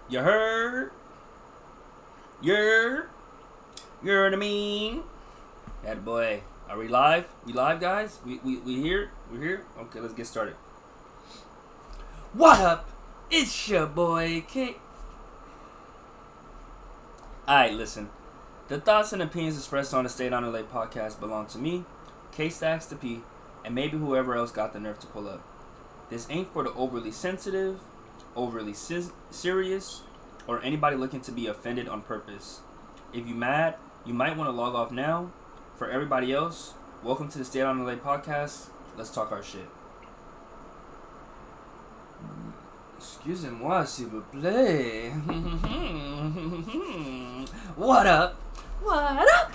You heard? You're what I mean? That boy. Are we live? We live, guys? We here? We're here? Okay, let's get started. What up? It's your boy K. Alright, listen. The thoughts and opinions expressed on the Staydownla podcast belong to me, K Stacks the P, and maybe whoever else got the nerve to pull up. This ain't for the overly sensitive, overly serious, or anybody looking to be offended on purpose. If you mad, you might want to log off now. For everybody else, welcome to the Staydownla podcast. Let's talk our shit. Excusez-moi, s'il vous plaît. What up? What up?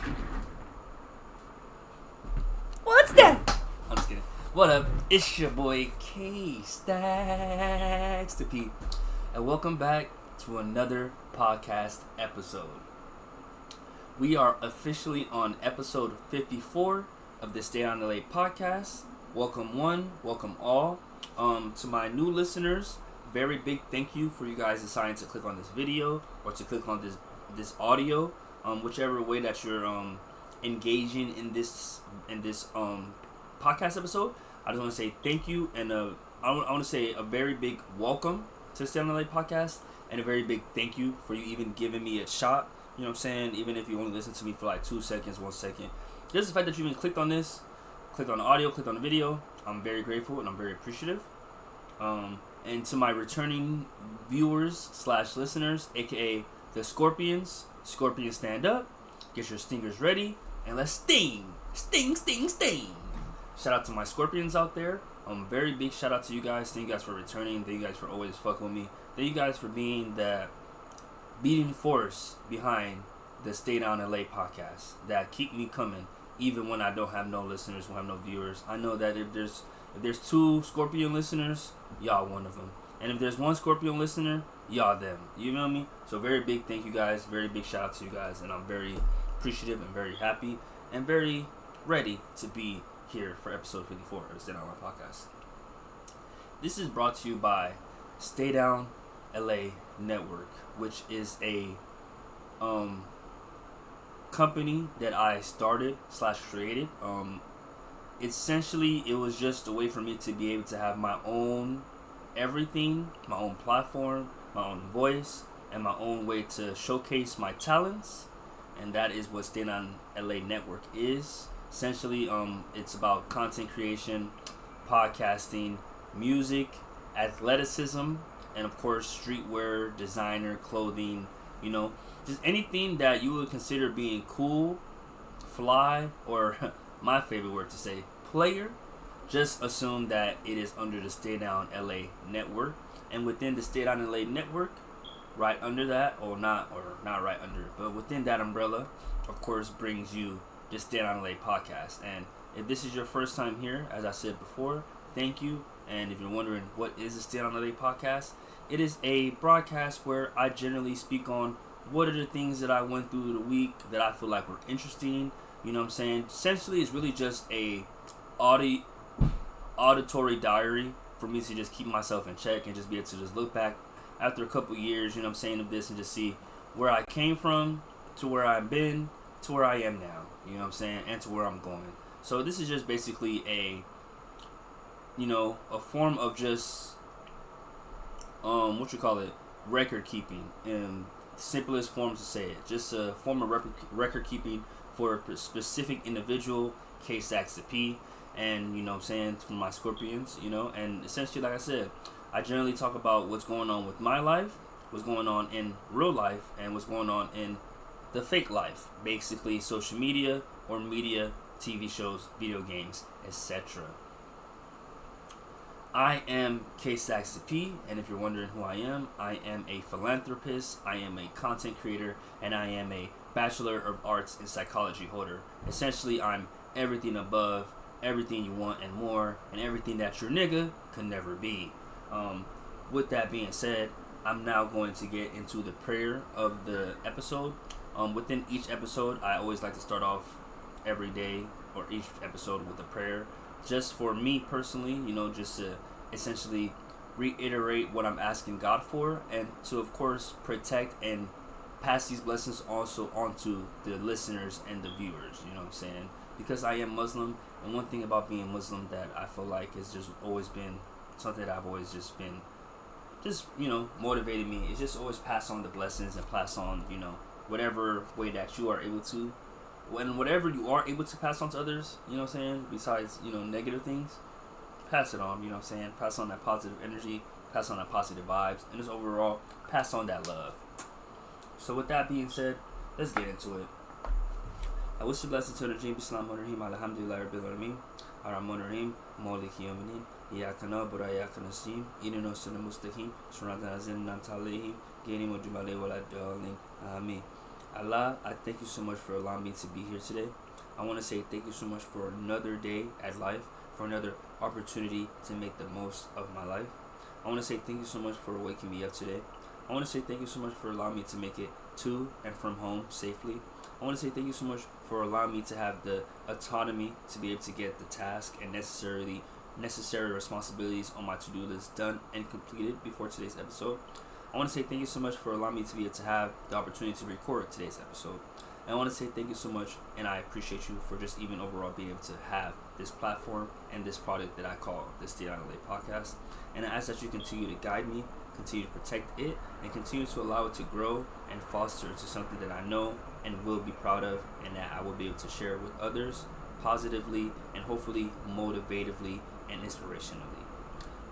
What's that? I'm just kidding. What up? It's your boy K Stacks the P, and welcome back to another podcast episode. We are officially on episode 54 of the Staydownla podcast. Welcome one, welcome all. To my new listeners, very big thank you for you guys deciding to click on this video or to click on this audio, whichever way that you're engaging in this podcast episode. I just want to say thank you, and I want to say a very big welcome to the Staydownla podcast, and a very big thank you for you even giving me a shot. You know what I'm saying? Even if you only listen to me for like 2 seconds, 1 second, just the fact that you even clicked on this, clicked on the audio, clicked on the video, I'm very grateful and I'm very appreciative. And to my returning viewers / listeners, aka the Scorpions, stand up, get your stingers ready, and let's sting. Shout out to my Scorpions out there. Very big shout out to you guys. Thank you guys for returning. Thank you guys for always fucking with me. Thank you guys for being the beating force behind the Staydownla podcast that keep me coming, even when I don't have no listeners, when I have no viewers. I know that if there's 2 Scorpion listeners, y'all one of them, and if there's 1 Scorpion listener, y'all them. You know me? So very big thank you guys. Very big shout out to you guys, and I'm very appreciative and very happy and very ready to be here for episode 54 of the Staydownla podcast. This is brought to you by Staydownla Network, which is a company that I started / created. Essentially, it was just a way for me to be able to have my own everything, my own platform, my own voice, and my own way to showcase my talents. And that is what Staydownla Network is. Essentially, it's about content creation, podcasting, music, athleticism, and of course streetwear, designer, clothing, just anything that you would consider being cool, fly, or my favorite word to say, player. Just assume that it is under the Staydownla Network, and within the Staydownla Network, right under that, or not right under, but within that umbrella, of course, brings you the Staydownla podcast. And if this is your first time here, as I said before, thank you. And if you're wondering what is the Staydownla podcast, it is a broadcast where I generally speak on what are the things that I went through the week that I feel like were interesting. You know what I'm saying? Essentially, it's really just a auditory diary for me to just keep myself in check and just be able to just look back after a couple years, you know what I'm saying, of this, and just see where I came from to where I've been to where I am now. You know what I'm saying? And to where I'm going. So this is just basically a form of just record keeping in simplest forms to say it. Just a form of record keeping for a specific individual, K Stacks the P, and you know what I'm saying, from my Scorpions, and essentially, like I said, I generally talk about what's going on with my life, what's going on in real life, and what's going on in the fake life, basically social media or media, TV shows, video games, etc. I am K Stacks the P, and if you're wondering who I am a philanthropist, I am a content creator, and I am a Bachelor of Arts in Psychology holder. Essentially, I'm everything above, everything you want and more, and everything that your nigga could never be. With that being said, I'm now going to get into the prayer of the episode. Within each episode, I always like to start off every day or each episode with a prayer. Just for me personally, just to essentially reiterate what I'm asking God for, and to, of course, protect and pass these blessings also onto the listeners and the viewers, you know what I'm saying? Because I am Muslim, and one thing about being Muslim that I feel like has just always been something that I've always just been, motivated me. It's just always pass on the blessings and pass on, whatever way that you are able to. When whatever you are able to pass on to others, you know what I'm saying, besides, negative things, pass it on, you know what I'm saying? Pass on that positive energy, pass on that positive vibes, and just overall, pass on that love. So with that being said, let's get into it. I wish the blessing to the Jim Islam Rahim, Alhamdulillah Rabbil Alameen, Ar-Rahman Rahim, Maliki Yawmiddin, Iyyaka na'budu wa iyyaka nasta'in, Ihdinas siratal mustaqim, Siratal ladzina an'amta 'alaihim, ghayril maghdubi 'alaihim waladdallin. Amen. Allah, I thank you so much for allowing me to be here today. I want to say thank you so much for another day at life, for another opportunity to make the most of my life. I want to say thank you so much for waking me up today. I want to say thank you so much for allowing me to make it to and from home safely. I want to say thank you so much for allowing me to have the autonomy to be able to get the task and necessary responsibilities on my to-do list done and completed before today's episode. I want to say thank you so much for allowing me to be able to have the opportunity to record today's episode. And I want to say thank you so much, and I appreciate you for just even overall being able to have this platform and this product that I call the Staydownla podcast. And I ask that you continue to guide me, continue to protect it, and continue to allow it to grow and foster into something that I know and will be proud of, and that I will be able to share with others positively and hopefully motivatively and inspirationally.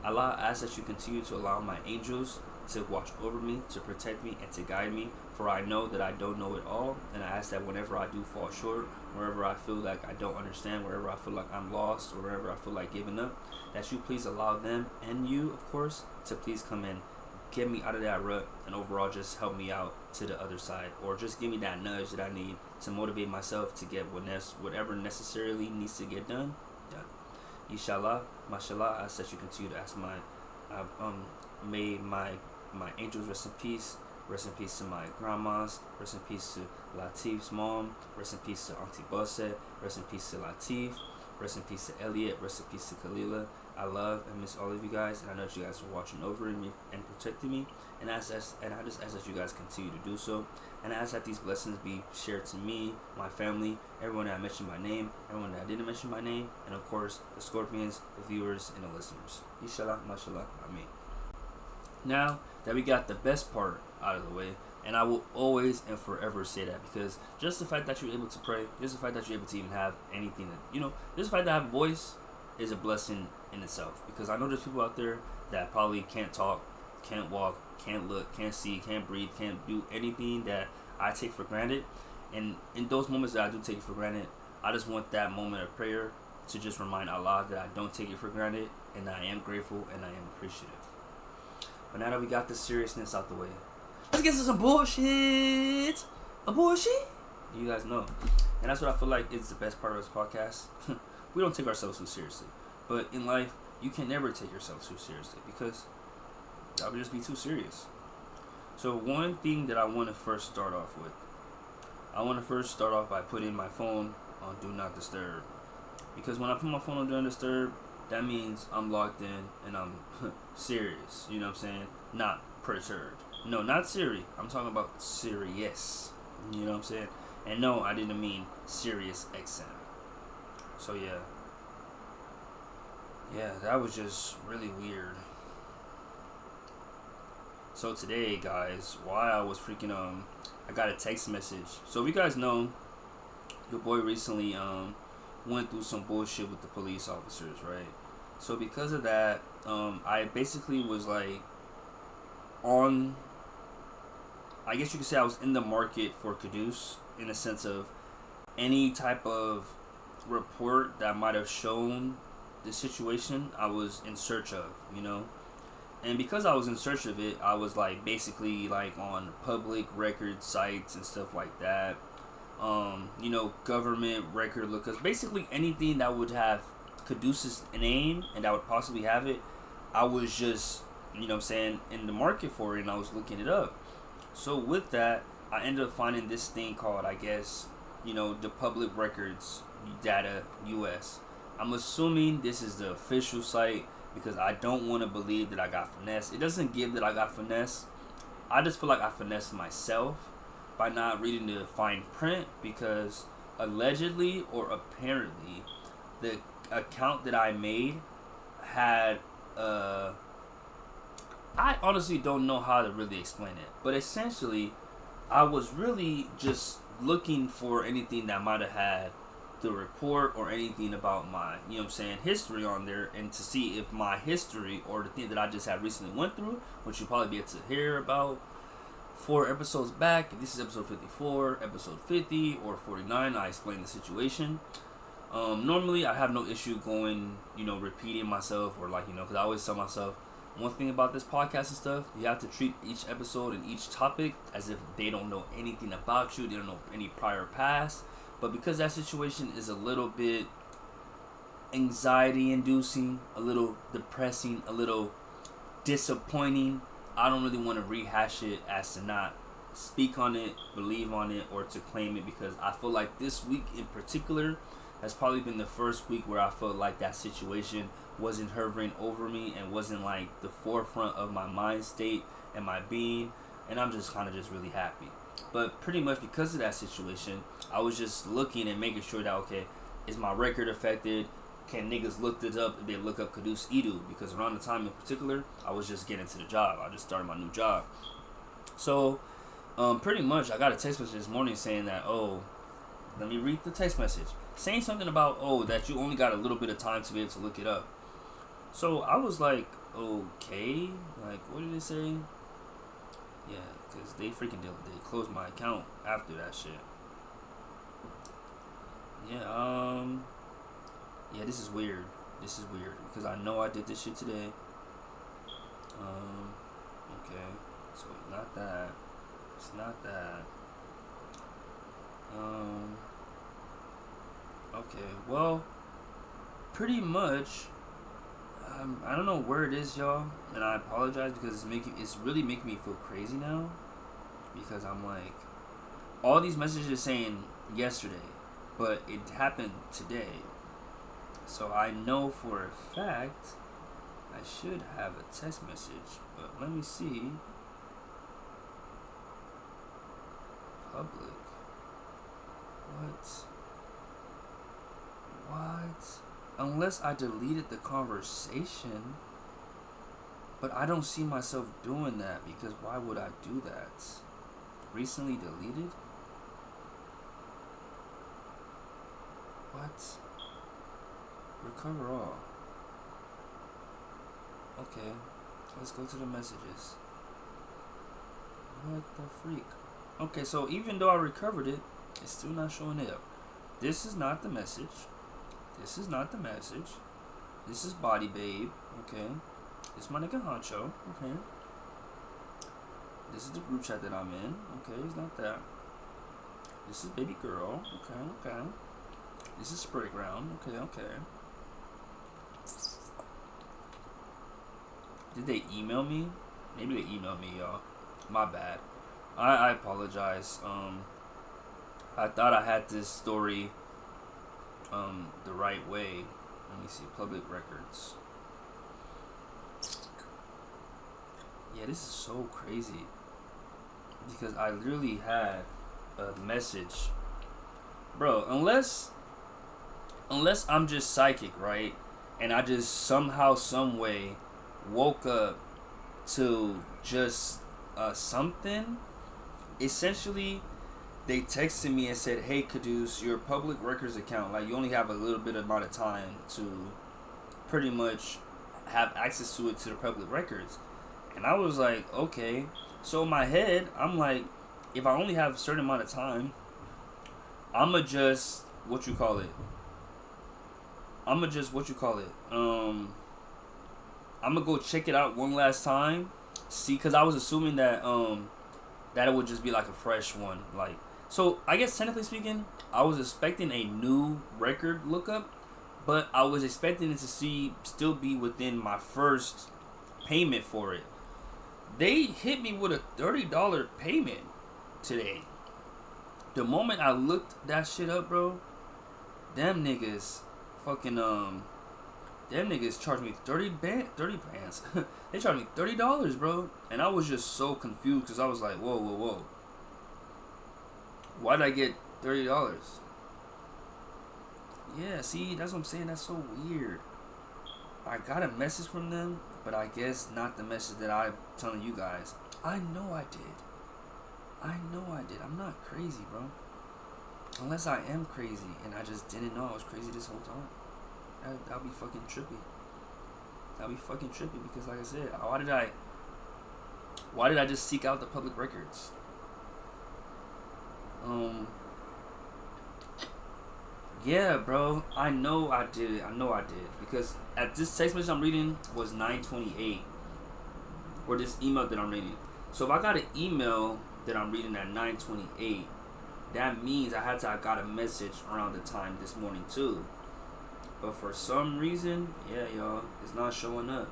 Allah, I ask that you continue to allow my angels to watch over me, to protect me, and to guide me, for I know that I don't know it all, and I ask that whenever I do fall short, wherever I feel like I don't understand, wherever I feel like I'm lost, or wherever I feel like giving up, that you please allow them, and you, of course, to please come in, get me out of that rut, and overall just help me out to the other side, or just give me that nudge that I need to motivate myself to get whatever necessarily needs to get done. Inshallah, mashallah, I ask that you continue to ask may my angels rest in peace. Rest in peace to my grandmas. Rest in peace to Latif's mom. Rest in peace to Auntie Bosse. Rest in peace to Latif. Rest in peace to Elliot. Rest in peace to Khalila. I love and miss all of you guys, and I know that you guys are watching over me and protecting me. And I just ask that you guys continue to do so. And I ask that these blessings be shared to me, my family, everyone that I mentioned by name, everyone that I didn't mention by name, and of course the Scorpions, the viewers, and the listeners. Inshallah, mashallah, ameen. Now that we got the best part out of the way, and I will always and forever say that, because just the fact that you're able to pray, just the fact that you're able to even have anything that, just the fact that I have a voice is a blessing in itself. Because I know there's people out there that probably can't talk, can't walk, can't look, can't see, can't breathe, can't do anything that I take for granted. And in those moments that I do take it for granted, I just want that moment of prayer to just remind Allah that I don't take it for granted, and that I am grateful and I am appreciative. But now that we got the seriousness out the way, let's get to some bullshit. A bullshit? You guys know. And that's what I feel like is the best part of this podcast. We don't take ourselves too seriously. But in life, you can never take yourself too seriously, because that would just be too serious. So one thing that I want to first start off with, by putting my phone on Do Not Disturb. Because when I put my phone on Do Not Disturb, that means I'm locked in and I'm serious. You know what I'm saying? Not perturbed. No, not Siri. I'm talking about serious. You know what I'm saying? And no, I didn't mean Sirius XM. So yeah, that was just really weird. So today, guys, while I was I got a text message. So you guys know, your boy recently went through some bullshit with the police officers, right? So because of that, I basically was like I guess you could say I was in the market for Caduce, in a sense of any type of report that might have shown the situation I was in search of, And because I was in search of it, I was like basically like on public record sites and stuff like that. Government record lookers, basically anything that would have Caduce's name and that would possibly have it, I was just, in the market for it, and I was looking it up. So with that, I ended up finding this thing called, I guess, the Public Records Data US. I'm assuming this is the official site because I don't want to believe that I got finesse. It doesn't give that I got finesse. I just feel like I finessed myself by not reading the fine print, because allegedly or apparently the account that I made had I honestly don't know how to really explain it, but essentially I was really just looking for anything that might have had the report or anything about my, you know what I'm saying, history on there, and to see if my history or the thing that I just had recently went through, which you'll probably be able to hear about 4 episodes back. If this is episode 54, episode 50, or 49, I explain the situation. Normally I have no issue going, repeating myself, or because I always tell myself, one thing about this podcast and stuff, you have to treat each episode and each topic as if they don't know anything about you, they don't know any prior past. But because that situation is a little bit anxiety inducing, a little depressing, a little disappointing, I don't really want to rehash it as to not speak on it, believe on it, or to claim it, because I feel like this week in particular has probably been the first week where I felt like that situation wasn't hovering over me and wasn't like the forefront of my mind state and my being, and I'm just kind of just really happy. But pretty much because of that situation, I was just looking and making sure that, okay, is my record affected? Can niggas look this up if they look up Kadus Edu? Because around the time in particular, I was just getting to the job. I just started my new job. So pretty much I got a text message this morning saying that, oh, let me read the text message, saying something about, oh, that you only got a little bit of time to be able to look it up. So I was like, okay, like, what did it say? Yeah, because they closed my account after that shit. Yeah, this is weird. Because I know I did this shit today. Okay, so it's not that. Okay, well, pretty much, I don't know where it is, y'all, and I apologize because it's really making me feel crazy now, because I'm like, all these messages saying yesterday, but it happened today, so I know for a fact I should have a text message, but let me see. Public. What? Unless I deleted the conversation. But I don't see myself doing that, because why would I do that? Recently deleted? What? Recover all. Okay, let's go to the messages. What the freak? Okay, so even though I recovered it, it's still not showing up. This is not the message. This is Body Babe. Okay. This is my nigga Honcho. Okay. This is the group chat that I'm in. Okay, it's not that. This is Baby Girl. Okay. This is Spray Ground. Okay. Did they email me? Maybe they emailed me, y'all. My bad. I apologize. I thought I had this story the right way. Let me see. Public records. Yeah, this is so crazy, because I literally had a message, bro. Unless I'm just psychic, right? And I just somehow, some way woke up to just something. Essentially, they texted me and said, hey, Kadus, your public records account, like, you only have a little bit amount of time to pretty much have access to it, to the public records. And I was like, okay. So in my head, I'm like, if I only have a certain amount of time, I'ma just, I'm gonna go check it out one last time. See, because I was assuming that that it would just be like a fresh one. Like, so I guess technically speaking, I was expecting a new record lookup, but I was expecting it to still be within my first payment for it. They hit me with a $30 payment today. The moment I looked that shit up, bro, them niggas fucking Them niggas charged me 30 bands. They charged me $30, bro. And I was just so confused because I was like, whoa. Why did I get $30? Yeah, see, that's what I'm saying. That's so weird. I got a message from them, but I guess not the message that I'm telling you guys. I know I did. I'm not crazy, bro. Unless I am crazy and I just didn't know I was crazy this whole time. That'll be fucking trippy. Because like I said, why did I just seek out the public records? Yeah, bro. I know I did. Because at this text message I'm reading was 9:28. Or this email that I'm reading. So if I got an email that I'm reading at 9:28, that means I got a message around the time this morning too. But for some reason, yeah, y'all, it's not showing up.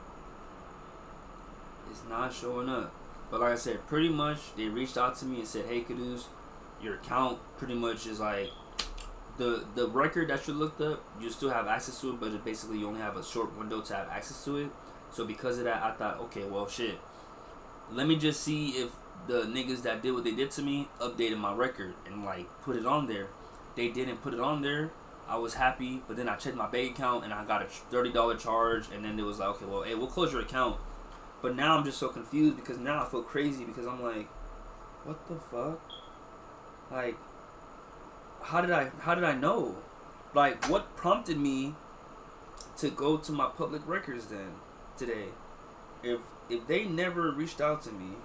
But like I said, pretty much they reached out to me and said, hey, Caduce, your account pretty much is like the record that you looked up, you still have access to it, but it basically you only have a short window to have access to it. So because of that, I thought, okay, well, shit. Let me just see if the niggas that did what they did to me updated my record and like put it on there. They didn't put it on there. I was happy, but then I checked my bank account and I got a $30 charge, and then it was like, okay, well, hey, we'll close your account. But now I'm just so confused because now I feel crazy because I'm like, what the fuck? Like, how did I know? Like, what prompted me to go to my public records then today? If they never reached out to me,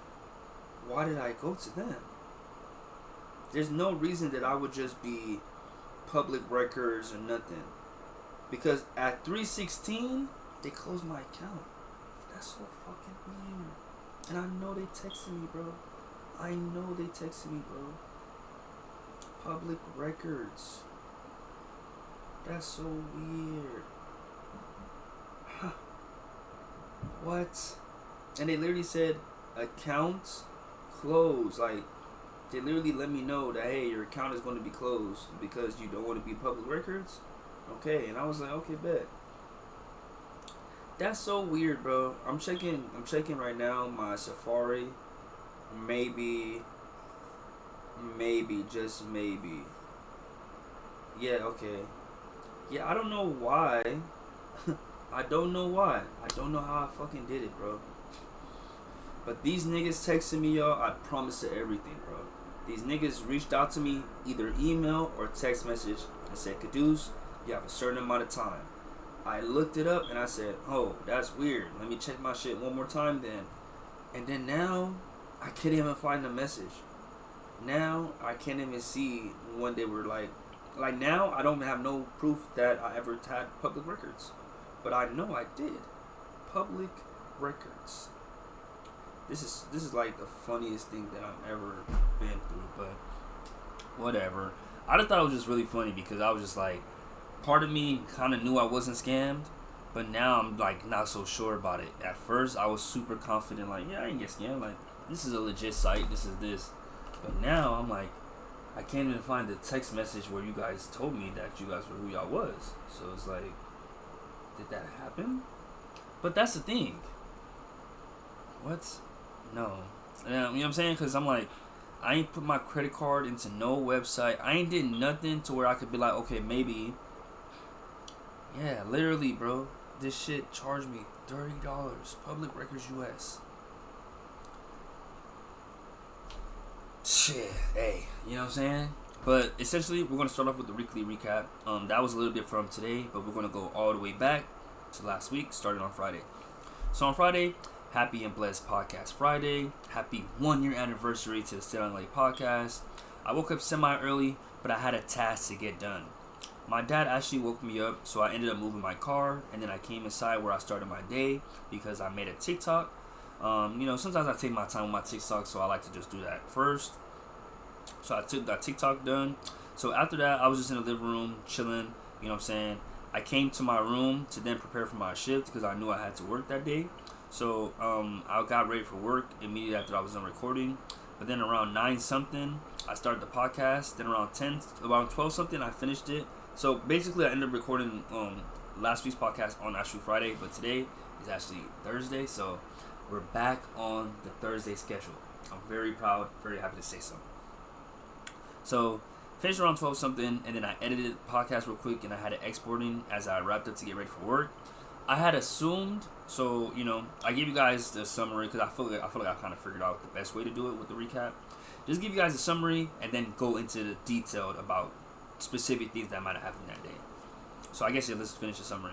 why did I go to them? There's no reason that I would just be public records or nothing. Because at 3:16, they closed my account. That's so fucking weird. And I know they texted me, bro. Public records. That's so weird. Huh. What? And they literally said, account closed. Like, they literally let me know that, hey, your account is going to be closed because you don't want to be public records. Okay, and I was like, okay, bet. That's so weird, bro. I'm checking right now my Safari. Maybe, just maybe. Yeah, okay. Yeah, I don't know why. I don't know how I fucking did it, bro. But these niggas texting me, y'all, I promise to everything, bro. These niggas reached out to me, either email or text message, and said, Caduce, you have a certain amount of time. I looked it up and I said, oh, that's weird. Let me check my shit one more time then. And then now, I can't even find the message. Now, I can't even see when they were like now, I don't have no proof that I ever had public records. But I know I did. Public records. This is like the funniest thing that I've ever been through, but whatever. I just thought it was just really funny because I was just like, part of me kind of knew I wasn't scammed, but now I'm like not so sure about it. At first, I was super confident, like, yeah, I didn't get scammed. Like, this is a legit site. This. But now I'm like, I can't even find the text message where you guys told me that you guys were who y'all was. So it's like, did that happen? But that's the thing. What? No. You know what I'm saying? Because I'm like, I ain't put my credit card into no website. I ain't did nothing to where I could be like, okay, maybe. Yeah, literally, bro. This shit charged me $30. Public Records US. Shit, hey, you know what I'm saying? But essentially, we're going to start off with the weekly recap. That was a little bit from today, but we're going to go all the way back to last week, starting on Friday. So on Friday, happy and blessed Podcast Friday. Happy 1-year anniversary to the Staydownla podcast. I woke up semi-early, but I had a task to get done. My dad actually woke me up, so I ended up moving my car, and then I came inside where I started my day because I made a TikTok. Sometimes I take my time with my TikTok, so I like to just do that first. So I took that TikTok done. So after that, I was just in the living room, chilling, you know what I'm saying? I came to my room to then prepare for my shift because I knew I had to work that day. So I got ready for work immediately after I was done recording. But then around 9 something, I started the podcast. Then around 12 something, I finished it. So basically, I ended up recording last week's podcast on actually Friday, but today is actually Thursday, so we're back on the Thursday schedule. I'm very proud, very happy to say so. So, finished around 12 something, and then I edited the podcast real quick, and I had it exporting as I wrapped up to get ready for work. I had assumed, so, I gave you guys the summary, because I feel like I kind of figured out the best way to do it with the recap. Just give you guys a summary, and then go into the detailed about specific things that might have happened that day. So I guess let's finish the summary.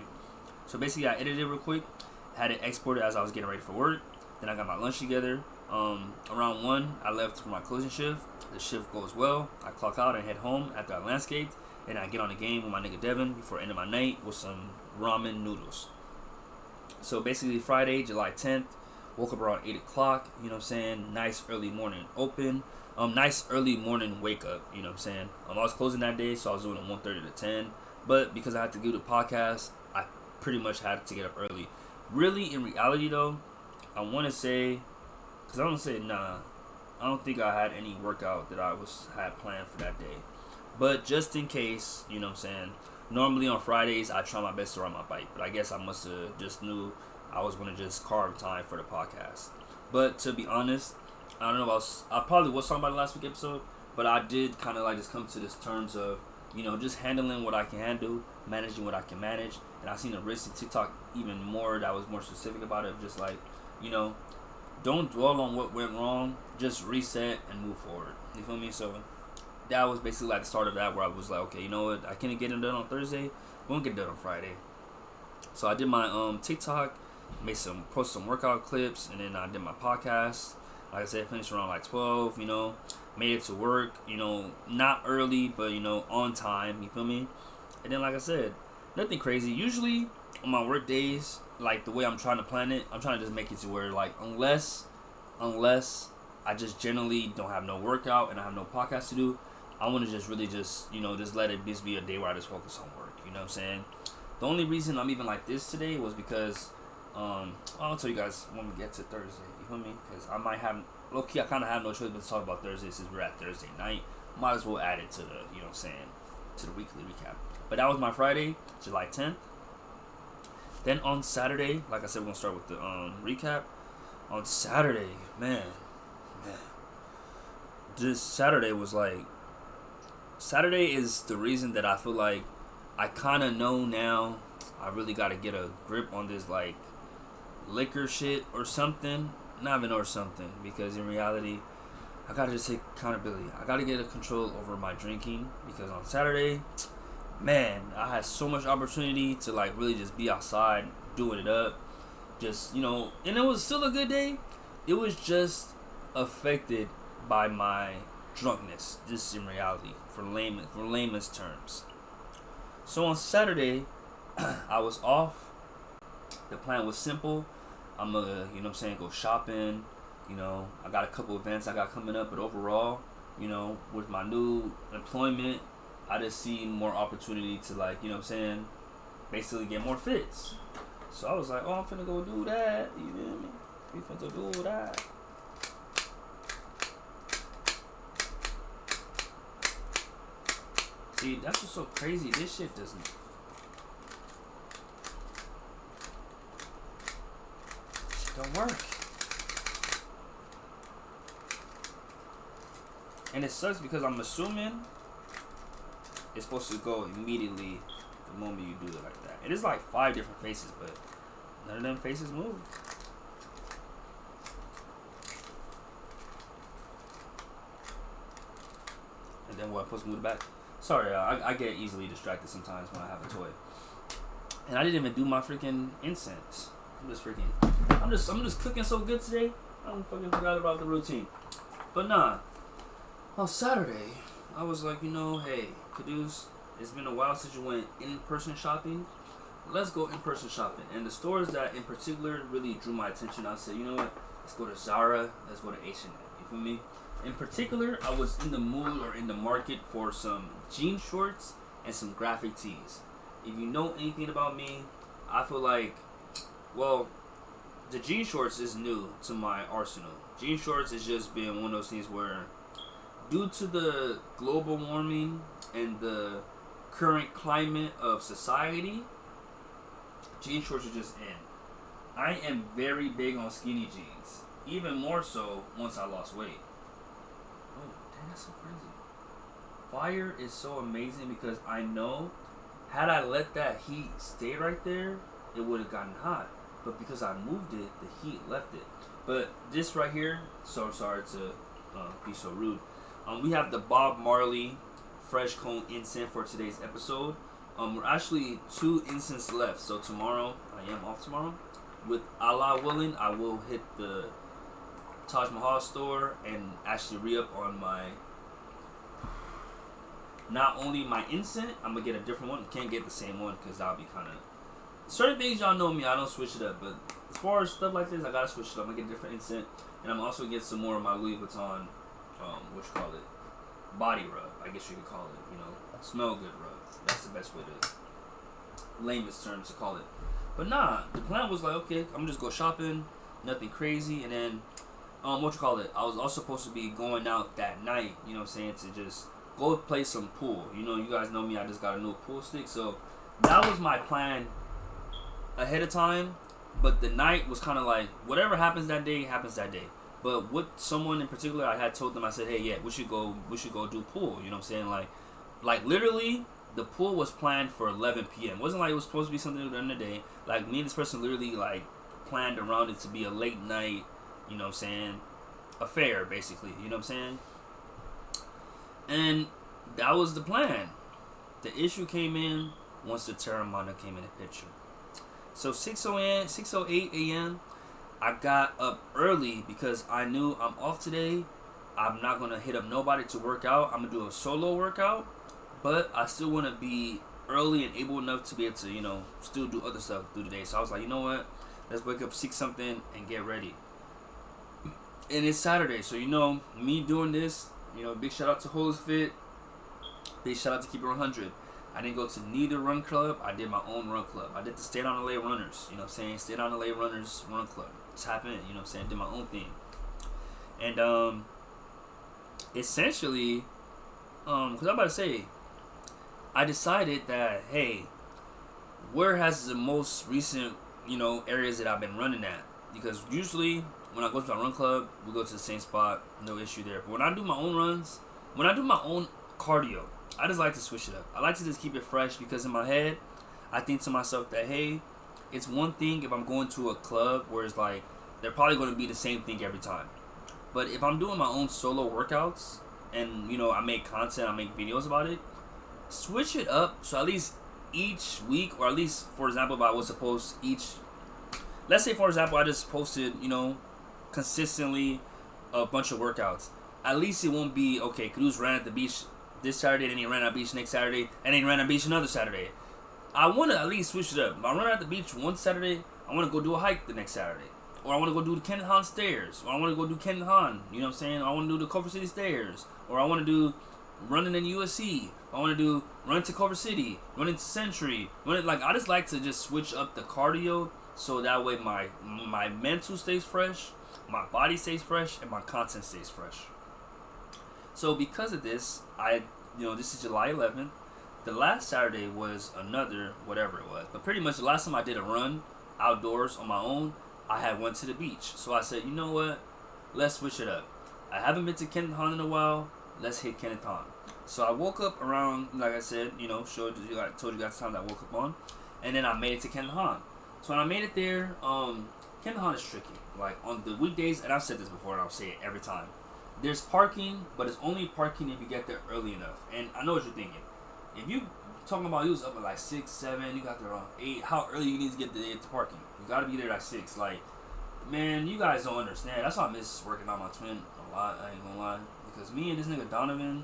So basically I edited it real quick, had it exported as I was getting ready for work. Then I got my lunch together. Around 1, I left for my closing shift. The shift goes well. I clock out and head home after I landscaped. And I get on the game with my nigga Devin before the end of my night with some ramen noodles. So basically Friday, July 10th, woke up around 8 o'clock, nice early morning open. Nice early morning wake up, I was closing that day, so I was doing it 1:30 to 10. But because I had to do the podcast, I pretty much had to get up early. Really, in reality though, I want to say, because I don't say nah, I don't think I had any workout that I had planned for that day. But just in case, normally on Fridays I try my best to ride my bike, but I guess I must have just knew I was going to just carve time for the podcast. But to be honest, I don't know, I probably was talking about the last week episode, but I did kind of like just come to this terms of, just handling what I can handle, managing what I can manage. And I seen a recent TikTok even more that was more specific about it, just like, don't dwell on what went wrong, just reset and move forward. You feel me? So that was basically like the start of that, where I was like, okay, you know what, I can't get it done on Thursday, won't get it done on Friday. So I did my TikTok, posted some workout clips, and then I did my podcast. Like I said, finished around like 12, made it to work, not early, but, on time, you feel me? And then, like I said, nothing crazy. Usually, on my work days, like, the way I'm trying to plan it, I'm trying to just make it to where, like, unless I just generally don't have no workout and I have no podcast to do, I want to just really just let it just be a day where I just focus on work, you know what I'm saying? The only reason I'm even like this today was because, I'll tell you guys when we get to Thursday, you feel me? Because I might have, low-key, I kind of have no choice but to talk about Thursday since we're at Thursday night. Might as well add it to the, to the weekly recap. But that was my Friday, July 10th. Then on Saturday, like I said, we're going to start with the recap. On Saturday, man. This Saturday was like, Saturday is the reason that I feel like I kind of know now I really got to get a grip on this, like, liquor shit or something. Not even or something, because in reality, I gotta just take accountability. I gotta get a control over my drinking, because on Saturday, man, I had so much opportunity to like really just be outside doing it up, just and it was still a good day. It was just affected by my drunkenness, just in reality, for layman's terms. So on Saturday, I was off. The plan was simple. I'm gonna, go shopping. I got a couple events I got coming up, but overall, with my new employment, I just see more opportunity to, like, basically get more fits. So I was like, oh, I'm finna go do that. You feel me? We finna do that. See, that's what's so crazy. This shit doesn't. Don't work. And it sucks because I'm assuming it's supposed to go immediately the moment you do it like that. It is like 5 different faces, but none of them faces move. And then what, I'm supposed to move it back? Sorry, I get easily distracted sometimes when I have a toy. And I didn't even do my freaking incense. I'm just cooking so good today. I fucking forgot about the routine. But nah, on Saturday, I was like, hey, Caduce, it's been a while since you went in-person shopping. Let's go in-person shopping. And the stores that in particular really drew my attention, I said, you know what? Let's go to Zara. Let's go to H&M. You feel me? In particular, I was in the mood or in the market for some jean shorts and some graphic tees. If you know anything about me, I feel like, well, the jean shorts is new to my arsenal. Jean shorts has just been one of those things where, due to the global warming and the current climate of society, jean shorts are just in. I am very big on skinny jeans. Even more so once I lost weight. Oh, dang, that's so crazy. Fire is so amazing because I know had I let that heat stay right there, it would have gotten hot. But because I moved it, the heat left it. But this right here, so sorry to be so rude. We have the Bob Marley Fresh Cone Incense for today's episode. We're actually 2 incense left. So tomorrow, I am off tomorrow. With Allah willing, I will hit the Taj Mahal store and actually re-up on my, not only my incense, I'm going to get a different one. Can't get the same one because that'll be kind of, certain things y'all know me, I don't switch it up. But as far as stuff like this, I got to switch it up. I'm going to get a different incense. And I'm also going to get some more of my Louis Vuitton, body rub, I guess you could call it, smell good rub. That's the best way to, lamest term to call it. But nah, the plan was like, okay, I'm gonna just go shopping, nothing crazy, and then, I was also supposed to be going out that night, to just go play some pool. You guys know me, I just got a new pool stick, so that was my plan ahead of time, but the night was kind of like, whatever happens that day, happens that day. But with someone in particular, I had told them, I said, hey, yeah, we should go do pool, like literally, the pool was planned for 11 p.m. It wasn't like it was supposed to be something during the day. Like, me and this person literally, planned around it to be a late night, affair, basically, And that was the plan. The issue came in once the Terramana came in the picture. So 6:08 a.m., I got up early because I knew I'm off today. I'm not going to hit up nobody to work out. I'm going to do a solo workout. But I still want to be early and able enough to be able to, still do other stuff through the day. So I was like, you know what? Let's wake up 6 something and get ready. And it's Saturday. So, me doing this, big shout out to Holes Fit. Big shout out to Keep It 100. I didn't go to neither run club. I did my own run club. I did the Staydownla runners. Staydownla runners run club. Tap in, did my own thing. And, essentially, because I'm about to say, I decided that, hey, where has the most recent, areas that I've been running at? Because usually when I go to my run club, we go to the same spot, no issue there. But when I do my own runs, when I do my own cardio, I just like to switch it up. I like to just keep it fresh because in my head, I think to myself that, hey, it's one thing if I'm going to a club where it's like, they're probably going to be the same thing every time. But if I'm doing my own solo workouts and, I make content, I make videos about it, switch it up so at least each week, or at least, for example, if I was to post let's say, for example, I just posted, consistently a bunch of workouts. At least it won't be, okay, Cruz ran at the beach this Saturday, then he ran at the beach next Saturday, and then he ran at the beach another Saturday. I want to at least switch it up. If I run at the beach one Saturday, I want to go do a hike the next Saturday. Or I want to go do the Kenneth Hahn stairs. Or I want to go do Kenneth Hahn, I want to do the Culver City stairs. Or I want to do running in USC. I want to do run to Culver City, run into Century. I just like to just switch up the cardio so that way my mental stays fresh, my body stays fresh, and my content stays fresh. So because of this, this is July 11th. The last Saturday was another whatever it was, but pretty much the last time I did a run outdoors on my own, I had went to the beach. So I said, you know what? Let's switch it up. I haven't been to Kenneth Hahn in a while. Let's hit Kenneth Hahn. So I woke up around, like I said, I told you guys the time that I woke up on, and then I made it to Kenneth Hahn. So when I made it there, Kenneth Hahn is tricky. Like on the weekdays, and I've said this before, and I'll say it every time. There's parking, but it's only parking if you get there early enough. And I know what you're thinking. If you talking about you was up at like 6, 7, you got there around 8. How early you need to get there to parking? You got to be there at 6. Like, man, you guys don't understand. That's why I miss working on my twin a lot. I ain't gonna lie. Because me and this nigga Donovan,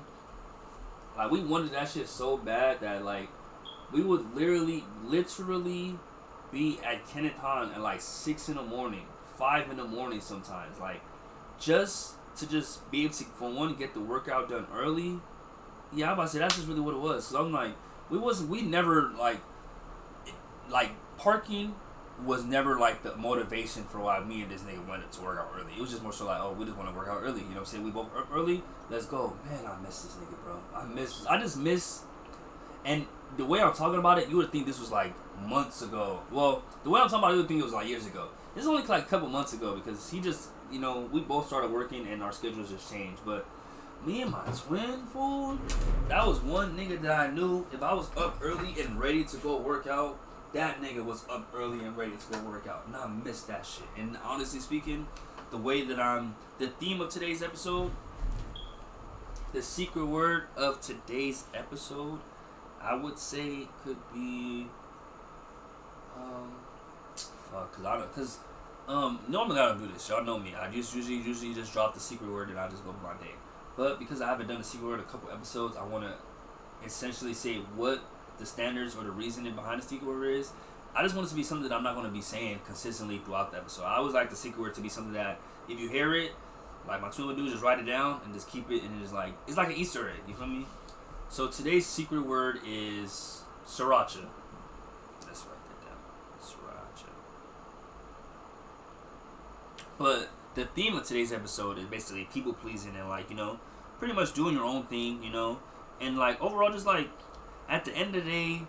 like, we wanted that shit so bad that, like, we would literally be at Kenneth Hahn at, like, 6 in the morning, 5 in the morning sometimes. Like, just to be able to, for one, get the workout done early. Yeah, I'm about to say, that's just really what it was. So I'm like, we never, like, parking was never, like, the motivation for why me and this nigga wanted to work out early. It was just more so like, oh, we just want to work out early. You know what I'm saying? We both up early. Let's go. Man, I miss this nigga, bro. I just miss. And the way I'm talking about it, you would think this was like months ago. Well, the way I'm talking about it, you would think it was like years ago. This is only like a couple months ago because he just, we both started working and our schedules just changed. But me and my twin, fool, that was one nigga that I knew if I was up early and ready to go work out, that nigga was up early and ready to go work out. And I missed that shit. And honestly speaking, the theme of today's episode, the secret word of today's episode, I would say could be, normally I don't do this. Y'all know me. I just usually just drop the secret word and I just go by my day. But because I haven't done the secret word a couple episodes, I want to essentially say what the standards or the reasoning behind the secret word is. I just want it to be something that I'm not going to be saying consistently throughout the episode. I always like the secret word to be something that if you hear it, like my twin would do, just write it down and just keep it, and it's like an Easter egg. You feel me? So today's secret word is sriracha. Let's write that down. Sriracha. But the theme of today's episode is basically people pleasing and pretty much doing your own thing, and overall just at the end of the day,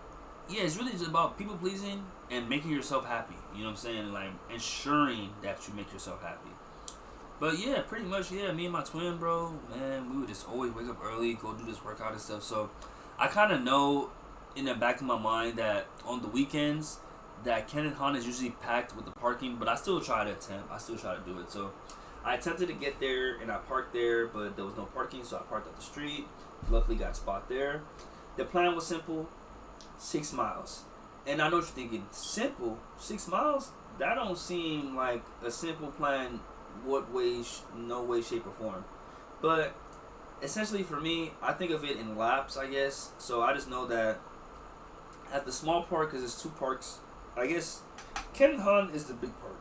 yeah, it's really just about people pleasing and making yourself happy. You know what I'm saying? Like ensuring that you make yourself happy. But yeah, pretty much, yeah, me and my twin, bro, man, we would just always wake up early, go do this workout and stuff. So I kind of know in the back of my mind that on the weekends that Kenneth Hahn is usually packed with the parking, but I still try to do it. So I attempted to get there and I parked there, but there was no parking, so I parked up the street. Luckily got a spot there. The plan was simple, 6 miles. And I know what you're thinking, simple, 6 miles? That don't seem like a simple plan. No way, shape, or form. But essentially for me, I think of it in laps, I guess. So I just know that at the small park, because it's 2 parks, I guess Kenneth Hahn is the big park.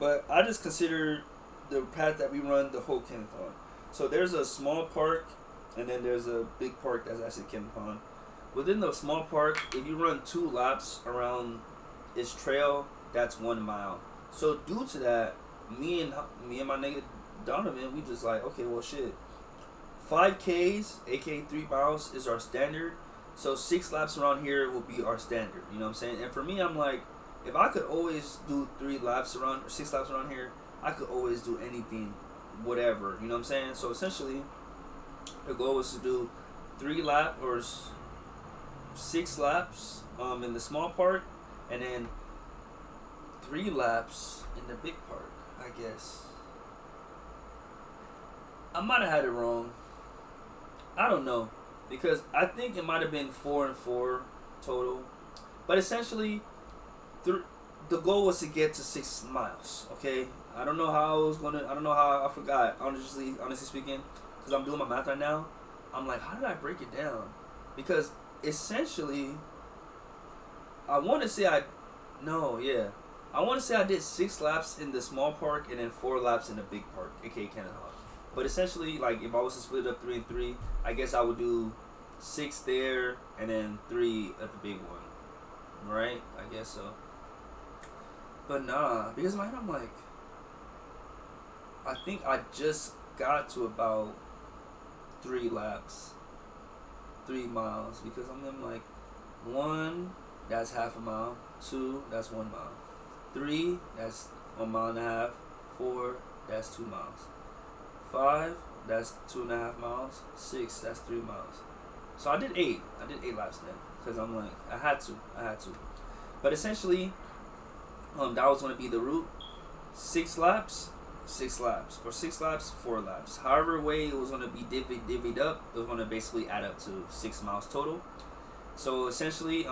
But I just consider the path that we run the whole Kenneth Hahn. So there's a small park, and then there's a big park that's actually Kenneth Hahn. Within the small park, if you run 2 laps around its trail, that's 1 mile. So due to that, me and my nigga Donovan, we just okay, well shit, 5Ks, aka 3 miles, is our standard. So 6 laps around here will be our standard. You know what I'm saying? And for me, I'm like, if I could always do 3 laps around or 6 laps around here, I could always do anything, whatever. You know what I'm saying? So essentially, the goal was to do 3 laps or 6 laps in the small park, and then 3 laps in the big park. I guess I might have had it wrong. I don't know, because I think it might have been 4 and 4 total. But essentially, the goal was to get to 6 miles. Okay, I don't know how I forgot. Honestly speaking, because I'm doing my math right now. I'm like, how did I break it down? Because essentially, I want to say I did 6 laps in the small park and then 4 laps in the big park, aka Kenneth Hahn. But essentially, if I was to split it up 3 and 3, I guess I would do 6 there and then 3 at the big one, right? I guess so. But nah, because in my head I'm like, I think I just got to about 3 laps, 3 miles, because I'm like, 1, that's half a mile, 2, that's 1 mile. 3, that's 1.5 miles. 4, that's 2 miles. 5, that's 2.5 miles. 6, that's 3 miles. So I did 8. I did 8 laps then, because I'm like, I had to. But essentially, that was going to be the route. 6 laps, or 6 laps, 4 laps. However way it was going to be divvied up, it was going to basically add up to 6 miles total. So essentially,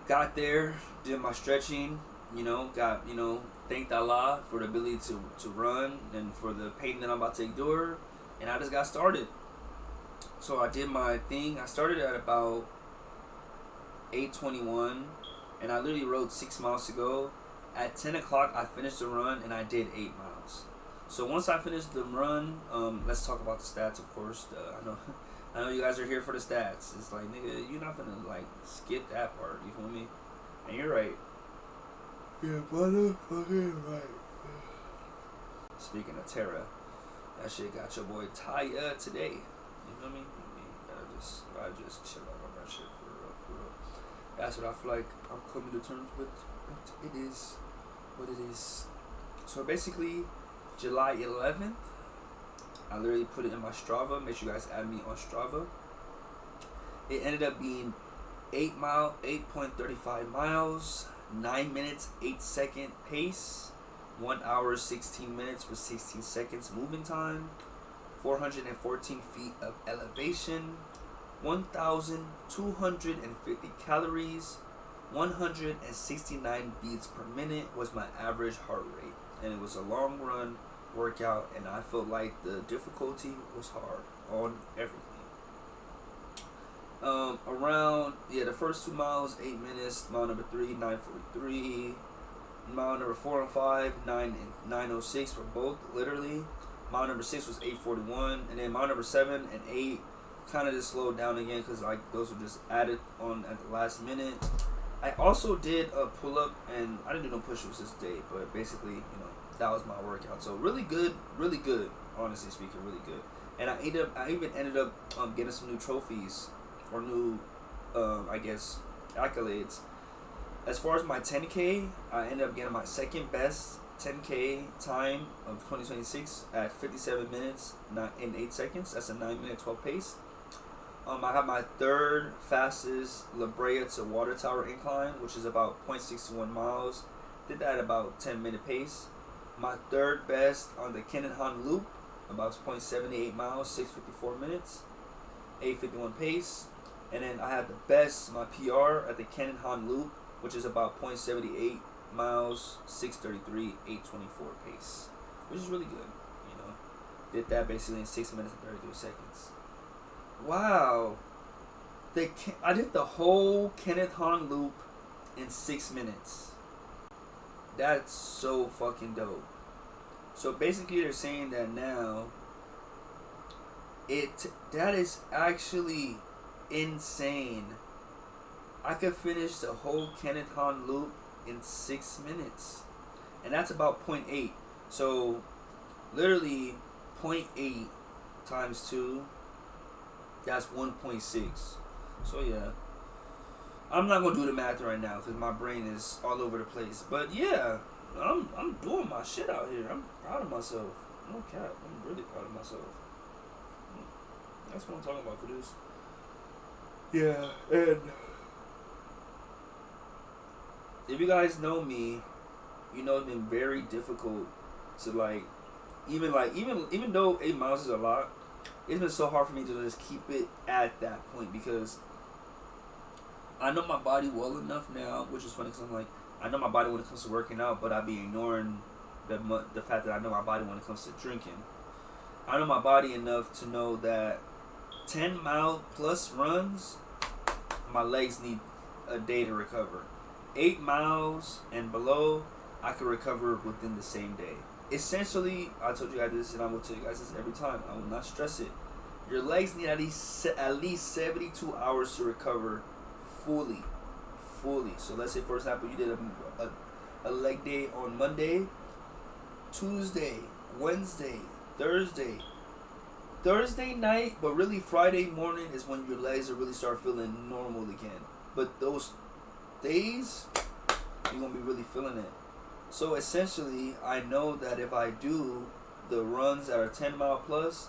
got there, did my stretching, thanked Allah for the ability to run and for the pain that I'm about to endure, and I just got started. So I did my thing. I started at about 8:21, and I literally rode 6 miles to go. At 10 o'clock, I finished the run, and I did 8 miles. So once I finished the run, let's talk about the stats, of course. I know you guys are here for the stats. It's like, nigga, you're not gonna skip that part. You feel me? And you're right. Yeah, motherfucking right. Speaking of Terra, that shit got your boy tired today. You feel me? Gotta gotta just chill out on that shit for real, for real. That's what I feel like I'm coming to terms with, but it is what it is. So basically, July 11th, I literally put it in my Strava. Make sure you guys add me on Strava. It ended up being 8.35 miles, 9 minutes, 8 second pace, 1 hour, 16 minutes with 16 seconds moving time, 414 feet of elevation, 1,250 calories, 169 beats per minute was my average heart rate. And it was a long run workout, and I felt like the difficulty was hard on everything. The first 2 miles, 8 minutes. Mile number 3, 9:43. Mile number 4 and 5, 9:06 were both literally. Mile number 6 was 8:41, and then mile number 7 and 8 kind of just slowed down again because like those were just added on at the last minute. I also did a pull up, and I didn't do no push-ups this day, but basically, that was my workout. So really good, honestly speaking, really good. And I even ended up getting some new trophies or new, I guess, accolades. As far as my 10K, I ended up getting my second best 10K time of 2026 at 57 minutes and 8 seconds. That's a 9-minute 12 pace. I have my third fastest La Brea to Water Tower incline, which is about 0.61 miles. Did that at about 10-minute pace. My third best on the Kennehan Loop, about 0.78 miles, 6:54 minutes, 8:51 pace. And then I had the best, my PR at the Kennehan Loop, which is about 0.78 miles, 6:33, 8:24 pace, which is really good. Did that basically in 6 minutes and 33 seconds. Wow. I did the whole Kennehan Loop in 6 minutes. That's so fucking dope. So basically they're saying that now that is actually insane. I could finish the whole Kennehan Loop in 6 minutes. And that's about 0.8. So literally 0.8 times 2, that's 1.6. So yeah, I'm not gonna do the math right now because my brain is all over the place. But yeah, I'm doing my shit out here. I'm proud of myself. No cap, I'm really proud of myself. That's what I'm talking about, Caduce. Yeah, and if you guys know me, it's been very difficult to even though 8 miles is a lot, it's been so hard for me to just keep it at that point because I know my body well enough now, which is funny because I know my body when it comes to working out, but I be ignoring the fact that I know my body when it comes to drinking. I know my body enough to know that 10-mile plus runs, my legs need a day to recover. 8 miles and below, I can recover within the same day. Essentially, I told you guys this, and I will tell you guys this every time. I will not stress it. Your legs need at least 72 hours to recover fully. So let's say, for example, you did a leg day on Monday, Tuesday, Wednesday, Thursday night, but really Friday morning is when your legs will really start feeling normal again. But those days, you're going to be really feeling it. So essentially, I know that if I do the runs that are 10-mile plus,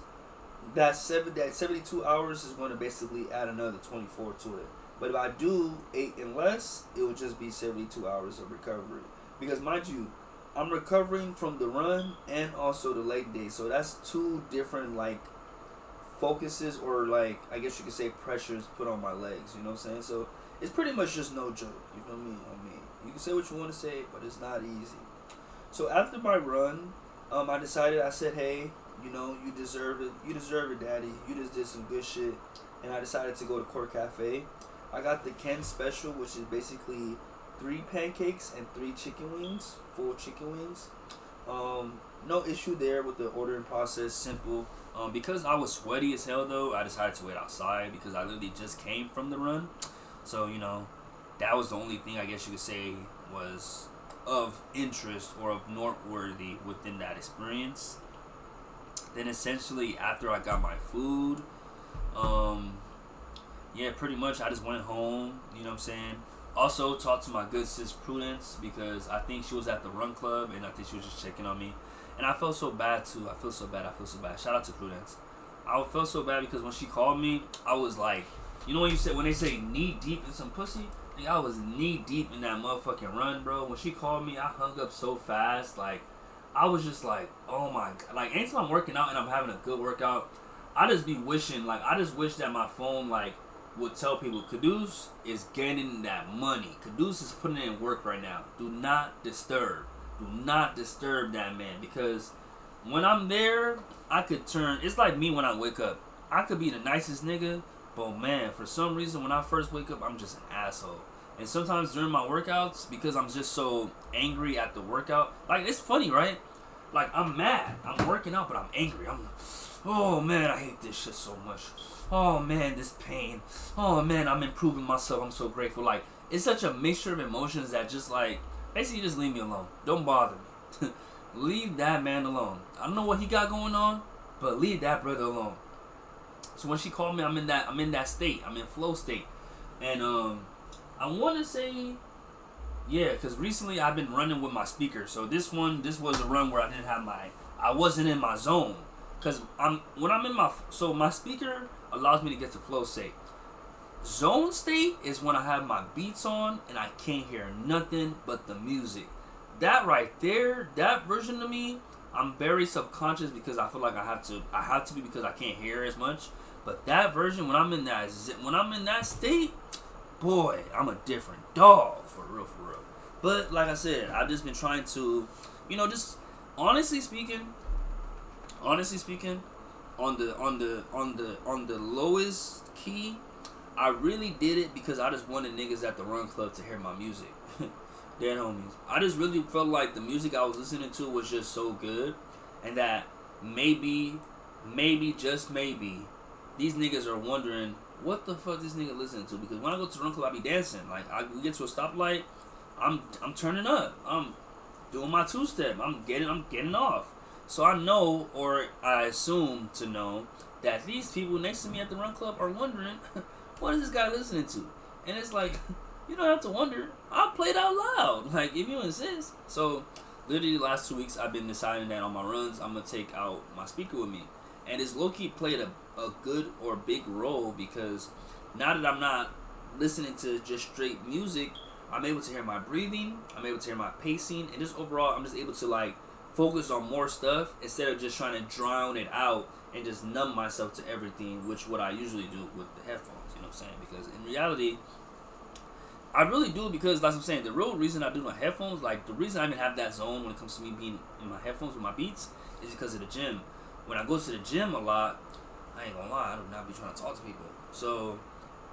that 72 hours is going to basically add another 24 to it. But if I do 8 and less, it will just be 72 hours of recovery. Because mind you, I'm recovering from the run and also the leg day. So that's 2 different focuses or I guess you could say pressures put on my legs. You know what I'm saying? So it's pretty much just no joke. You feel me? You can say what you want to say, but it's not easy. So after my run, I said, hey, you deserve it. You deserve it, daddy. You just did some good shit. And I decided to go to Court Cafe. I got the Ken Special, which is basically 3 pancakes and 3 chicken wings, full chicken wings. No issue there with the ordering process, simple. Because I was sweaty as hell though, I decided to wait outside because I literally just came from the run. So, that was the only thing I guess you could say was of interest or of noteworthy within that experience. Then essentially after I got my food, yeah, pretty much I just went home, you know what I'm saying? Also talked to my good sis Prudence because I think she was at the run club and I think she was just checking on me. And I felt so bad too. I feel so bad. Shout out to Prudence. I felt so bad because when she called me, I was like, you know when they say knee deep in some pussy? Like, I was knee deep in that motherfucking run, bro. When she called me, I hung up so fast. Like, I was just like, oh my god. Like, anytime I'm working out and I'm having a good workout, I just be wishing, like, I just wish that my phone, like, would tell people, Caduce is getting that money. Caduce is putting in work right now. Do not disturb. Do not disturb that man. Because when I'm there, I could turn, it's like me when I wake up. I could be the nicest nigga, but man, for some reason, when I first wake up, I'm just an asshole. And sometimes during my workouts, because I'm just so angry at the workout, like, it's funny, right? Like, I'm mad. I'm working out, but I'm angry. Oh man, I hate this shit so much. Oh man, this pain. Oh man, I'm improving myself. I'm so grateful. Like, it's such a mixture of emotions that just like, basically just leave me alone. Don't bother me. Leave that man alone. I don't know what he got going on, but leave that brother alone. So when she called me, I'm in that state. I'm in flow state. And I want to say, yeah, because recently I've been running with my speaker. So this was a run where I wasn't in my zone. Because my speaker allows me to get to flow state. Zone state is when I have my beats on and I can't hear nothing but the music. That right there, that version of me, I'm very subconscious because I feel like I have to be because I can't hear as much. But that version, when I'm in that state, boy, I'm a different dog, for real. But like I said, I've just been trying to, just honestly speaking, on the lowest key, I really did it because I just wanted niggas at the run club to hear my music. Dead homies. I just really felt like the music I was listening to was just so good, and that maybe, just maybe, these niggas are wondering what the fuck this nigga listening to. Because when I go to the run club, I be dancing. Like, we get to a stoplight, I'm turning up. I'm doing my two-step. I'm getting off. So I know, or I assume to know, that these people next to me at the run club are wondering, what is this guy listening to? And it's like, you don't have to wonder. I'll play it out loud, like, if you insist. So, literally the last 2 weeks, I've been deciding that on my runs, I'm going to take out my speaker with me. And it's low-key played a good or big role because now that I'm not listening to just straight music, I'm able to hear my breathing, I'm able to hear my pacing, and just overall, I'm just able to, like, focus on more stuff instead of just trying to drown it out and just numb myself to everything, which what I usually do with the headphones, you know what I'm saying? Because in reality, I really do, because like I'm saying, the real reason I do my headphones, like the reason I even have that zone when it comes to me being in my headphones with my beats is because of the gym. When I go to the gym a lot, I ain't gonna lie, I do not be trying to talk to people. So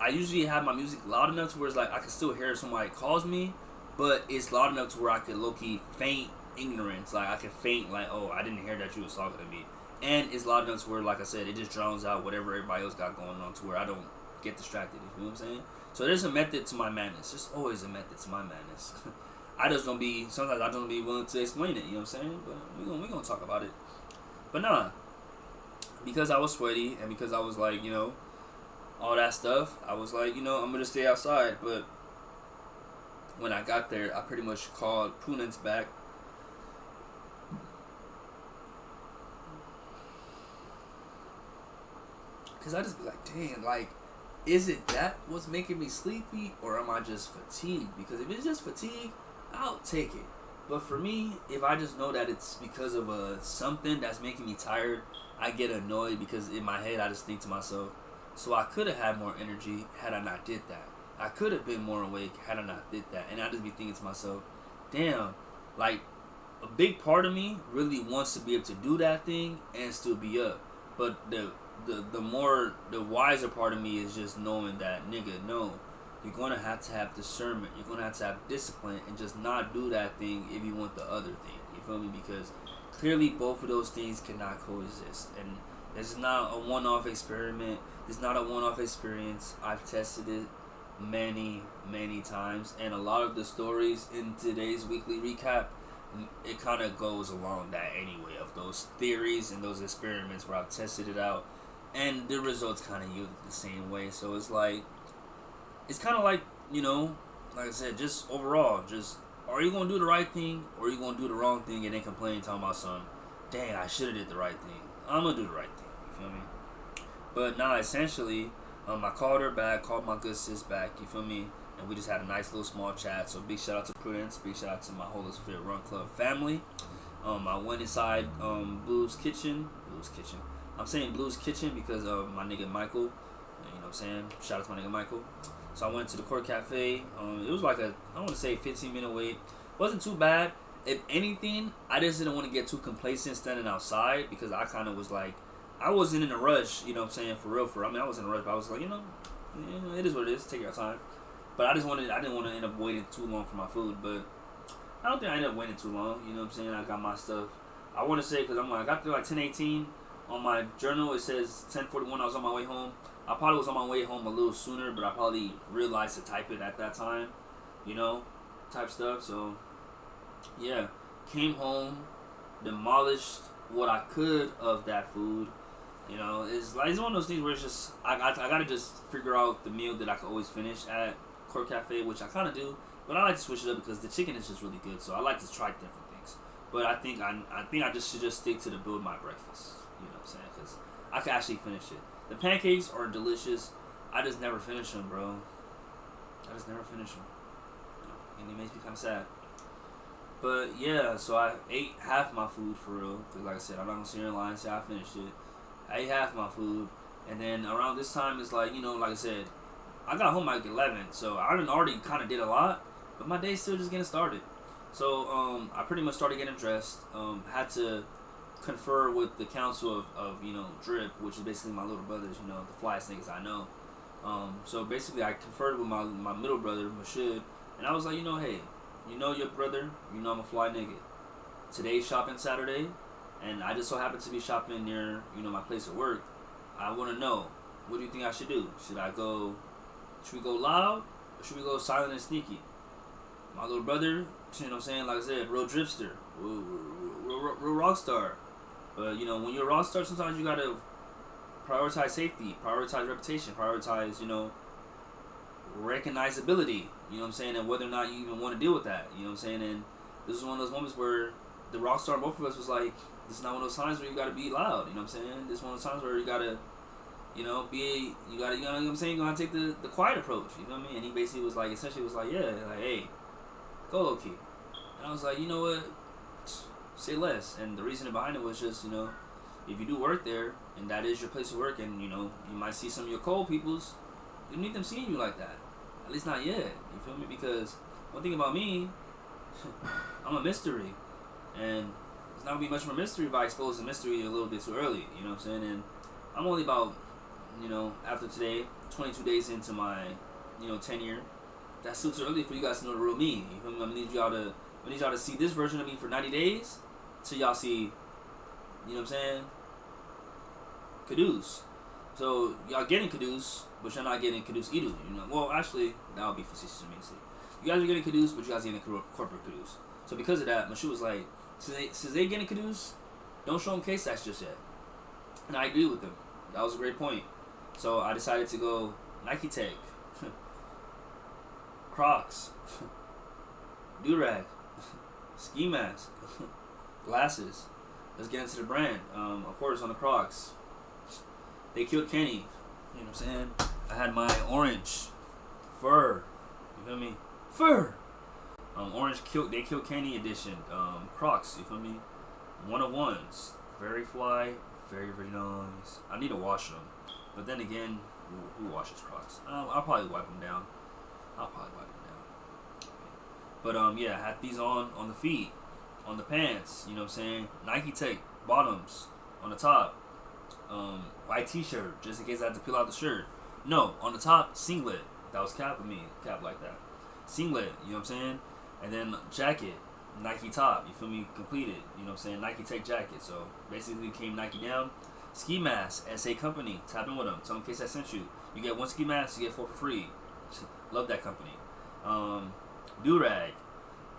I usually have my music loud enough to where it's like I can still hear if somebody calls me, but it's loud enough to where I could low-key feign ignorance. Like I can feign like, oh, I didn't hear that you was talking to me. And it's loud enough to where, like I said, it just drowns out whatever everybody else got going on to where I don't get distracted. You know what I'm saying? So there's a method to my madness. There's always a method to my madness. Sometimes I don't be willing to explain it, you know what I'm saying? But we're gonna talk about it. But nah, because I was sweaty and because I was like, all that stuff, I was like, I'm gonna stay outside. But when I got there, I pretty much called Prudence back. Because I just be like, damn, like, is it that what's making me sleepy, or am I just fatigued? Because if it's just fatigue, I'll take it. But for me, if I just know that it's because of something that's making me tired, I get annoyed because in my head I just think to myself, so I could have had more energy had I not did that. I could have been more awake had I not did that. And I just be thinking to myself, damn, like, a big part of me really wants to be able to do that thing and still be up. But the wiser part of me is just knowing that, nigga, no, you're going to have discernment. You're going to have discipline and just not do that thing if you want the other thing. You feel me? Because clearly both of those things cannot coexist. And this is not a one-off experiment. It's not a one-off experience. I've tested it many, many times. And a lot of the stories in today's weekly recap, it kind of goes along that anyway, of those theories and those experiments where I've tested it out. and the results kind of yield the same way. So it's like, it's kind of like, like I said, just overall, just are you gonna do the right thing or are you gonna do the wrong thing and then complain talking about something? Dang, I should have did the right thing. I'm gonna do the right thing. You feel me? But nah, essentially, I called her back, called my good sis back. You feel me? And we just had a nice little small chat. So big shout out to Prudence, big shout out to my Holy Spirit Run Club family. I went inside Blue's Kitchen. I'm saying Blue's Kitchen because of my nigga Michael. You know what I'm saying? Shout out to my nigga Michael. So I went to the Court Cafe. It was like I want to say 15-minute wait. Wasn't too bad. If anything, I just didn't want to get too complacent standing outside because I kind of was like, I wasn't in a rush, you know what I'm saying, for real. I mean, I wasn't in a rush, but I was like, it is what it is. Take your time. But I didn't want to end up waiting too long for my food. But I don't think I ended up waiting too long. You know what I'm saying? I got my stuff. I want to say because I got there like 10:18. On my journal, it says 10:41. I was on my way home. I probably was on my way home a little sooner, but I probably realized to type it at that time, type stuff. So, yeah, came home, demolished what I could of that food. It's one of those things where it's just I gotta just figure out the meal that I can always finish at Court Cafe, which I kind of do, but I like to switch it up because the chicken is just really good. So I like to try different things. But I think I just should just stick to the build my breakfast. You know what I'm saying? Because I can actually finish it. The pancakes are delicious. I just never finish them, bro. I just never finish them. And it makes me kind of sad. But yeah, so I ate half my food for real. Because like I said, I'm not going to sit here and lie and say I finished it. I ate half my food. And then around this time, it's like, like I said, I got home like 11. So I already kind of did a lot. But my day's still just getting started. So I pretty much started getting dressed. Had to confer with the council of Drip, which is basically my little brothers, the flyest niggas I know. So basically I conferred with my middle brother, Mashud, and I was like, hey, your brother, I'm a fly nigga. Today's shopping Saturday, and I just so happen to be shopping near, my place of work. I want to know, what do you think I should do? Should we go loud, or should we go silent and sneaky? My little brother, you know what I'm saying, like I said, real dripster, real rock star. But, when you're a rock star, sometimes you gotta prioritize safety, prioritize reputation, prioritize, recognizability, you know what I'm saying, and whether or not you even want to deal with that, you know what I'm saying, and this is one of those moments where the rock star, both of us, was like, this is not one of those times where you gotta be loud, you know what I'm saying, this is one of those times where you gotta, you know what I'm saying, you gotta take the quiet approach, you know what I mean, and he basically was like, yeah, like, hey, go low key, and I was like, you know what, say less. And the reason behind it was just, if you do work there and that is your place of work, and you might see some of your cold peoples, you don't need them seeing you like that, at least not yet, you feel me? Because one thing about me, I'm a mystery, and it's not gonna be much more mystery if I expose the mystery a little bit too early, you know what I'm saying? And I'm only about, after today, 22 days into my tenure. That's still too early for you guys to know the real me, you feel me? I need y'all to see this version of me for 90 days till y'all see, you know what I'm saying, Caduce. So y'all getting Caduce, but you're not getting Caduce Edu, Well, actually, that would be facetious of me to say. You guys are getting Caduce, but you guys are getting corporate Caduce. So because of that, Mashu was like, since they getting Caduce, don't show them case stats just yet. And I agree with them. That was a great point. So I decided to go Nike Tech, Crocs, Durag, ski mask, glasses. Let's get into the brand. Of course, on the Crocs, they killed Kenny. You know what I'm saying? I had my orange fur. You feel me? Fur. They killed Kenny edition. Crocs. You feel me? 101s. Very fly. Very, very nice. I need to wash them. But then again, who washes Crocs? I'll probably wipe them down. But yeah, I had these on the feet, on the pants, you know what I'm saying? Nike Tech bottoms on the top. White t-shirt, just in case I had to peel out the shirt. No, on the top, singlet. That was cap like that. Singlet, you know what I'm saying? And then jacket, Nike top, you feel me? Completed, you know what I'm saying? Nike Tech jacket. So basically came Nike down. Ski mask, SA company, tap in with them. Tell them in case I sent you. You get one ski mask, you get 4 for free. Love that company. Durag,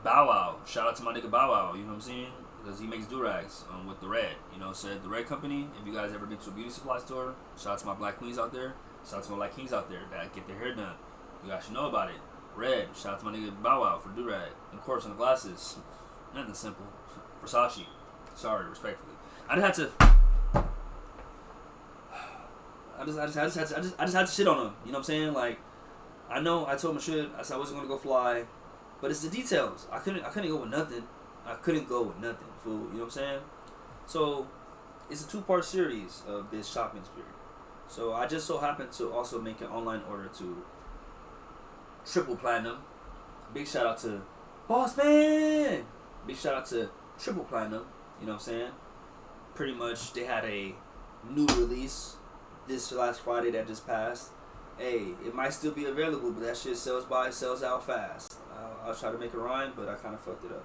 Bow Wow. Shout out to my nigga Bow Wow. You know what I'm saying? because he makes do-rags with the Red. You know, said the Red Company. If you guys ever been to a beauty supply store, shout out to my black queens out there. Shout out to my black kings out there that get their hair done. You guys should know about it. Red. Shout out to my nigga Bow Wow for do-rag. And of course on the glasses. Nothing simple. Versace. Sorry, respectfully. I just had to shit on him. You know what I'm saying? Like, I know I told him I said I wasn't gonna go fly, but it's the details. I couldn't go with nothing. Fool. You know what I'm saying? So it's a 2-part series of this shopping experience. So I just so happened to also make an online order to Triple Platinum. Big shout out to Boss Man. Big shout out to Triple Platinum. You know what I'm saying? Pretty much they had a new release this last Friday that just passed. Hey, it might still be available, but that shit sells out fast. I'll try to make a rhyme, but I kind of fucked it up.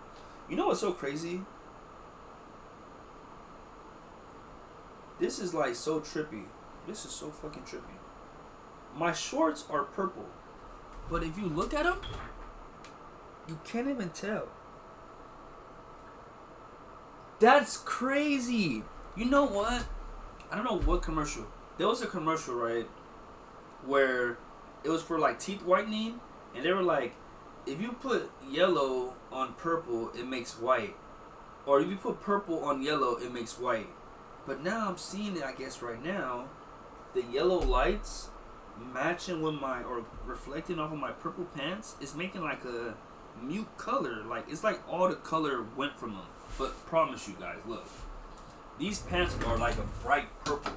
You know what's so crazy? This is like so trippy. This is so fucking trippy. My shorts are purple, but if you look at them, you can't even tell. That's crazy. You know what? I don't know what commercial. There was a commercial, right, where it was for like teeth whitening, and they were like, if you put yellow on purple, it makes white. Or if you put purple on yellow, it makes white. But now I'm seeing it, I guess, right now. The yellow lights matching with or reflecting off of my purple pants is making like a mute color. Like, it's like all the color went from them. But promise you guys, look. These pants are like a bright purple.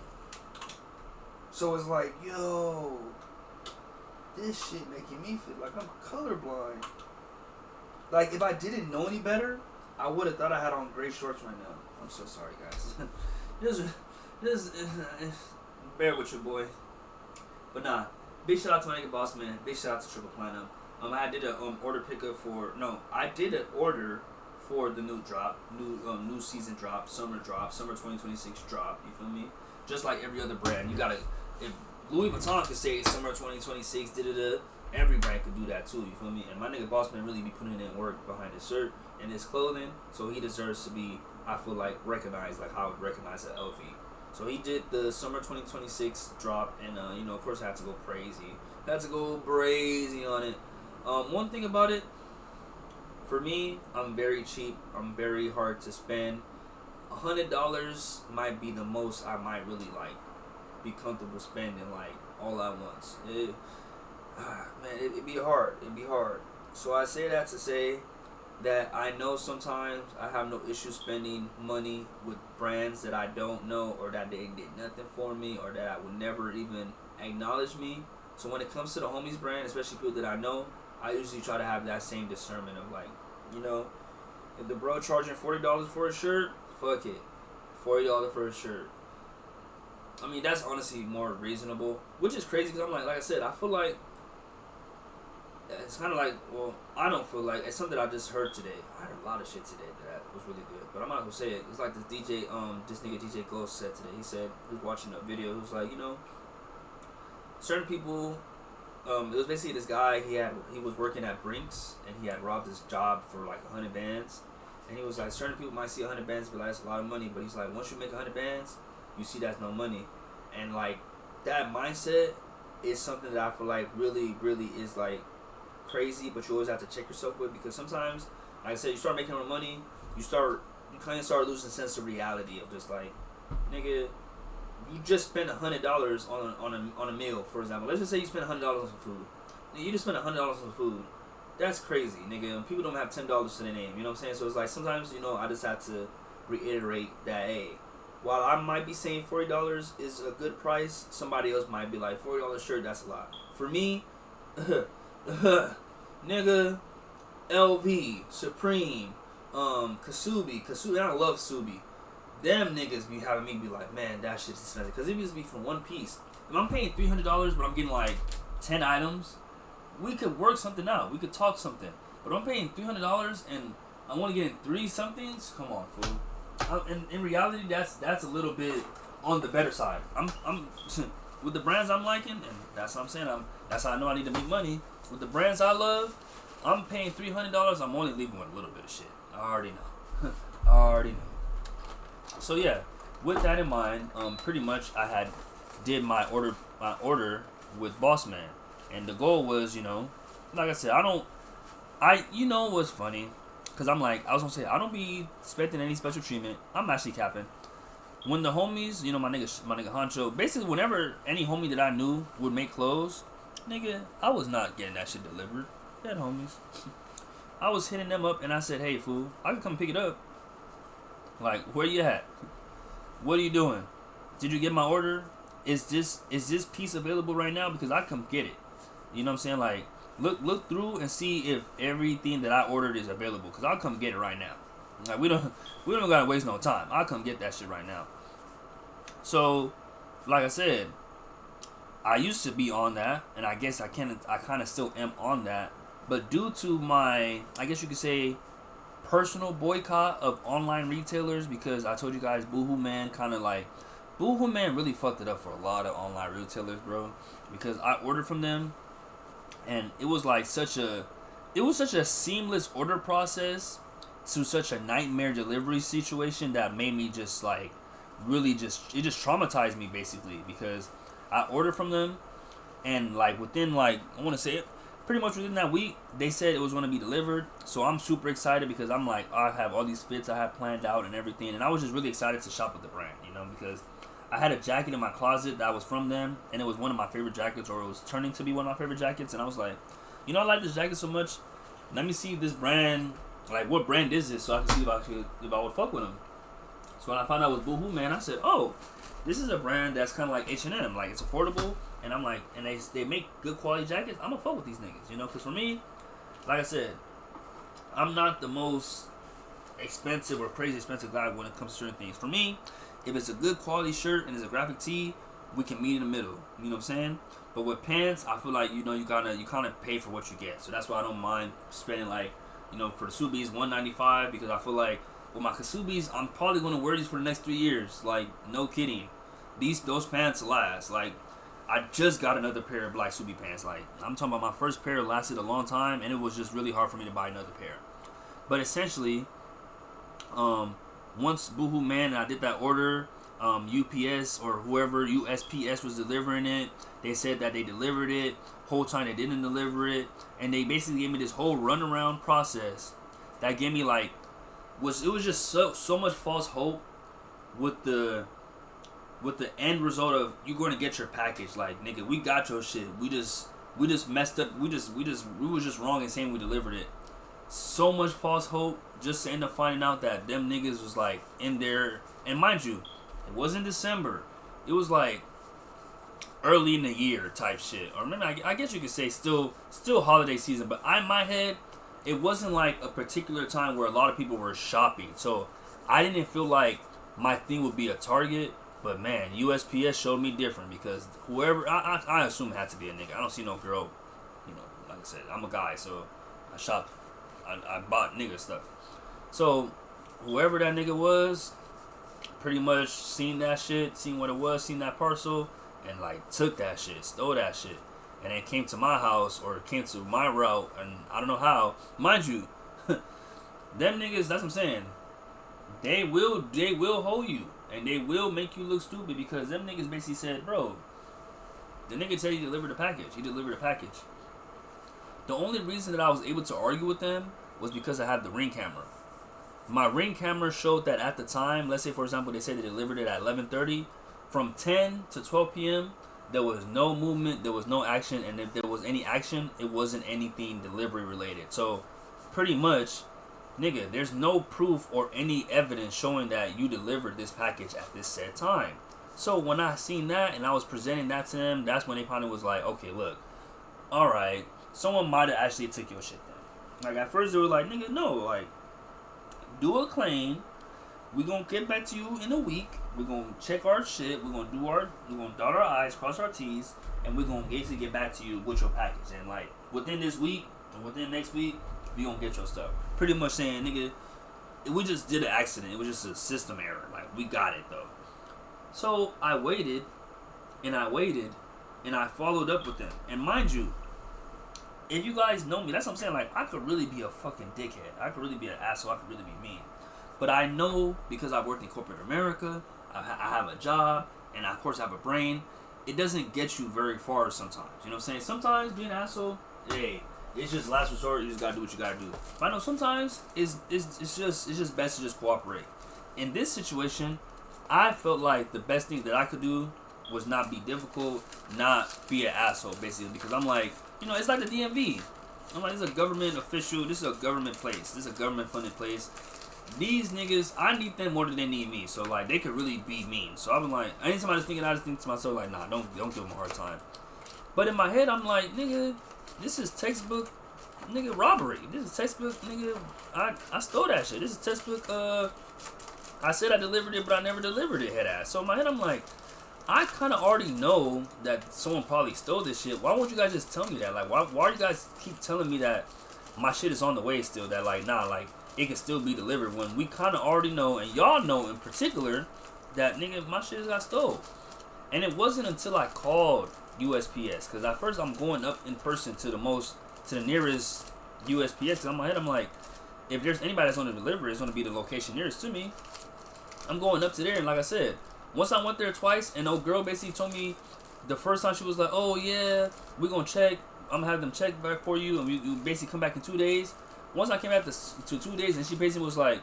So it's like, yo, this shit making me feel like I'm colorblind. Like, if I didn't know any better, I would have thought I had on gray shorts right now. I'm so sorry, guys. Bear with your boy. But nah, big shout out to my nigga Boss Man. Big shout out to Triple Platinum. I did a order pickup I did an order for the new drop, new season drop, summer 2026 drop. You feel me? Just like every other brand, you gotta. If Louis Vuitton could say summer 2026, every brand could do that too. You feel me? And my nigga Boss Man really be putting in work behind his shirt and his clothing, so he deserves to be, I feel like, recognized like how I would recognize an LV. So he did the summer 2026 drop, and of course I had to go crazy. On it. One thing about it, for me, I'm very cheap. I'm very hard to spend. $100 might be the most I might really like be comfortable spending like all at once. It'd be hard. So I say that to say that I know sometimes I have no issue spending money with brands that I don't know, or that they did nothing for me, or that I would never even acknowledge me. So when it comes to the homies brand, especially people that I know, I usually try to have that same discernment of like, if the bro charging $40 for a shirt, fuck it, $40 for a shirt. I mean, that's honestly more reasonable, which is crazy because I'm like I said, I feel like it's kind of like, well, I don't feel like, it's something I just heard today. I heard a lot of shit today that was really good, but I'm not gonna say it. It's like this nigga DJ Ghost said today. He said he was watching a video. He was like, certain people. It was basically this guy. He was working at Brinks, and he had robbed his job for like 100 bands. And he was like, certain people might see 100 bands, but like, that's a lot of money. But he's like, once you make 100 bands, you see that's no money. And like that mindset is something that I feel like really, really is like crazy. But you always have to check yourself with, because sometimes, like I said, you start making more money, you kind of start losing sense of reality of just like, nigga, you just spent $100 on a meal, for example. Let's just say you spent $100 on some food. Nigga, you just spent $100 on some food. That's crazy, nigga. People don't have $10 to their name. You know what I'm saying? So it's like sometimes, I just have to reiterate that, hey, while I might be saying $40 is a good price, somebody else might be like, $40 shirt, that's a lot. For me, nigga, LV, Supreme, Kasubi, I love Subi. Them niggas be having me be like, man, that shit's expensive. Because it used to be from one piece. If I'm paying $300, but I'm getting like 10 items, we could work something out. We could talk something. But I'm paying $300 and I want to get in 3 somethings. Come on, fool. In reality, that's a little bit on the better side. I'm with the brands I'm liking, and that's what I'm saying. That's how I know I need to make money. With the brands I love, I'm paying $300. I'm only leaving with a little bit of shit. I already know. I already know. So yeah, with that in mind, pretty much I had did my order with Boss Man, and the goal was, like I said, what's funny, cause I'm like, I was gonna say I don't be expecting any special treatment. I'm actually capping. When the homies, my nigga Honcho, basically whenever any homie that I knew would make clothes, nigga, I was not getting that shit delivered. That homies. I was hitting them up and I said, hey fool, I can come pick it up. Like, where you at? What are you doing? Did you get my order? Is this piece available right now? Because I come get it. You know what I'm saying? Like, look through and see if everything that I ordered is available. Cause I'll come get it right now. Like, we don't gotta waste no time. I'll come get that shit right now. So, like I said, I used to be on that, and I guess I kind of still am on that. But due to my, I guess you could say, personal boycott of online retailers, because I told you guys Boohoo Man really fucked it up for a lot of online retailers, bro. Because I ordered from them, and it was such a seamless order process to such a nightmare delivery situation that made me just it just traumatized me basically, because I ordered from them, and within I want to say it, pretty much within that week they said it was going to be delivered. So I'm super excited because I'm like, I have all these fits I have planned out and everything, and I was just really excited to shop with the brand, because I had a jacket in my closet that was from them, and it was one of my favorite jackets, or it was turning to be one of my favorite jackets, and I was like, I like this jacket so much, let me see this brand. What brand is this, so I can see if I would fuck with them. So when I found out it was Boohoo Man, I said, oh, this is a brand that's kind of like H&M. It's affordable, and I'm like, and they make good quality jackets. I'm gonna fuck with these niggas, because for me, like I said, I'm not the most expensive or crazy expensive guy when it comes to certain things. For me, if it's a good quality shirt and it's a graphic tee, we can meet in the middle. You know what I'm saying? But with pants, I feel like, you kind of pay for what you get. So that's why I don't mind spending for the Subis, $195, because I feel like with my Kasubis, I'm probably gonna wear these for the next 3 years. No kidding. Those pants last. I just got another pair of black Subi pants. I'm talking about my first pair lasted a long time, and it was just really hard for me to buy another pair. But essentially, once Boohoo Man and I did that order, UPS or whoever USPS was delivering it, they said that they delivered it. Whole time they didn't deliver it, and they basically gave me this whole runaround process that gave me it was just so much false hope with the end result of you going to get your package. Nigga, we got your shit. We just messed up. We was just wrong in saying we delivered it. So much false hope just to end up finding out that them niggas was in there. And mind you, it wasn't December. It was early in the year type shit, or maybe I guess you could say still holiday season. But in my head, it wasn't a particular time where a lot of people were shopping, so I didn't feel like my thing would be a target. But man, USPS showed me different, because whoever I assume it had to be a nigga. I don't see no girl. Like I said, I'm a guy, so I shopped. I bought nigga stuff. So whoever that nigga was, pretty much seen that shit, seen what it was, seen that parcel, and took that shit, stole that shit, and then came to my house or came to my route, and I don't know how. Mind you, them niggas, that's what I'm saying. They will hold you, and they will make you look stupid, because them niggas basically said, bro, the nigga said he delivered a package. He delivered a package. The only reason that I was able to argue with them was because I had the Ring camera. My Ring camera showed that at the time, let's say for example they said they delivered it at 11:30, from 10 to 12 p.m. there was no movement, there was no action, and if there was any action, it wasn't anything delivery related. So pretty much, nigga, there's no proof or any evidence showing that you delivered this package at this said time. So when I seen that and I was presenting that to them, that's when they probably was like, okay, look, alright, someone might have actually took your shit then. At first they were like, nigga, no, do a claim. We're gonna get back to you in a week. We're gonna check our shit. We're gonna dot our I's, cross our T's, and we're gonna basically get back to you with your package. And within this week or within next week, we gonna get your stuff. Pretty much saying, nigga, we just did an accident. It was just a system error. We got it though. So I waited, and I followed up with them. And mind you, if you guys know me, that's what I'm saying. I could really be a fucking dickhead. I could really be an asshole. I could really be mean. But I know because I've worked in corporate America, I have a job, and of course I have a brain. It doesn't get you very far sometimes. You know what I'm saying? Sometimes being an asshole, hey, it's just last resort. You just gotta do what you gotta do. But I know sometimes it's just best to just cooperate. In this situation, I felt like the best thing that I could do was not be difficult, not be an asshole, basically. Because I'm like, you know, it's like the DMV. I'm like, this is a government official. This is a government place. This is a government funded place. These niggas, I need them more than they need me. So like, they could really be mean. So I'm like, anytime I just think to myself like, nah, don't give them a hard time. But in my head, I'm like, nigga, this is textbook, nigga, robbery. This is textbook, nigga. I stole that shit. This is textbook. I said I delivered it, but I never delivered it, head ass. So in my head, I'm like, I kind of already know that someone probably stole this shit. Why won't you guys just tell me that? Like, why do you guys keep telling me that my shit is on the way still? That like, nah, like, it can still be delivered when we kind of already know, and y'all know in particular, that nigga, my shit got stole. And it wasn't until I called USPS, because at first I'm going up in person to the nearest USPS. Because in my head, I'm like, if there's anybody that's going to deliver, it's going to be the location nearest to me. I'm going up to there, and like I said, once I went there twice, and old girl basically told me the first time, she was like, oh yeah, we're going to check. I'm going to have them check back for you, and you basically come back in 2 days. Once I came back to 2 days, and she basically was like,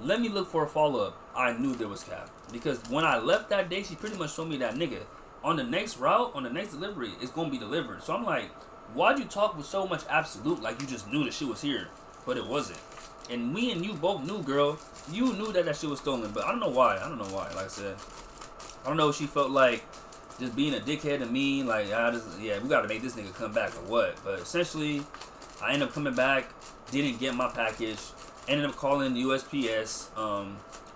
let me look for a follow-up, I knew there was cap. Because when I left that day, she pretty much told me that, nigga, on the next route, on the next delivery, it's going to be delivered. So I'm like, why'd you talk with so much absolute, like you just knew that shit was here? But it wasn't. And me and you both knew, girl. You knew that shit was stolen. But I don't know why. Like I said, I don't know if she felt like just being a dickhead to me. Like, we got to make this nigga come back or what. But essentially, I ended up coming back. Didn't get my package. Ended up calling the USPS.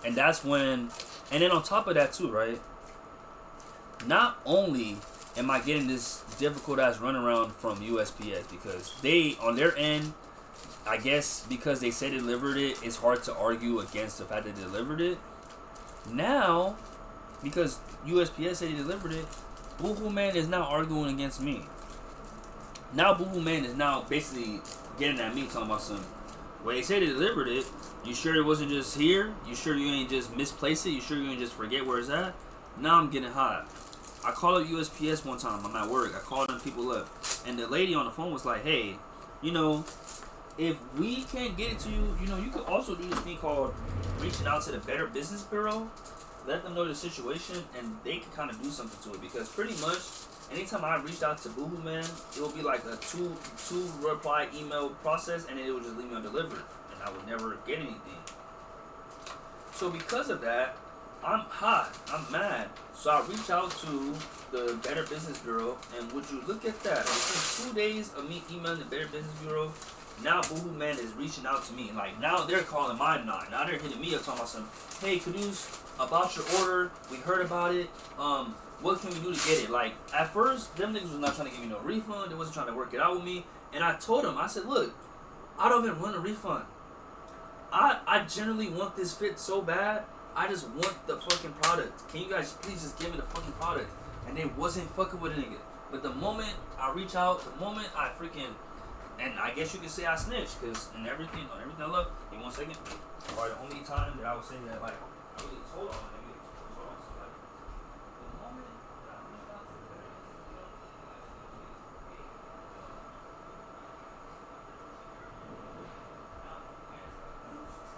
And that's when... And then on top of that too, right? Not only am I getting this difficult-ass runaround from USPS, because they, on their end... I guess because they said they delivered it, it's hard to argue against the fact that they delivered it. Now, because USPS said they delivered it, Boohoo Man is now arguing against me. Now Boohoo Man is now basically getting at me, talking about some, well, they said they delivered it. You sure it wasn't just here? You sure you ain't just misplaced it? You sure you ain't just forget where it's at? Now I'm getting hot. I called up USPS one time. I'm at work. I called them people up. And the lady on the phone was like, hey, you know, if we can't get it to you, you know, you could also do this thing called reaching out to the Better Business Bureau. Let them know the situation, and they can kind of do something to it. Because pretty much, anytime I reached out to Boohoo Man, it will be like a two reply email process, and then it would just leave me undelivered, and I would never get anything. So because of that, I'm hot. I'm mad. So I reach out to the Better Business Bureau, and would you look at that? Within 2 days of me emailing the Better Business Bureau, now Boohoo Man is reaching out to me. Like, now they're calling my line. Now they're hitting me up talking about some, hey, Caduce, about your order, we heard about it. What can we do to get it? Like, at first, them niggas was not trying to give me no refund. They wasn't trying to work it out with me. And I told them, I said, look, I don't even want a refund. I generally want this fit so bad. I just want the fucking product. Can you guys please just give me the fucking product? And they wasn't fucking with a nigga. But the moment I reach out, the moment I freaking... And I guess you could say I snitched, because on everything I love, in 1 second, probably the only time that I would say that, like, I really, hold on, nigga. Hold on, so, like, the moment that I reached out to the Better Business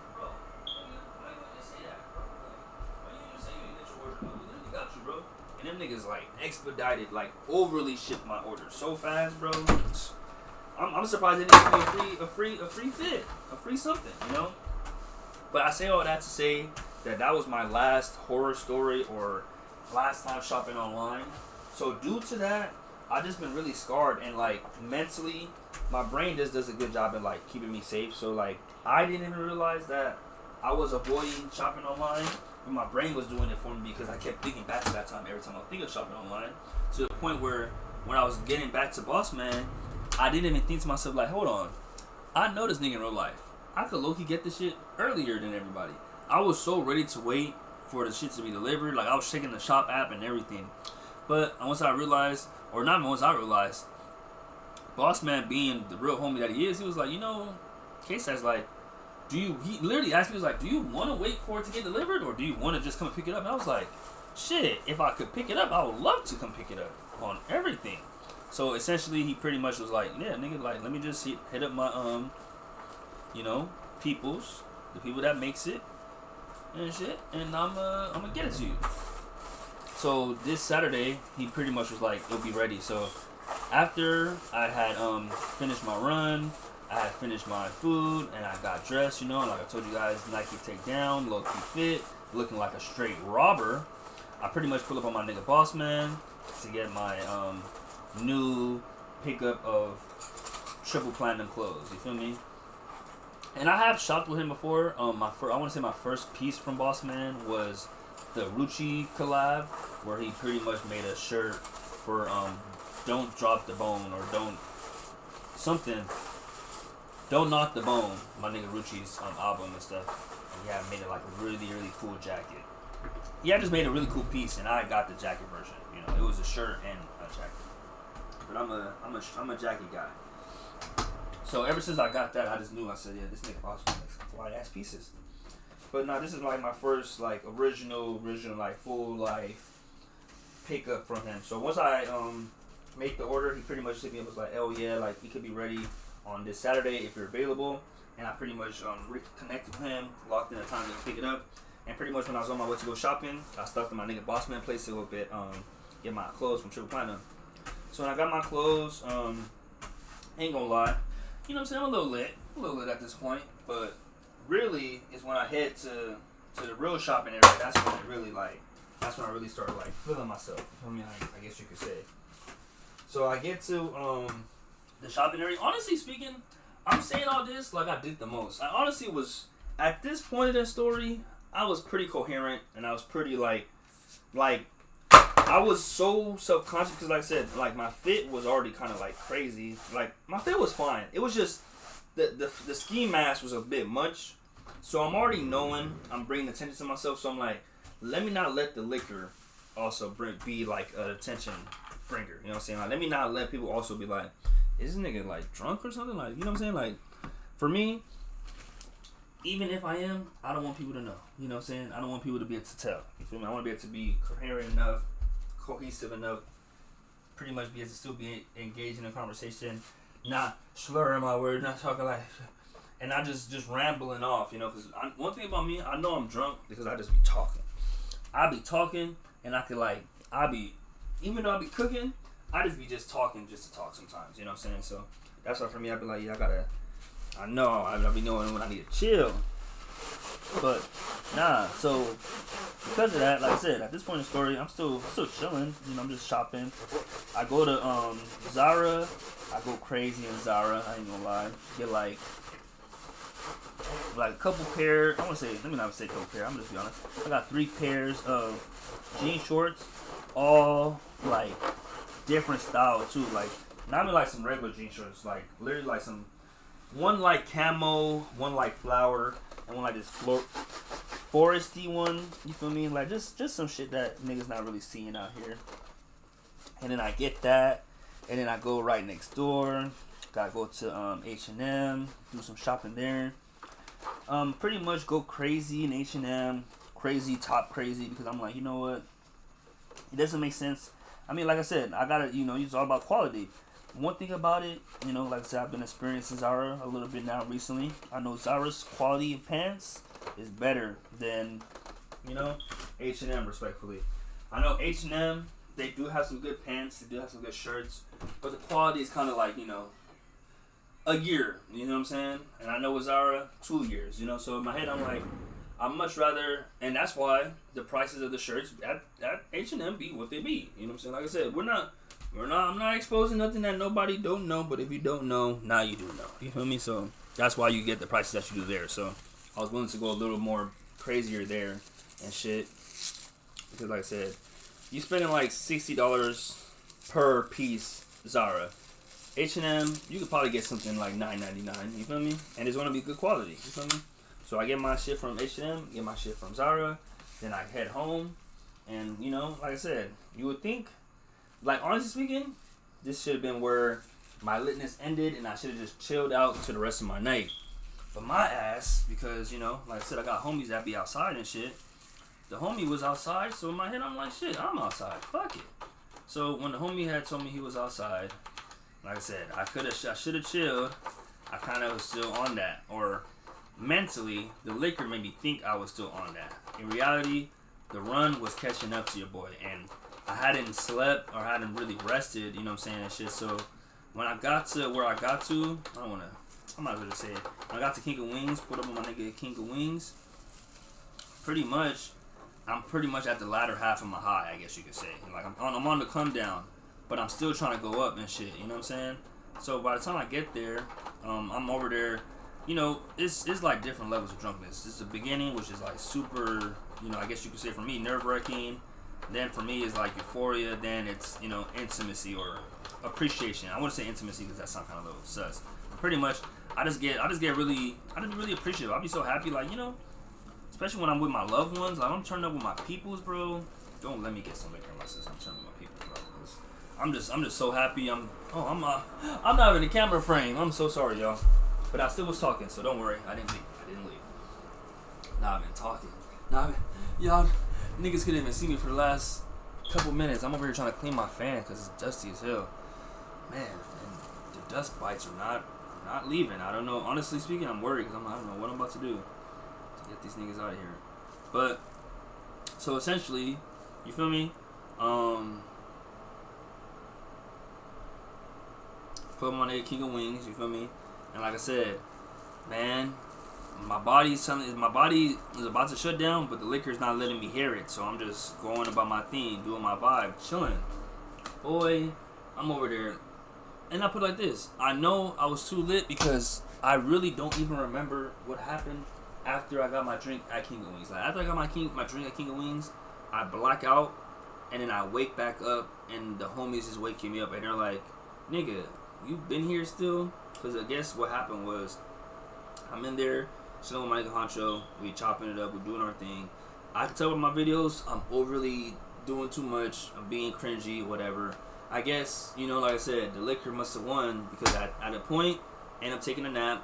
Bureau, bro, why you wouldn't just say that, bro? Like, why you didn't say you didn't get your order? No, we literally got you, bro. And them niggas, like, expedited, like, overly shipped my order so fast, bro. I'm surprised they didn't give me a free fit, a free something, you know. But I say all that to say that was my last horror story or last time shopping online. So due to that, I've just been really scarred, and like mentally, my brain just does a good job at like keeping me safe. So like I didn't even realize that I was avoiding shopping online, but my brain was doing it for me because I kept thinking back to that time every time I think of shopping online, to the point where when I was getting back to Boss Man, I didn't even think to myself, like, hold on, I know this nigga in real life. I could low-key get this shit earlier than everybody. I was so ready to wait for the shit to be delivered. Like, I was checking the shop app and everything. But once I realized, or not once I realized, Boss Man being the real homie that he is, he was like, you know, K-Stack's like, he literally asked me, he was like, do you want to wait for it to get delivered, or do you want to just come and pick it up? And I was like, shit, if I could pick it up, I would love to come pick it up on everything. So essentially, he pretty much was like, yeah, nigga, like, let me just hit up my, you know, the people that makes it and shit, and I'm gonna get it to you. So this Saturday, he pretty much was like, it'll be ready. So after I had finished my run, I had finished my food, and I got dressed, you know, like I told you guys, Nike takedown, low key fit, looking like a straight robber. I pretty much pull up on my nigga Boss Man to get my new pickup of triple platinum clothes. You feel me? And I have shopped with him before. I want to say my first piece from Boss Man was the Rucci collab, where he pretty much made a shirt for Don't Drop the Bone, or Don't Knock the Bone, my nigga Rucci's album and stuff. And yeah, made it like a really, really cool jacket. Yeah, I just made a really cool piece, and I got the jacket version. You know, it was a shirt and a jacket. But I'm a jacket guy. So ever since I got that, I just knew. I said, yeah, this nigga Boss Man makes fly ass pieces. But no, this is like my first like original like full life pickup from him. So once I make the order, he pretty much hit me up, was like, oh yeah, like he could be ready on this Saturday if you're available. And I pretty much reconnected with him, locked in a time to pick it up. And pretty much when I was on my way to go shopping, I stopped at my nigga Boss Man place to go get my clothes from Triple Platinum. So when I got my clothes, ain't gonna lie, you know what I'm saying, I'm a little lit at this point. But really is when I head to the real shopping area. That's when I really started like feeling myself. I mean, I guess you could say. So I get to the shopping area. Honestly speaking, I'm saying all this like I did the most. I honestly was, at this point in the story, I was pretty coherent, and I was pretty like I was so self-conscious because, like I said, like my fit was already kind of like crazy. Like my fit was fine. It was just the ski mask was a bit much. So I'm already knowing I'm bringing attention to myself. So I'm like, let me not let the liquor also be like an attention bringer. You know what I'm saying? Like, let me not let people also be like, is this nigga like drunk or something? Like, you know what I'm saying? Like, for me, even if I am, I don't want people to know. You know what I'm saying? I don't want people to be able to tell. You feel me? I want to be able to be coherent enough, cohesive enough, pretty much be able to still be engaged in a conversation, not slurring my words, not talking like, and not just rambling off, you know, because one thing about me, I know I'm drunk because I just be talking. I be talking, and I could like, even though I be cooking, I just be talking just to talk sometimes, you know what I'm saying? So that's why for me, I be like, yeah, I be knowing when I need to chill. But nah, so because of that, like I said, at this point in the story, I'm still chilling. You know, I'm just shopping. I go to Zara. I go crazy in Zara. I ain't gonna lie. Get like a couple pair. Let me not say couple pair. I'm gonna just be honest. I got 3 pairs of jean shorts, all like different style too. Like not even like some regular jean shorts. Like literally like one like camo, one like flower, and one like this foresty one. You feel me? Like just some shit that niggas not really seeing out here. And then I get that, and then I go right next door. Gotta go to H&M, do some shopping there. Pretty much go crazy in H&M, top crazy, because I'm like, you know what? It doesn't make sense. I mean, like I said, I gotta, you know, it's all about quality. One thing about it, you know, like I said, I've been experiencing Zara a little bit now recently. I know Zara's quality of pants is better than, you know, H&M, respectfully. I know H&M, they do have some good pants, they do have some good shirts, but the quality is kind of like, you know, a year, you know what I'm saying? And I know with Zara, 2 years, you know, so in my head, I'm like, I'd much rather, and that's why the prices of the shirts at H&M be what they be, you know what I'm saying? Like I said, I'm not exposing nothing that nobody don't know, but if you don't know, now you do know. You feel me? So that's why you get the prices that you do there. So I was willing to go a little more crazier there and shit. Because like I said, you spending like $60 per piece Zara. H&M, you could probably get something like $9.99. You feel me? And it's gonna be good quality. You feel me? So I get my shit from H&M, get my shit from Zara, then I head home, and you know, like I said, you would think, like honestly speaking, this should have been where my litness ended, and I should have just chilled out to the rest of my night. But my ass, because, like I said, I got homies that be outside and shit. The homie was outside, so in my head I'm like, shit, I'm outside. Fuck it. So when the homie had told me he was outside, like I said, I should have chilled. I kind of was still on that. Or mentally, the liquor made me think I was still on that. In reality, the run was catching up to your boy. And I hadn't slept or hadn't really rested, you know what I'm saying, and shit. So when I got to where I got to, I'm not gonna say it. When I got to King of Wings, put up on my nigga King of Wings, I'm pretty much at the latter half of my high, I guess you could say. Like I'm on the come down, but I'm still trying to go up and shit. You know what I'm saying? So by the time I get there, I'm over there. It's like different levels of drunkenness. It's the beginning, which is like super. I guess you could say for me, nerve wracking. Then for me, it's like euphoria. Then it's intimacy or appreciation. I wouldn't say intimacy because that sounds kind of a little sus. But pretty much, I just get really appreciative. I'll be so happy, like especially when I'm with my loved ones. Like I'm turning up with my peoples, bro. Don't let me get some liquor in my system. I'm turning with my peoples, bro. Cause I'm just so happy. I'm not in the camera frame. I'm so sorry, y'all. But I still was talking, so don't worry. I didn't leave. Nah, I've been talking. Y'all niggas couldn't even see me for the last couple minutes. I'm over here trying to clean my fan because it's dusty as hell. Man, and the dust bites are not leaving. I don't know. Honestly speaking, I'm worried because I don't know what I'm about to do to get these niggas out of here. But so essentially, you feel me? Put my nigga King of Wings. You feel me? And like I said, man, my body is about to shut down, but the liquor's not letting me hear it. So I'm just going about my thing, doing my vibe, chilling. Boy, I'm over there. And I put it like this. I know I was too lit because I really don't even remember what happened after I got my drink at King of Wings. Like after I got my drink at King of Wings, I black out and then I wake back up and the homies is waking me up and they're like, nigga, you been here still? Because I guess what happened was I'm in there chilling with my nigga Honcho. We chopping it up. We're doing our thing. I can tell with my videos I'm overly doing too much. I'm being cringy, whatever. I guess, like I said, the liquor must have won because at a point, I ended up taking a nap.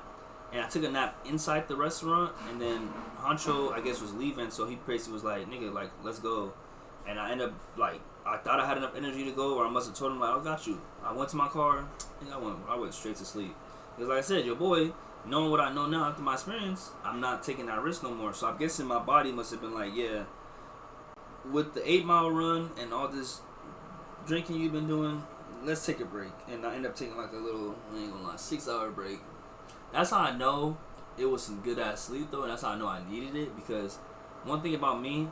And I took a nap inside the restaurant. And then Honcho, I guess, was leaving. So he basically was like, nigga, like, let's go. And I ended up, like, I thought I had enough energy to go. Or I must have told him, like, I got you. I went to my car. And I went straight to sleep. Because like I said, your boy, knowing what I know now after my experience, I'm not taking that risk no more. So I'm guessing my body must have been like, yeah, with the 8 mile run and all this drinking you've been doing, let's take a break. And I end up taking like a little, I ain't gonna lie, 6-hour break. That's how I know it was some good ass sleep though, and that's how I know I needed it. Because one thing about me,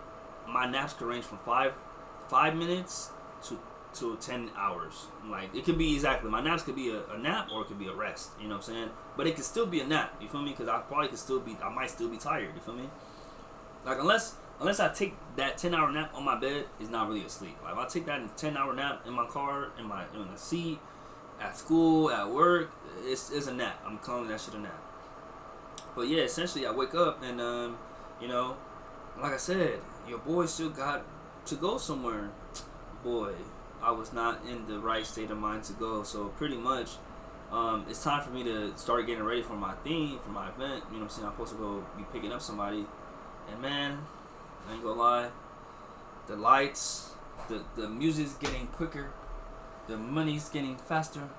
my naps could range from 5 minutes to 10 hours. Like, it could be exactly, my naps could be a nap or it could be a rest, you know what I'm saying? But it could still be a nap, you feel me? Because I might still be tired, you feel me? Like, unless I take that 10-hour nap on my bed, it's not really a sleep. Like, if I take that 10-hour nap in my car, in the seat, at school, at work, it's a nap. I'm calling that shit a nap. But yeah, essentially I wake up and, like I said, your boy still got to go somewhere. Boy, I was not in the right state of mind to go. So pretty much, it's time for me to start getting ready for my thing, for my event. You know what I'm saying? I'm supposed to go be picking up somebody. And man, I ain't gonna lie, the lights, the music's getting quicker, the money's getting faster.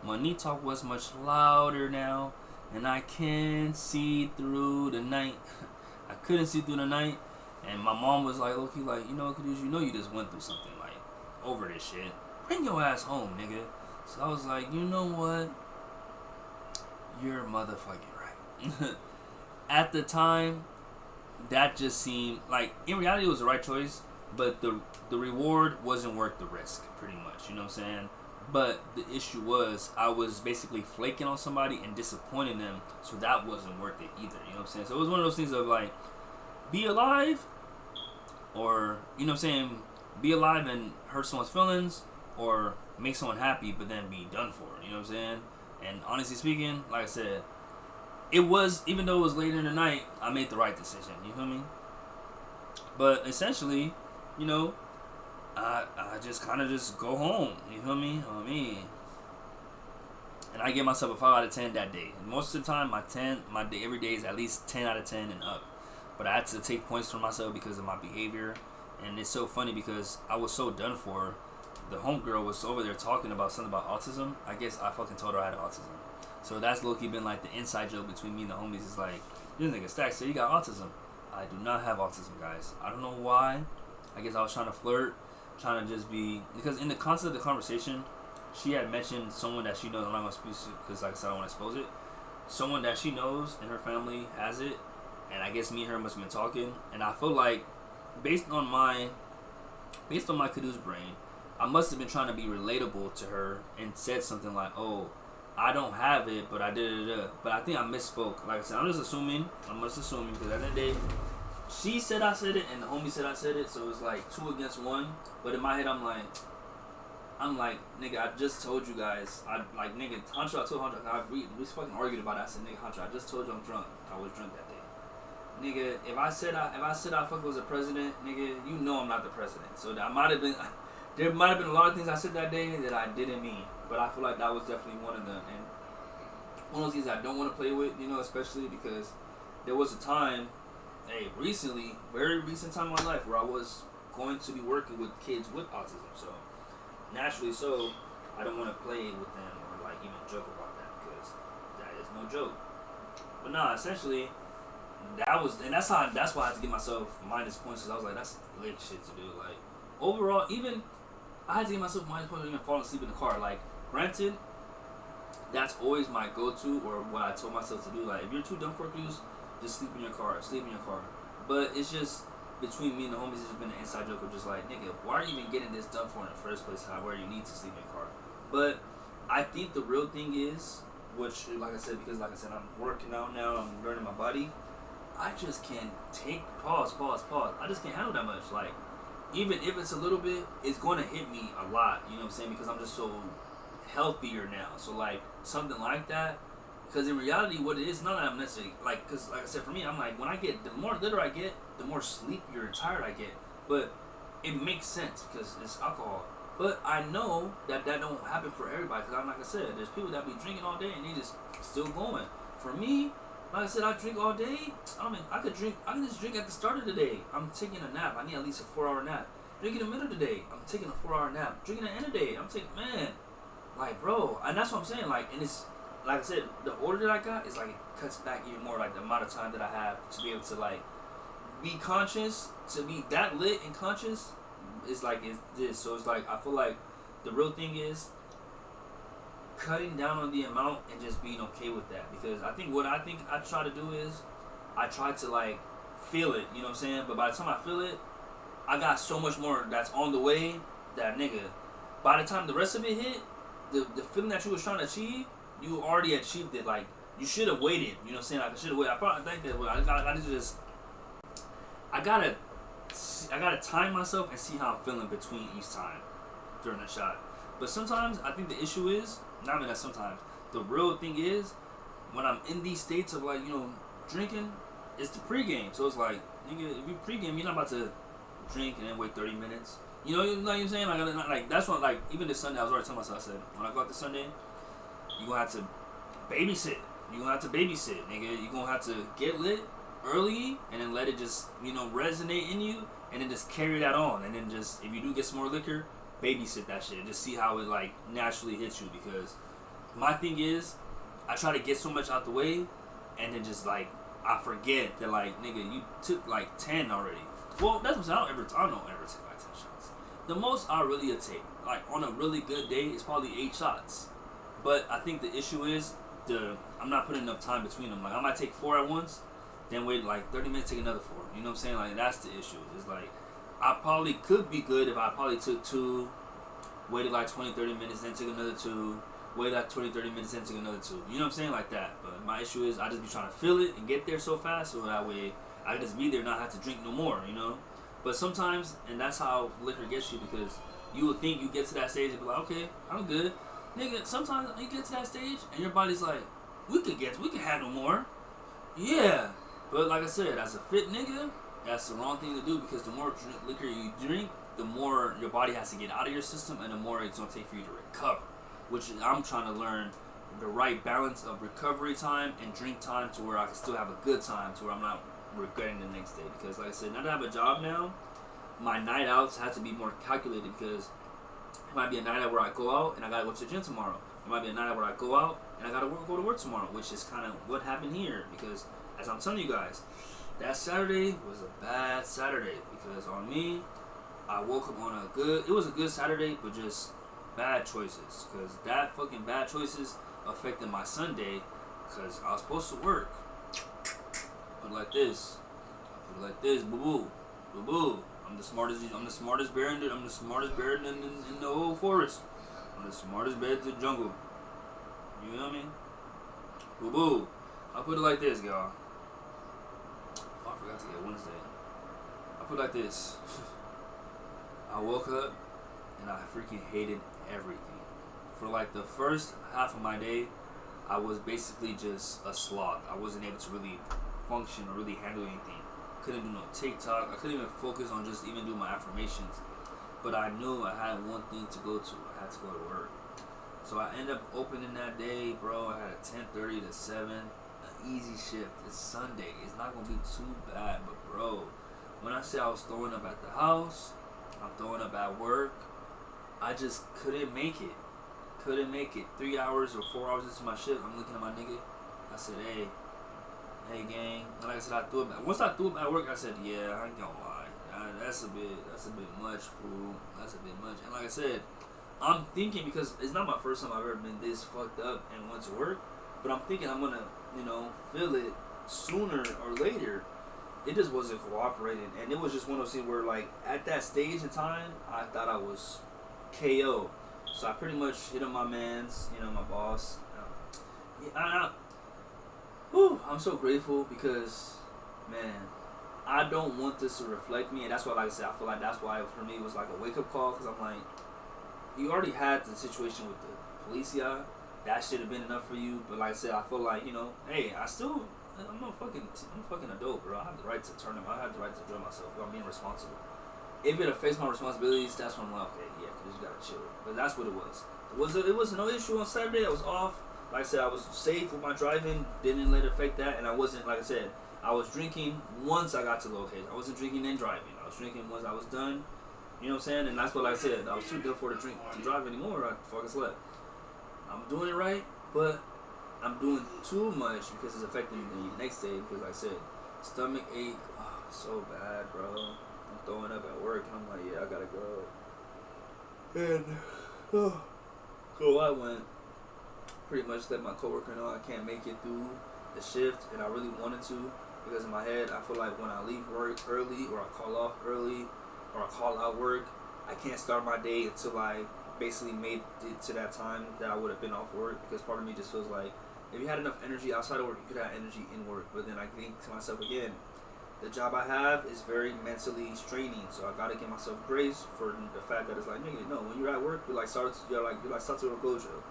Money talk was much louder now, and I can't see through the night. I couldn't see through the night, and my mom was like, "Okay, like, Kadush, you just went through something, like, over this shit. Bring your ass home, nigga." So I was like, you know what? You're motherfucking right. At the time, that just seemed like, in reality, it was the right choice, but the reward wasn't worth the risk, pretty much. You know what I'm saying? But the issue was, I was basically flaking on somebody and disappointing them, so that wasn't worth it either. You know what I'm saying? So it was one of those things of like, be alive, or, you know what I'm saying, be alive and hurt someone's feelings, or make someone happy but then be done for. You know what I'm saying? And honestly speaking, like I said, it was, even though it was later in the night, I made the right decision. You feel me? But essentially, I just kind of just go home. You feel me? I mean, and I give myself a 5 out of 10 that day. And most of the time, my day every day is at least 10 out of 10 and up. But I had to take points for myself because of my behavior, and it's so funny because I was so done for. The homegirl was over there talking about something about autism. I guess I fucking told her I had autism. So that's low-key been like the inside joke between me and the homies. Is like, this nigga Stack said he got autism. I do not have autism, guys. I don't know why. I guess I was trying to flirt, trying to just be, because in the concept of the conversation, she had mentioned someone that she knows. I'm not gonna speak because, like I said, I don't want to expose it. Someone that she knows and her family has it, and I guess me and her must have been talking. And I feel like, based on my caduce brain, I must have been trying to be relatable to her and said something like, "Oh, I don't have it, but I did it." But I think I misspoke. Like I said, I'm just assuming because at the end of the day, she said I said it and the homie said I said it, so it's like 2 against 1. But in my head, I'm like, nigga, I just told you guys. Nigga, Huncho, I told Huncho, we fucking argued about it. I said, nigga, Huncho, I just told you I'm drunk. I was drunk that day. Nigga, if I said I fucking was a president, nigga, you know I'm not the president. So there might have been a lot of things I said that day that I didn't mean. But I feel like that was definitely one of them. And one of those things I don't want to play with, especially because there was a time, recently, very recent time in my life where I was going to be working with kids with autism. So naturally, I don't want to play with them or like even joke about that because that is no joke. But nah, essentially, that's why I had to give myself minus points because I was like, that's lit shit to do. Like overall, even I had to give myself minus points for even falling asleep in the car. Like granted, that's always my go-to or what I told myself to do. Like if you're too dumb for abuse, just sleep in your car. But it's just between me and the homies, it's just been an inside joke of just like, nigga, why are you even getting this done for in the first place? Where you need to sleep in your car. But I think the real thing is, which like I said, I'm working out now, I'm learning my body. I just can't take pause. I just can't handle that much. Like even if it's a little bit, it's going to hit me a lot. You know what I'm saying? Because I'm just so healthier now. So like something like that. Because in reality, what it is, not that I'm necessarily, like, because like I said, for me, I'm like, the more litter I get, the more sleepier and tired I get. But it makes sense because it's alcohol. But I know that don't happen for everybody. Because like I said, there's people that be drinking all day and they just still going. For me, like I said, I drink all day. I can just drink at the start of the day. I'm taking a nap. I need at least a 4-hour nap. Drinking in the middle of the day. I'm taking a 4-hour nap. Drinking at the end of the day. I'm taking, man. Like, bro. And that's what I'm saying. Like, and it's, like I said, the order that I got is like it cuts back even more, like the amount of time that I have to be able to like be conscious, to be that lit and conscious is like it's this. So it's like I feel like the real thing is cutting down on the amount and just being okay with that. Because I think I try to do is I try to like feel it, you know what I'm saying? But by the time I feel it, I got so much more that's on the way that nigga, by the time the rest of it hit, the feeling that you was trying to achieve, you already achieved it. Like you should have waited. You know what I'm saying? Like I should have waited. I probably think that I gotta time myself and see how I'm feeling between each time during the shot. But sometimes I think the issue is, not even that sometimes, the real thing is when I'm in these states of like, drinking, it's the pregame. So it's like, nigga, if you pregame, you're not about to drink and then wait 30 minutes. You know what I'm saying? Like that's what, like, even this Sunday, I was already telling myself, I said, when I go out this Sunday, you're gonna have to babysit. Nigga. You're gonna have to get lit early and then let it just, resonate in you and then just carry that on. And then just, if you do get some more liquor, babysit that shit. Just see how it, like, naturally hits you. Because my thing is, I try to get so much out the way and then just, like, I forget that, like, nigga, you took, like, 10 already. Well, that's what I don't ever take, like, 10 shots. The most I really take, like, on a really good day, is probably 8 shots. But I think the issue is I'm not putting enough time between them. Like I might take 4 at once, then wait like 30 minutes, take another 4. You know what I'm saying? Like that's the issue. It's like I probably could be good if I probably took 2, waited like 20, 30 minutes, then took another 2, waited like 20, 30 minutes, then took another 2. You know what I'm saying? Like that. But my issue is I just be trying to feel it and get there so fast, so that way I can just be there and not have to drink no more. But sometimes, and that's how liquor gets you, because you would think you get to that stage and be like, okay, I'm good. Nigga, sometimes you get to that stage and your body's like, we could handle more. Yeah. But like I said, as a fit nigga, that's the wrong thing to do, because the more liquor you drink, the more your body has to get out of your system and the more it's going to take for you to recover. Which I'm trying to learn the right balance of recovery time and drink time to where I can still have a good time to where I'm not regretting the next day. Because like I said, now that I have a job now, my night outs have to be more calculated because it might be a night out where I go out and I gotta go to the gym tomorrow. It might be a night out where I go out and I gotta go to work tomorrow, which is kind of what happened here. Because as I'm telling you guys, that Saturday was a bad Saturday because on me, I woke up on it was a good Saturday, but just bad choices. Because that fucking bad choices affected my Sunday because I was supposed to work. Put it like this. Boo boo. Boo boo. I'm the smartest bear in the whole forest. I'm the smartest bear in the jungle. You know what I mean? Boo boo. I'll put it like this, y'all. Oh, I forgot to get Wednesday. I'll put it like this. I woke up and I freaking hated everything. For like the first half of my day, I was basically just a sloth. I wasn't able to really function or really handle anything. Couldn't do no TikTok. I couldn't even focus on just even doing my affirmations. But I knew I had one thing to go to. I had to go to work. So I ended up opening that day, bro. I had a 10:30 to 7. An easy shift. It's Sunday. It's not going to be too bad. But, bro, when I say I was throwing up at the house, I'm throwing up at work, I just couldn't make it. 3 hours or 4 hours into my shift, I'm looking at my nigga. I said, hey gang. And like I said, I threw up. Once I threw up at work, I said, yeah, I ain't gonna lie. That's a bit much, fool. That's a bit much. And like I said, I'm thinking, because it's not my first time I've ever been this fucked up and went to work, but I'm thinking I'm gonna, feel it sooner or later. It just wasn't cooperating, and it was just one of those things where, like, at that stage in time, I thought I was KO. So I pretty much hit on my mans, my boss. I'm so grateful because, man, I don't want this to reflect me, and that's why, like I said, I feel like that's why for me it was like a wake up call, because I'm like, you already had the situation with the policia. That should have been enough for you, but like I said, I feel like, hey, I'm a fucking adult, bro. I have the right to turn them. I have the right to enjoy myself. I'm being responsible. If it affects my responsibilities, that's when I'm like, okay, yeah, because you gotta chill. But that's what it was. It was no issue on Saturday. I was off. Like I said, I was safe with my driving. Didn't let it affect that, and I wasn't, like I said, I was drinking once I got to the location. I wasn't drinking and driving. I was drinking once I was done. You know what I'm saying? And that's what, like I said, I was too done for to drive anymore. I fucking slept. I'm doing it right, but I'm doing too much because it's affecting me the next day. Because like I said, stomach ache, so bad, bro. I'm throwing up at work, and I'm like, yeah, I gotta go. And so I went. Pretty much let my coworker know I can't make it through the shift, and I really wanted to, because in my head I feel like when I leave work early, or I call off early, or I call out work, I can't start my day until I basically made it to that time that I would have been off work. Because part of me just feels like if you had enough energy outside of work, you could have energy in work. But then I think to myself again, the job I have is very mentally straining, so I gotta give myself grace for the fact that it's like, nigga, no, when you're at work, you're like Satoru Gojo.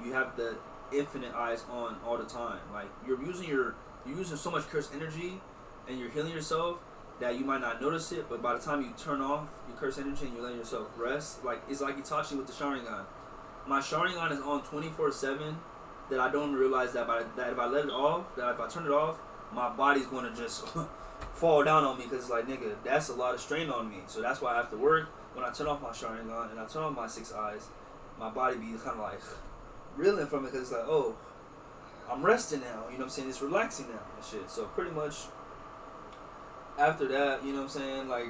You have the infinite eyes on all the time. Like you're using so much cursed energy, and you're healing yourself that you might not notice it. But by the time you turn off your cursed energy and you're letting yourself rest, like it's like Itachi with the Sharingan. My Sharingan is on 24/7. That I don't realize that that if I let it off, that if I turn it off, my body's gonna just fall down on me, because it's like, nigga, that's a lot of strain on me. So that's why after work, when I turn off my Sharingan and I turn off my 6 eyes, my body be kind of like reeling from it, because it's like, oh, I'm resting now, you know what I'm saying, it's relaxing now and shit. So pretty much after that, you know what I'm saying, like,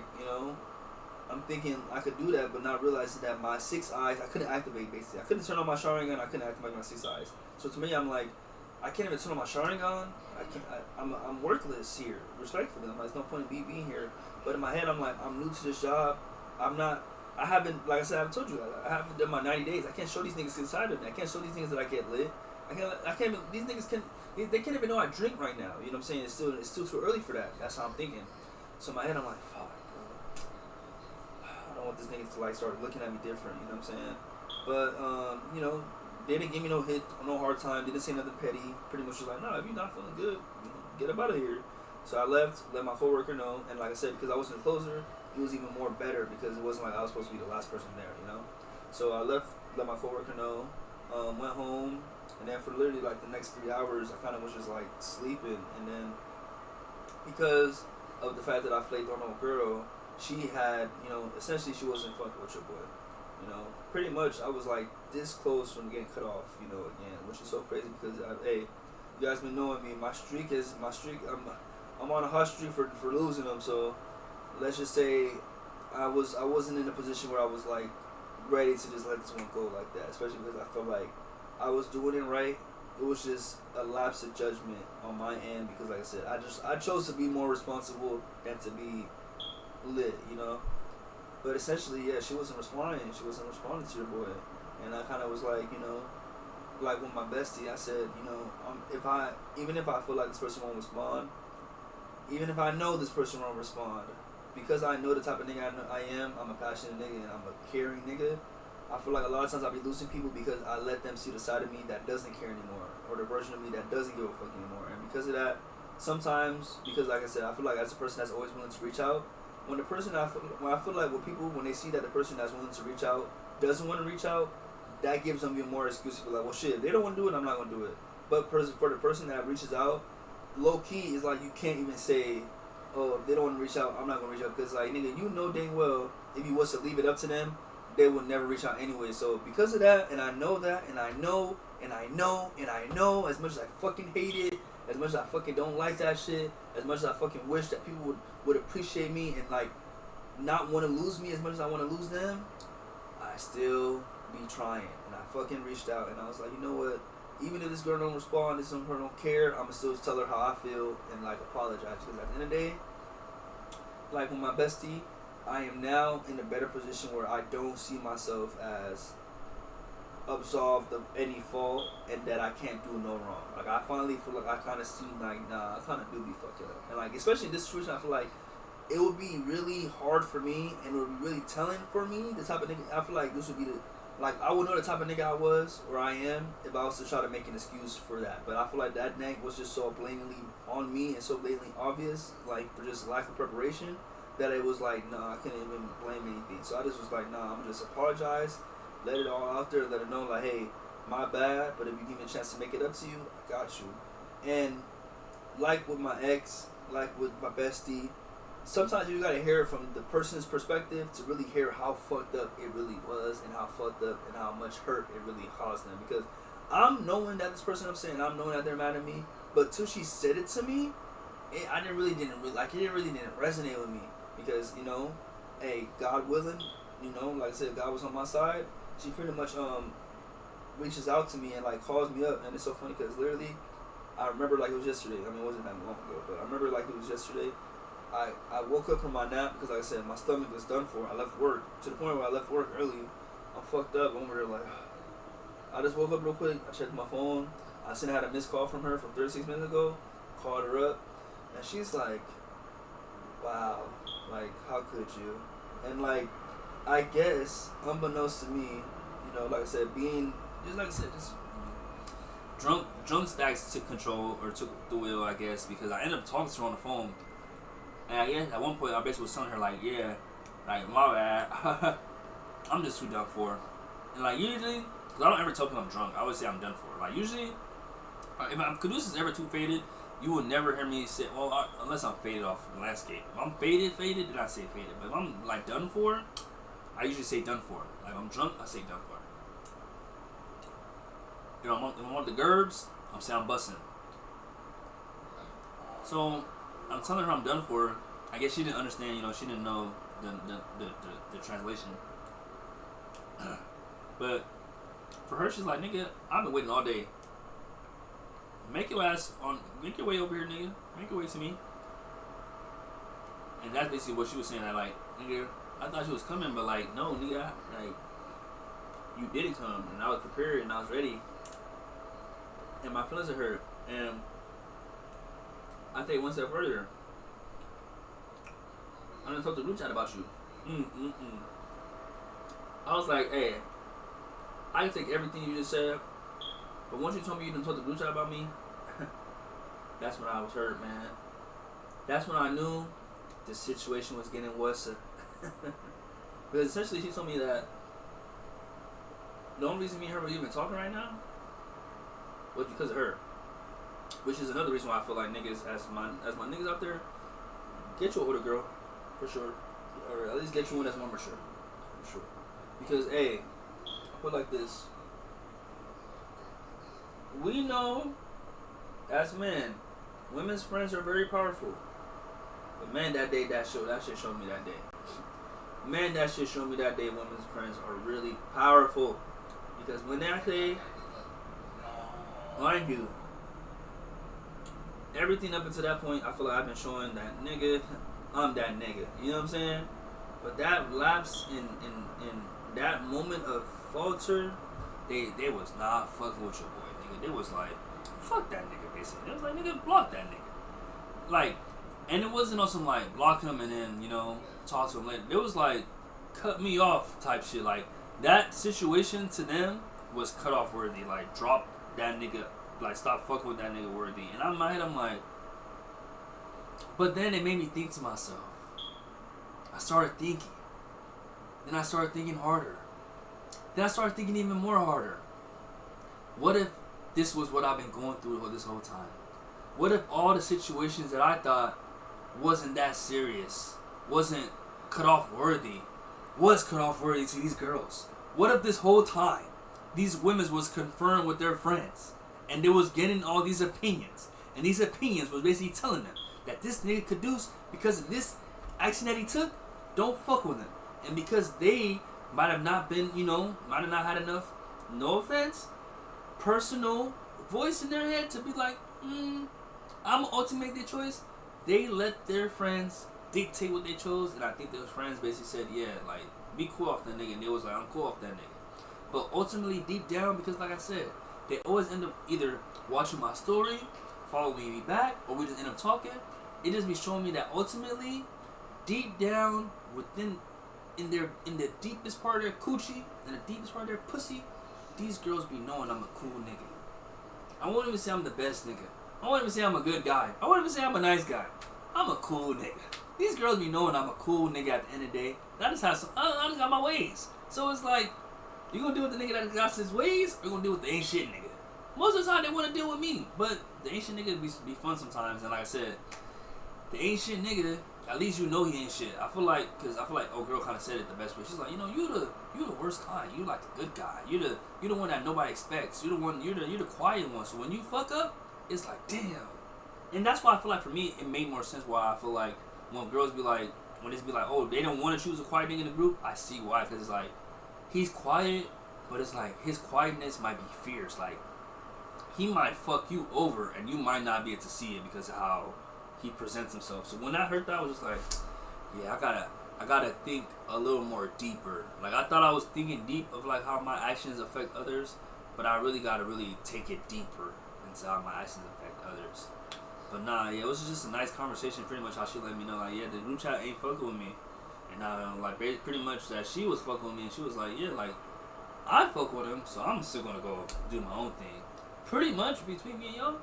I'm thinking I could do that, but not realizing that my 6 eyes, I couldn't activate, basically. I couldn't turn on my Sharingan, I couldn't activate my 6 eyes. So to me, I'm like, I can't even turn on my Sharingan, I'm worthless here, respectfully. I'm like, there's no point in me being here. But in my head, I'm like, I'm new to this job, I haven't, like I said, I've told you, I haven't done my 90 days. I can't show these niggas inside of me. I can't show these niggas that I get lit. I can't even, these niggas they can't even know I drink right now. You know what I'm saying? It's still too early for that. That's how I'm thinking. So in my head, I'm like, fuck, bro. I don't want this niggas to like start looking at me different. You know what I'm saying? But, they didn't give me no hard time. They didn't say nothing petty. Pretty much was like, no, if you're not feeling good, get up out of here. So I left, let my coworker know, and like I said, because I wasn't a closer, it was even more better, because it wasn't like I was supposed to be the last person there, So I left, let my coworker know, went home, And then for literally like the next 3 hours, I kind of was just like sleeping. And then because of the fact that I flaked on old girl, she had, you know, essentially she wasn't fucking with your boy. You know, pretty much I was like this close from getting cut off, you know, again, which is so crazy because, hey, you guys been knowing me. My streak, I'm on a hot streak for losing them. So let's just say I wasn't in a position where I was like ready to just let this one go like that, especially because I felt like I was doing it right. It was just a lapse of judgment on my end because, like I said, I chose to be more responsible than to be lit, you know. But essentially, yeah, she wasn't responding. She wasn't responding to your boy, and I kind of was like, you know, like with my bestie, I said, you know, even if I feel like this person won't respond, even if I know this person won't respond, because I know the type of nigga I am, I'm a passionate nigga and I'm a caring nigga. I feel like a lot of times I'll be losing people because I let them see the side of me that doesn't care anymore, or the version of me that doesn't give a fuck anymore. And because of that, sometimes, because like I said, I feel like as a person that's always willing to reach out, when I feel like with people, when they see that the person that's willing to reach out doesn't want to reach out, that gives them even more excuse to be like, well shit, if they don't want to do it, I'm not going to do it. But for the person that reaches out, low key is like you can't even say, oh, if they don't want to reach out, I'm not going to reach out. Because like, nigga, you know dang well, if you was to leave it up to them, they would never reach out anyway. So because of that, and I know that, and I know, as much as I fucking hate it, as much as I fucking don't like that shit, as much as I fucking wish that people would appreciate me and like not want to lose me as much as I want to lose them, I still be trying. And I fucking reached out and I was like, you know what? Even if this girl don't respond, this girl don't care, I'ma still tell her how I feel and like apologize. Because at the end of the day, like with my bestie, I am now in a better position where I don't see myself as absolved of any fault and that I can't do no wrong. Like I finally feel like I kind of see like, nah, I kind of do be fucking up. And like especially in this situation, I feel like it would be really hard for me and it would be really telling for me the type of nigga. I feel like this would be the, like I would know the type of nigga I was or I am if I was to try to make an excuse for that. But I feel like that night was just so blatantly on me and so blatantly obvious, like for just lack of preparation, that it was like, nah, I couldn't even blame anything. So I just was like, nah, I'm gonna just apologize, let it all out there, let it know like, hey, my bad, but if you give me a chance to make it up to you, I got you. And like with my ex, like with my bestie, sometimes you gotta hear it from the person's perspective to really hear how fucked up it really was and how fucked up and how much hurt it really caused them. Because I'm knowing that this person I'm saying, I'm knowing that they're mad at me, but till she said it to me, it didn't resonate with me. Because, you know, hey, God willing, you know, like I said, God was on my side. She pretty much reaches out to me and like calls me up, and it's so funny because literally, I remember like it was yesterday. I mean, it wasn't that long ago, but I remember like it was yesterday. I woke up from my nap because, like I said, my stomach was done for. I left work to the point where I left work early. I'm fucked up. I'm over there like, I just woke up real quick. I checked my phone. I seen I had a missed call from her from 36 minutes ago. Called her up, and she's like, wow, like how could you? And like, I guess unbeknownst to me, you know, like I said, being just like I said, just drunk Stacks took control or took the wheel, I guess, because I ended up talking to her on the phone. And I guess at one point I basically was telling her like, yeah, like my bad, I'm just too done for. And like usually, cause I don't ever tell people I'm drunk. I always say I'm done for. Like usually, if I'm Caduceus ever too faded, you will never hear me say, well, unless I'm faded off the landscape. If I'm faded, then I say faded. But if I'm like done for, I usually say done for. Like if I'm drunk, I say done for. You know, if I'm on the gerbs, I'm saying I'm busting. So I'm telling her I'm done for. I guess she didn't understand. You know, she didn't know the translation. But for her, she's like, nigga, I've been waiting all day. Make your way over here, nigga. Make your way to me. And that's basically what she was saying. That like, nigga, I thought she was coming, but like, no, nigga, like, you didn't come, and I was prepared, and I was ready. And my feelings are hurt, and I take one step further. I done talked to group chat about you. I was like, hey, I can take everything you just said, but once you told me you done talked to group chat about me, that's when I was hurt, man. That's when I knew the situation was getting worse. Because essentially she told me that the only reason me and her were even talking right now was because of her. Which is another reason why I feel like niggas, as my niggas out there, get you older girl, for sure, or at least get you one that's more mature, for sure. Because hey, I put it like this: we know, as men, women's friends are very powerful. But man, that shit showed me that day. Man, that shit showed me that day. Women's friends are really powerful because when they say, mind you, everything up until that point, I feel like I've been showing that nigga, I'm that nigga. You know what I'm saying? But that lapse in that moment of falter, they was not fucking with your boy, nigga. They was like, fuck that nigga, basically. They was like, nigga, block that nigga. Like, and it wasn't on some like block him and then, you know, talk to him later. It was like cut me off type shit. Like that situation to them was cut off worthy. Like drop that nigga, like stop fucking with that nigga worthy. And in my head I'm like, but then it made me think to myself. I started thinking. Then I started thinking harder. Then I started thinking even more harder. What if this was what I've been going through this whole time? What if all the situations that I thought wasn't that serious, wasn't cut off worthy, was cut off worthy to these girls? What if this whole time these women was confirmed with their friends and they was getting all these opinions, and these opinions was basically telling them that this nigga could do because of this action that he took, don't fuck with him. And because they might have not been, you know, might have not had enough, no offense, personal voice in their head to be like, I'm gonna ultimately make their choice. They let their friends dictate what they chose, and I think those friends basically said, yeah, like, be cool off that nigga, and they was like, I'm cool off that nigga. But ultimately, deep down, because like I said, they always end up either watching my story, following me back, or we just end up talking. It just be showing me that ultimately, deep down, in the deepest part of their coochie, in the deepest part of their pussy, these girls be knowing I'm a cool nigga. I won't even say I'm the best nigga. I won't even say I'm a good guy. I won't even say I'm a nice guy. I'm a cool nigga. These girls be knowing I'm a cool nigga at the end of the day. I just got my ways. So it's like, you gonna deal with the nigga that got his ways, or you gonna deal with the ain't shit nigga? Most of the time they wanna deal with me, but the ain't shit nigga be fun sometimes. And like I said, the ain't shit nigga, at least you know he ain't shit. I feel like old girl kind of said it the best way. She's like, you know, you the worst kind. You like the good guy. You the one that nobody expects. You're the quiet one. So when you fuck up, it's like, damn. And that's why I feel like for me it made more sense why I feel like when girls be like, when it's be like, oh, they don't want to choose a quiet nigga in the group, I see why. Because it's like, he's quiet, but it's like his quietness might be fierce. Like, he might fuck you over and you might not be able to see it because of how he presents himself. So when I heard that, I was just like, yeah, I gotta think a little more deeper. Like, I thought I was thinking deep of like how my actions affect others, but I really gotta really take it deeper into how my actions affect others. But nah, yeah, it was just a nice conversation. Pretty much how she let me know, like, yeah, the group chat ain't fucking with me, and like pretty much that she was fucking with me, and she was like, yeah, like, I fuck with him, so I'm still gonna go do my own thing. Pretty much between me and y'all,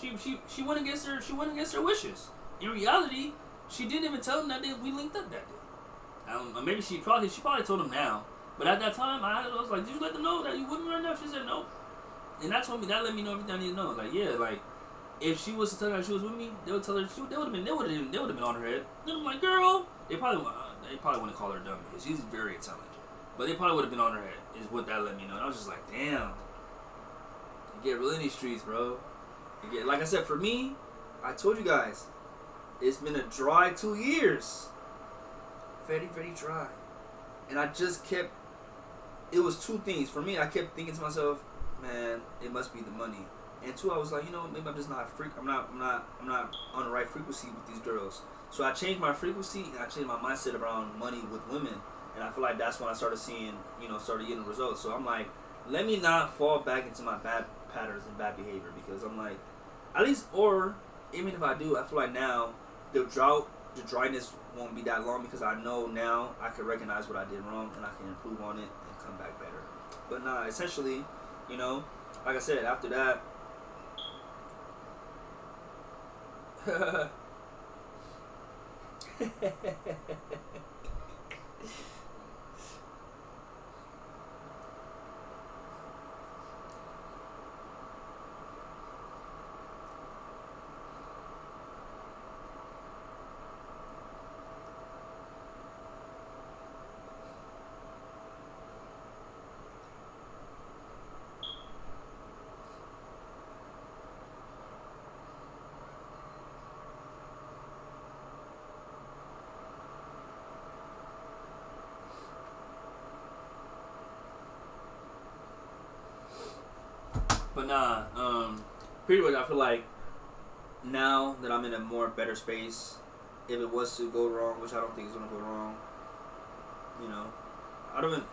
she went against her wishes. In reality, she didn't even tell him that we linked up that day. Maybe she probably told him now, but at that time I was like, did you let them know that you with me right now? She said no, and that let me know everything I need to know. Like, yeah, like, if she was to tell her she was with me, they would tell her they would have been on her head. Then I'm like, girl, they probably wouldn't call her dumb because she's very intelligent, but they probably would have been on her head. Is what that let me know. And I was just like, damn, you get real in these streets, bro. You get, like I said, for me, I told you guys, it's been a dry 2 years, very, very dry, and I just kept. It was two things for me. I kept thinking to myself, man, it must be the money. And two, I was like, you know, maybe I'm just not I'm not on the right frequency with these girls. So I changed my frequency and I changed my mindset around money with women. And I feel like that's when I started seeing, started getting results. So I'm like, let me not fall back into my bad patterns and bad behavior, because I'm like, at least, or even if I do, I feel like now the dryness won't be that long, because I know now I can recognize what I did wrong and I can improve on it and come back better. But nah, essentially, like I said, after that, But nah, pretty much I feel like now that I'm in a more better space, if it was to go wrong, which I don't think is gonna go wrong, you know, I don't even,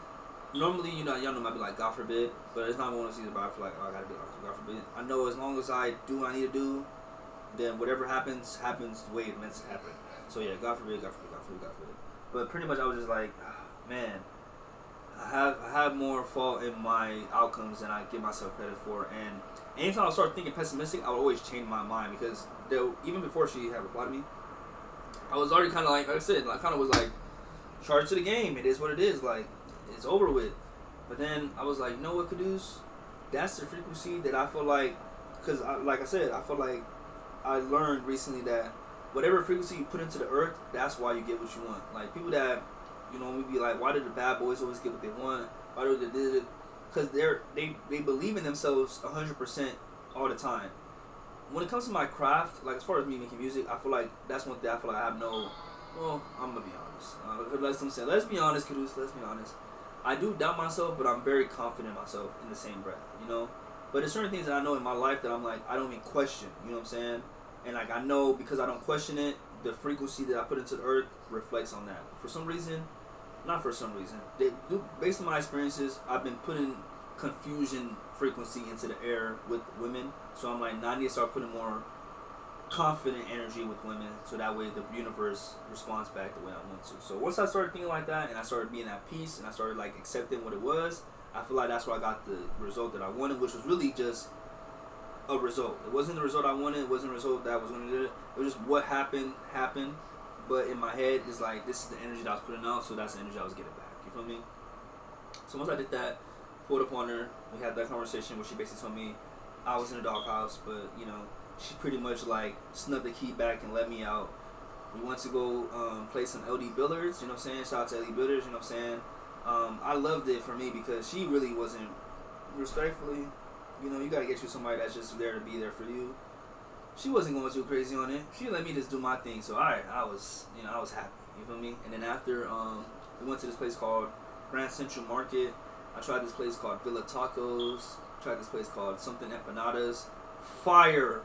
normally, you know, y'all know I be like, God forbid, but it's not one of those things where I feel like, oh, I gotta be like, God forbid. I know as long as I do what I need to do, then whatever happens the way it meant to happen. So yeah, God forbid, God forbid, God forbid, God forbid. But pretty much I was just like, man, I have more fault in my outcomes than I give myself credit for. And anytime I start thinking pessimistic, I would always change my mind because even before she had replied to me, I was already kind of like I said, I kind of was like, charge to the game. It is what it is. Like, it's over with. But then I was like, you know what, Caduce? That's the frequency that I feel like, because like I said, I feel like I learned recently that whatever frequency you put into the earth, that's why you get what you want. Like, people that, you know, we be like, why did the bad boys always get what they want? Why do they did it? Because they believe in themselves 100% all the time. When it comes to my craft, like as far as me making music, I feel like that's one thing I feel like I have no. Well, I'm gonna be honest. Let's be honest, Caduce. Let's be honest. I do doubt myself, but I'm very confident in myself in the same breath, you know. But there's certain things that I know in my life that I'm like, I don't even question. You know what I'm saying? And like I know because I don't question it, the frequency that I put into the earth reflects on that. For some reason, not for some reason, based on my experiences, I've been putting confusion frequency into the air with women. So I'm like, now I need to start putting more confident energy with women, so that way the universe responds back the way I want to. So once I started thinking like that, and I started being at peace, and I started like accepting what it was, I feel like that's where I got the result that I wanted, which was really just a result. It wasn't the result I wanted. It wasn't the result that I was going to do. It was just what happened. But in my head, it's like, this is the energy that I was putting out, so that's the energy I was getting back. You feel me? So once I did that, pulled up on her, we had that conversation where she basically told me I was in a doghouse, but, you know, she pretty much like snuck the key back and let me out. We went to go play some LD Billards, you know what I'm saying? Shout out to LD Billards, you know what I'm saying? I loved it for me because she really wasn't, respectfully, you know, you gotta get you somebody that's just there to be there for you. She wasn't going too crazy on it. She let me just do my thing. So alright, I was happy. You feel me? And then after we went to this place called Grand Central Market. I tried this place called Villa Tacos. Tried this place called something Empanadas. Fire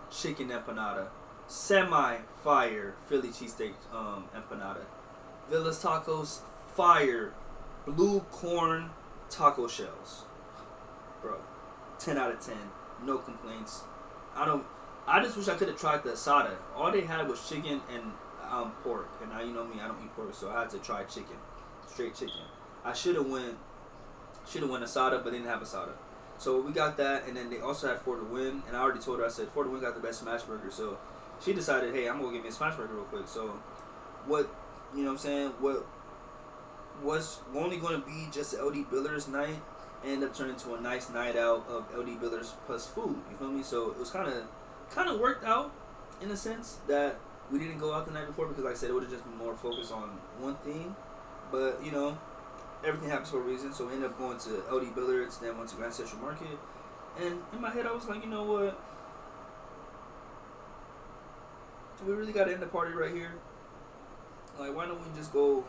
chicken empanada. Semi-fire Philly cheesesteak empanada. Villa's Tacos, fire blue corn taco shells. Bro, 10 out of 10. No complaints. I just wish I could have tried the asada. All they had was chicken and pork. And now you know me, I don't eat pork, so I had to try chicken. Straight chicken. I should have went asada, but they didn't have asada. So we got that, and then they also had For the Win, and I already told her, I said, For the Win got the best smash burger, so she decided, hey, I'm going to get me a smash burger real quick. So what, you know what I'm saying, what was only going to be just an LD Billards night, ended up turning into a nice night out of LD Billards plus food, you feel me? So it was kind of worked out in a sense that we didn't go out the night before because, like I said, it would have just been more focused on one thing, but, you know, everything happens for a reason, so we ended up going to LD Billards, then went to Grand Central Market, and in my head I was like, you know what, we really gotta end the party right here. Like, why don't we just go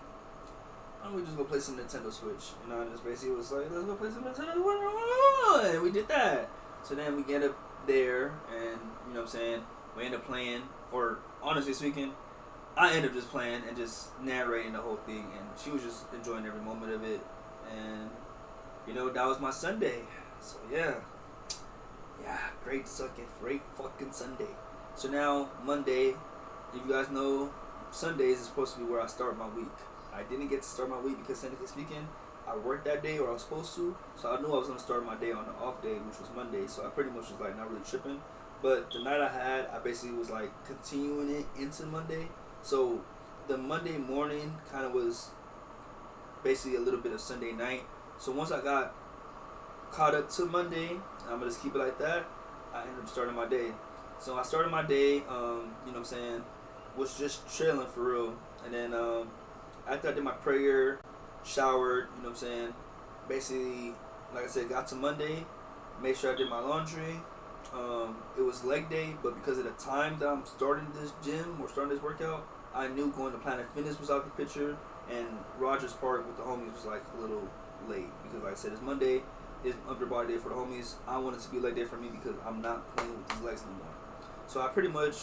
play some Nintendo Switch? You know, and just basically was like, let's go play some Nintendo Switch, and we did that. So then we ended up there, and, you know what I'm saying, we ended up playing, or honestly speaking, I ended up just playing and just narrating the whole thing, and she was just enjoying every moment of it, and, you know, that was my Sunday. So yeah, great fucking Sunday. So now Monday, if you guys know, Sundays is supposed to be where I start my week. I didn't get to start my week because, technically speaking, I worked that day, or I was supposed to, so I knew I was gonna start my day on the off day, which was Monday. So I pretty much was like not really tripping. But the night I had, I basically was like continuing it into Monday. So the Monday morning kind of was basically a little bit of Sunday night. So once I got caught up to Monday, I'm gonna just keep it like that, I ended up starting my day. So I started my day, you know what I'm saying, was just chilling for real. And then after I did my prayer, showered, you know what I'm saying, basically, like I said, got to Monday, made sure I did my laundry. It was leg day, but because of the time that I'm starting this gym or starting this workout, I knew going to Planet Fitness was out the picture, and Rogers Park with the homies was like a little late because, like I said, it's Monday. it's upper body day for the homies. I want it to be leg day for me because I'm not playing with these legs no more. So I pretty much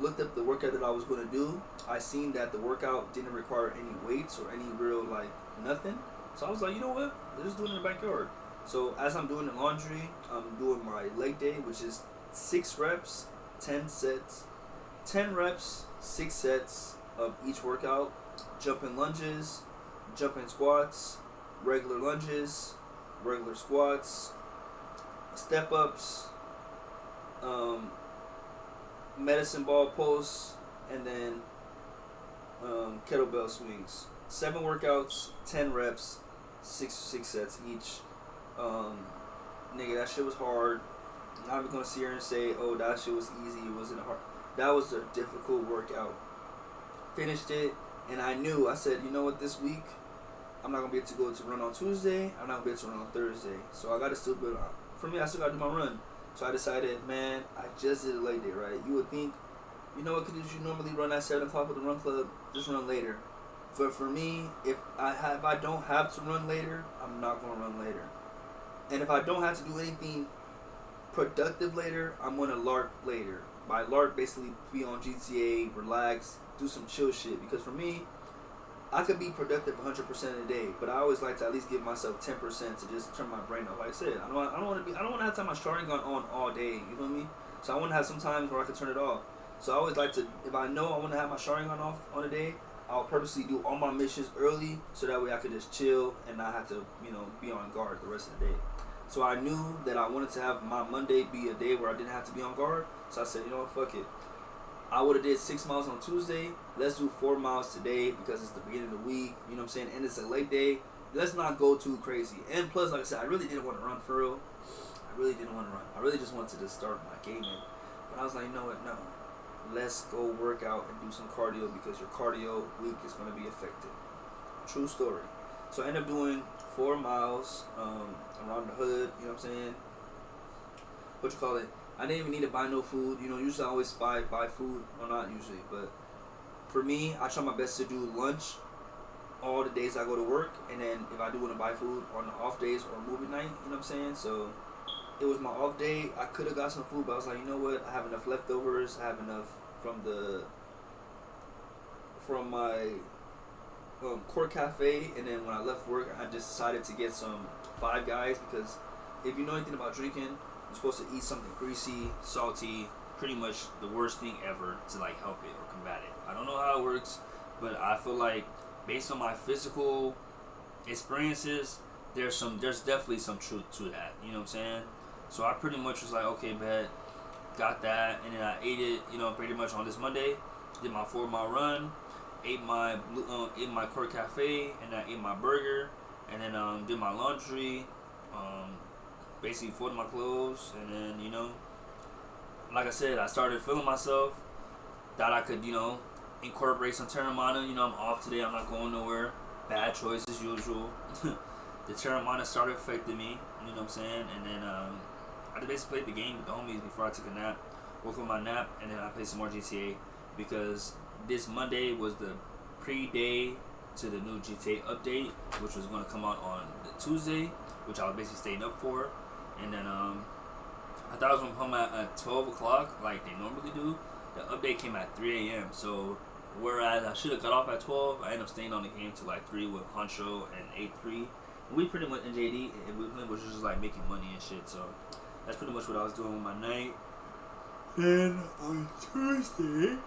looked up the workout that I was going to do. I seen that the workout didn't require any weights or any real like nothing. So I was like, you know what? Let's just do it in the backyard. So as I'm doing the laundry, I'm doing my leg day, which is 6 reps, 10 sets, 10 reps, 6 sets of each workout. Jumping lunges, jumping squats, regular lunges, regular squats, step ups, medicine ball pulse, and then kettlebell swings. 7 workouts, 10 reps, 6 sets each. Nigga, that shit was hard. I'm not even gonna sit here and say, oh, that shit was easy. It wasn't hard. That was a difficult workout. Finished it, and I said, you know what, this week, I'm not gonna be able to go to run on Tuesday. I'm not gonna be able to run on Thursday. So I gotta still build on. For me, I still gotta do my run. So I decided, man, I just did a leg day, right? You would think, you know what, because you normally run at 7 o'clock with the run club, just run later. But for me, if I don't have to run later, I'm not gonna run later. And if I don't have to do anything productive later, I'm gonna LARP later. By LARP, basically be on GTA, relax, do some chill shit. Because for me, I could be productive 100% of the day, but I always like to at least give myself 10% to just turn my brain off. Like I said, I don't want to have to have my starting gun on all day. You feel me? So I want to have some times where I can turn it off. So I always like to, if I know I want to have my starting gun off on a day, I'll purposely do all my missions early, so that way I could just chill and not have to, be on guard the rest of the day. So I knew that I wanted to have my Monday be a day where I didn't have to be on guard. So I said, you know what, fuck it. I would have did 6 miles on Tuesday. Let's do 4 miles today because it's the beginning of the week. You know what I'm saying? And it's a late day. Let's not go too crazy. And plus, like I said, I really didn't want to run for real. I really didn't want to run. I really just wanted to just start my gaming. But I was like, you know what? No. Let's go work out and do some cardio because your cardio week is going to be affected. True story. So I ended up doing 4 miles around the hood. You know what I'm saying? What you call it? I didn't even need to buy no food. Usually I always buy food. Well, not usually, but for me, I try my best to do lunch all the days I go to work. And then if I do want to buy food on the off days or movie night, you know what I'm saying? So it was my off day. I could have got some food, but I was like, you know what? I have enough leftovers. I have enough from my court cafe. And then when I left work, I just decided to get some Five Guys because if you know anything about drinking, you're supposed to eat something greasy, salty, pretty much the worst thing ever to like help it or combat it. I don't know how it works, but I feel like based on my physical experiences, there's definitely some truth to that. You know what I'm saying? So I pretty much was like, okay, bet, got that, and then I ate it. Pretty much on this Monday, did my 4-mile run, ate my court cafe, and I ate my burger, and then did my laundry. Basically folded my clothes, and then, like I said, I started feeling myself, thought I could, incorporate some Terramana. I'm off today, I'm not going nowhere, bad choice as usual. The Terramana started affecting me, you know what I'm saying, and then I just basically played the game with the homies before I took a nap, woke up my nap, and then I played some more GTA, because this Monday was the pre-day to the new GTA update, which was going to come out on the Tuesday, which I was basically staying up for. And then I thought it was going to come out at 12 o'clock like they normally do. The update came at 3 a.m. So whereas I should have got off at 12, I ended up staying on the game till like 3 with Honcho and 8-3. We pretty much in JD, and we was just like making money and shit. So that's pretty much what I was doing with my night. Then on Tuesday,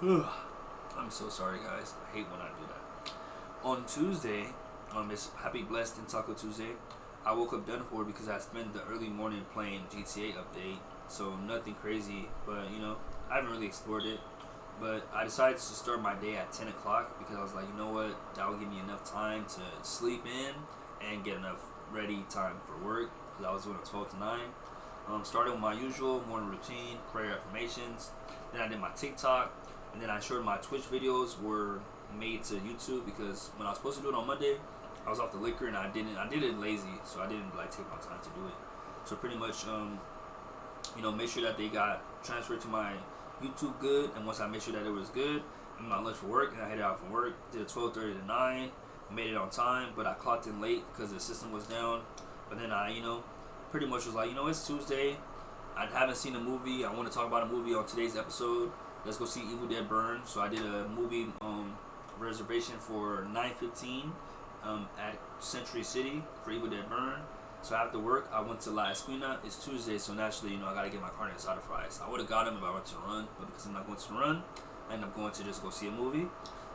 I'm so sorry guys, I hate when I do that. On Tuesday, on this Happy Blessed and Taco Tuesday, I woke up done for because I spent the early morning playing GTA update, so nothing crazy, but I haven't really explored it. But I decided to start my day at 10 o'clock because I was like, you know what, that will give me enough time to sleep in and get enough ready time for work, because I was doing a 12 to 9. Started with my usual morning routine, prayer, affirmations, then I did my TikTok, and then I ensured my Twitch videos were made to YouTube, because when I was supposed to do it on Monday, I was off the liquor and I did it lazy, so I didn't like take my time to do it. So pretty much, make sure that they got transferred to my YouTube good, and once I made sure that it was good, I made my lunch for work, and I headed out from work, did a 12:30 to 9, made it on time, but I clocked in late because the system was down. But then I, pretty much was like, it's Tuesday. I haven't seen a movie. I want to talk about a movie on today's episode. Let's go see Evil Dead Burn. So I did a movie reservation for 9:15 at Century City for Evil Dead Burn. So after work, I went to La Esquina. It's Tuesday, so naturally, I gotta get my carne asada fries. I would have got them if I went to run, but because I'm not going to run, I end up going to just go see a movie.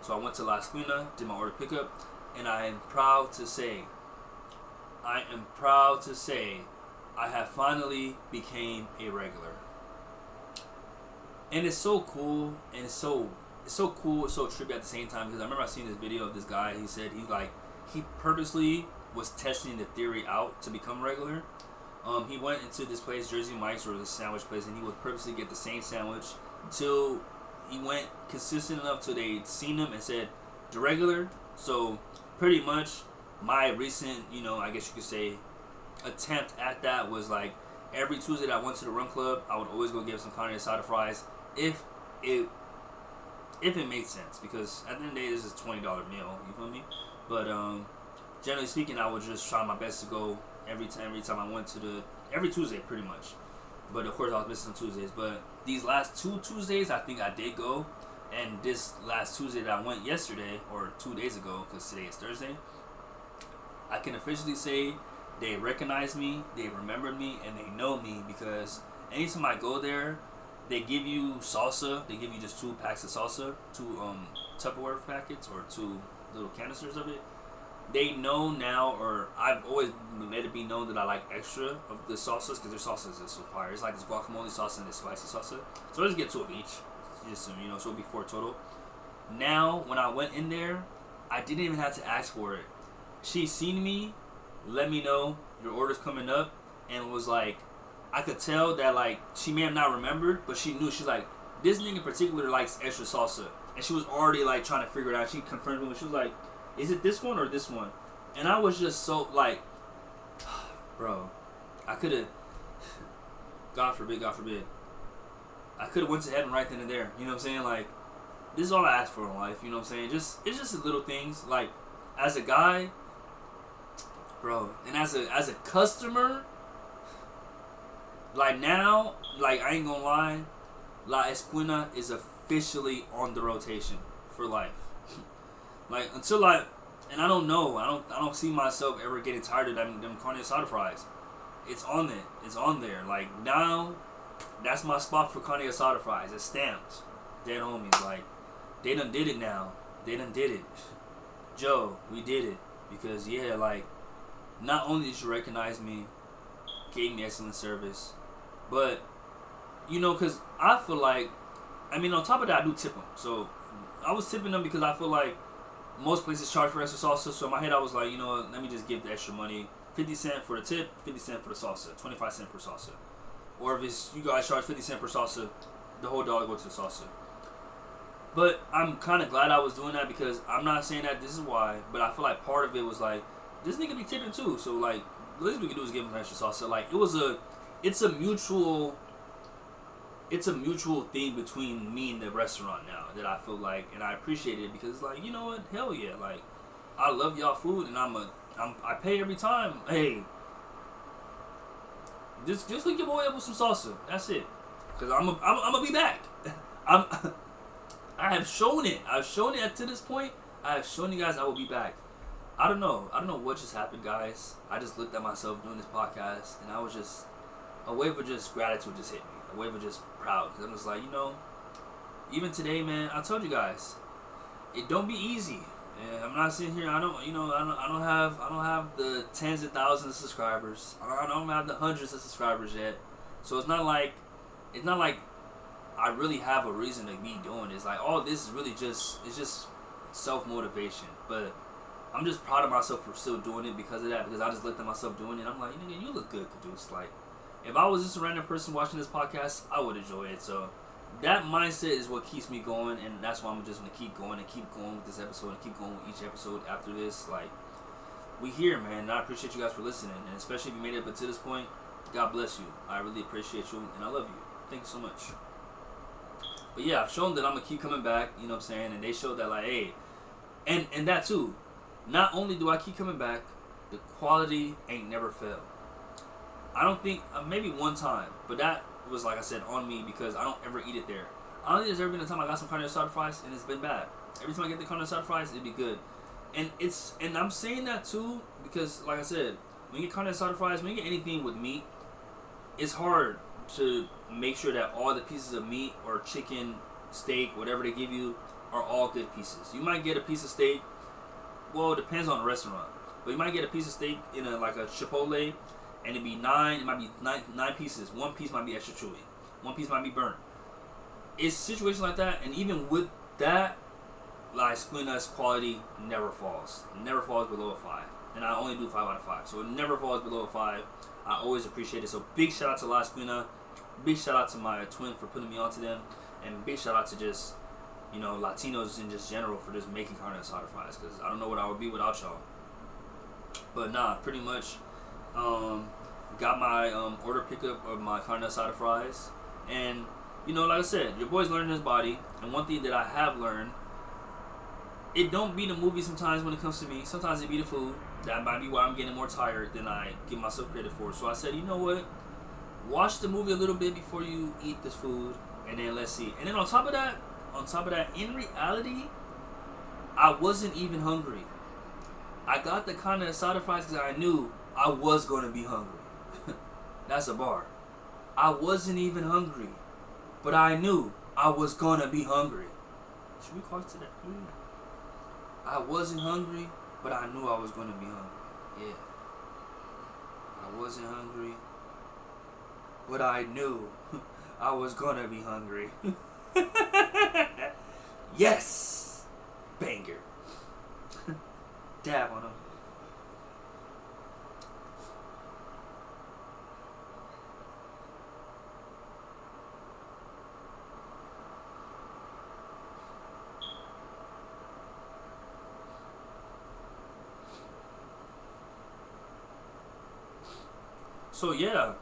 So I went to La Esquina, did my order pickup, and I am proud to say, I have finally became a regular. And it's so cool, and it's so cool, it's so trippy at the same time, because I remember I seen this video of this guy. He said he purposely was testing the theory out to become regular. He went into this place, Jersey Mike's, or this sandwich place, and he would purposely get the same sandwich until he went consistent enough till they'd seen him and said, the regular. So pretty much my recent, I guess you could say, attempt at that was like every Tuesday that I went to the run club, I would always go get some carne asada fries if it made sense, because at the end of the day, this is a $20 meal, you feel me? But generally speaking, I would just try my best to go every time I went to every Tuesday pretty much. But of course I was missing some Tuesdays. But these last 2 Tuesdays, I think I did go. And this last Tuesday that I went yesterday, or 2 days ago, because today is Thursday, I can officially say they recognized me, they remembered me, and they know me, because anytime I go there, they give you salsa. They give you just 2 packs of salsa, 2 Tupperware packets, or 2 little canisters of it. They know now, or I've always let it be known that I like extra of the salsas, because their salsas is so fire. It's like this guacamole salsa and this spicy salsa. So I just get 2 of each, just so it'll be 4 total. Now, when I went in there, I didn't even have to ask for it. She seen me, let me know your order's coming up, and was like, I could tell that like she may have not remembered, but she knew. She's like, this nigga in particular likes extra salsa, and she was already like trying to figure it out. She confirmed with me. She was like, is it this one or this one? And I was just so like, bro, I could have, God forbid, I could have went to heaven right then and there. You know what I'm saying? Like, this is all I ask for in life. You know what I'm saying? It's just the little things. Like, as a guy, bro, and as a customer, like now, like I ain't gonna lie, La Esquina is officially on the rotation for life. Like until and I don't know, I don't see myself ever getting tired of them carne asada fries. It's on there. It's on there. Like now, that's my spot for carne asada fries. It's stamped. Dead homies. Like they done did it now. They done did it. Joe, we did it. Because yeah, like not only did you recognize me, gave me excellent service, but because I feel like, on top of that, I do tip them. So I was tipping them because I feel like most places charge for extra salsa. So in my head, I was like, let me just give the extra money. 50 cents for the tip, 50 cents for the salsa, 25 cents per salsa. Or if it's you guys charge 50 cents per salsa, the whole dollar goes to the salsa. But I'm kind of glad I was doing that, because I'm not saying that this is why, but I feel like part of it was like, this nigga be tipping too. So like, the least we can do is give him extra salsa. Like it's a mutual thing between me and the restaurant now that I feel like, and I appreciate it, because like, you know what, hell yeah, like I love y'all food, and I pay every time. Hey, just hook your boy up with some salsa. That's it, because I'm gonna be back. I have shown it. I've shown it to this point. I have shown you guys I will be back. I don't know what just happened, guys. I just looked at myself doing this podcast, and I was just, a wave of just gratitude just hit me. A wave of just proud, because I'm just like, even today, man, I told you guys, it don't be easy. And I'm not sitting here. I don't have the tens of thousands of subscribers. I don't have the hundreds of subscribers yet. So it's not like I really have a reason to be doing this. Like all this is really just self-motivation. But I'm just proud of myself for still doing it because of that. Because I just looked at myself doing it. I'm like, nigga, you look good, Caduce. Like, if I was just a random person watching this podcast, I would enjoy it. So that mindset is what keeps me going, and that's why I'm just gonna keep going with this episode and keep going with each episode after this. Like, we here, man, and I appreciate you guys for listening, and especially if you made it up to this point, God bless you. I really appreciate you, and I love you. Thank you so much. But yeah, I've shown that I'm gonna keep coming back, you know what I'm saying, and they showed that, like, hey, and that too, not only do I keep coming back, the quality ain't never failed. I don't think, maybe one time, but that was, like I said, on me because I don't ever eat it there. I don't think there's ever been a time I got some carne asada fries and it's been bad. Every time I get the carne asada fries, it'd be good. And I'm saying that too because, like I said, when you get carne asada fries, when you get anything with meat, it's hard to make sure that all the pieces of meat or chicken, steak, whatever they give you, are all good pieces. You might get a piece of steak, well, it depends on the restaurant, but you might get a piece of steak in a Chipotle, and it might be nine pieces. One piece might be extra chewy. One piece might be burnt. It's situations like that, and even with that, Las Cuinas quality never falls. Never falls below a 5. And I only do 5 out of 5. So it never falls below a 5. I always appreciate it. So big shout out to Las Cuinas. Big shout out to my twin for putting me onto them. And big shout out to just, Latinos in just general for just making carne asada fries. Because I don't know what I would be without y'all. But nah, pretty much got my order pickup of my carne asada fries. And, like I said, your boy's learning his body. And one thing that I have learned, it don't be the movie sometimes when it comes to me. Sometimes it be the food. That might be why I'm getting more tired than I give myself credit for. So I said, you know what? Watch the movie a little bit before you eat this food, and then let's see. And then on top of that, in reality, I wasn't even hungry. I got the carne asada fries because I knew I was going to be hungry. That's a bar. I wasn't even hungry, but I knew I was going to be hungry. Should we call it to that food? I wasn't hungry, but I knew I was going to be hungry. Yeah. I wasn't hungry, but I knew I was going to be hungry. Yes! Banger. Dab on him. So yeah,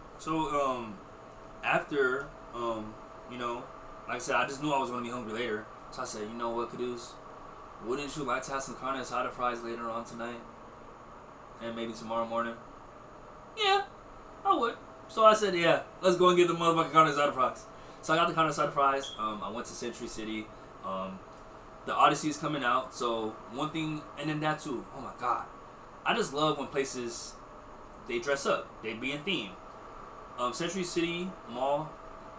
after like I said, I just knew I was gonna be hungry later. So I said, you know what, Caduce, wouldn't you like to have some carne asada fries later on tonight, and maybe tomorrow morning? Yeah, I would. So I said, yeah, let's go and get the motherfucking carne asada fries. So I got the carne asada fries. I went to Century City. The Odyssey is coming out. So one thing, and then that too. Oh my god, I just love when places, they dress up. They be in theme. Century City Mall,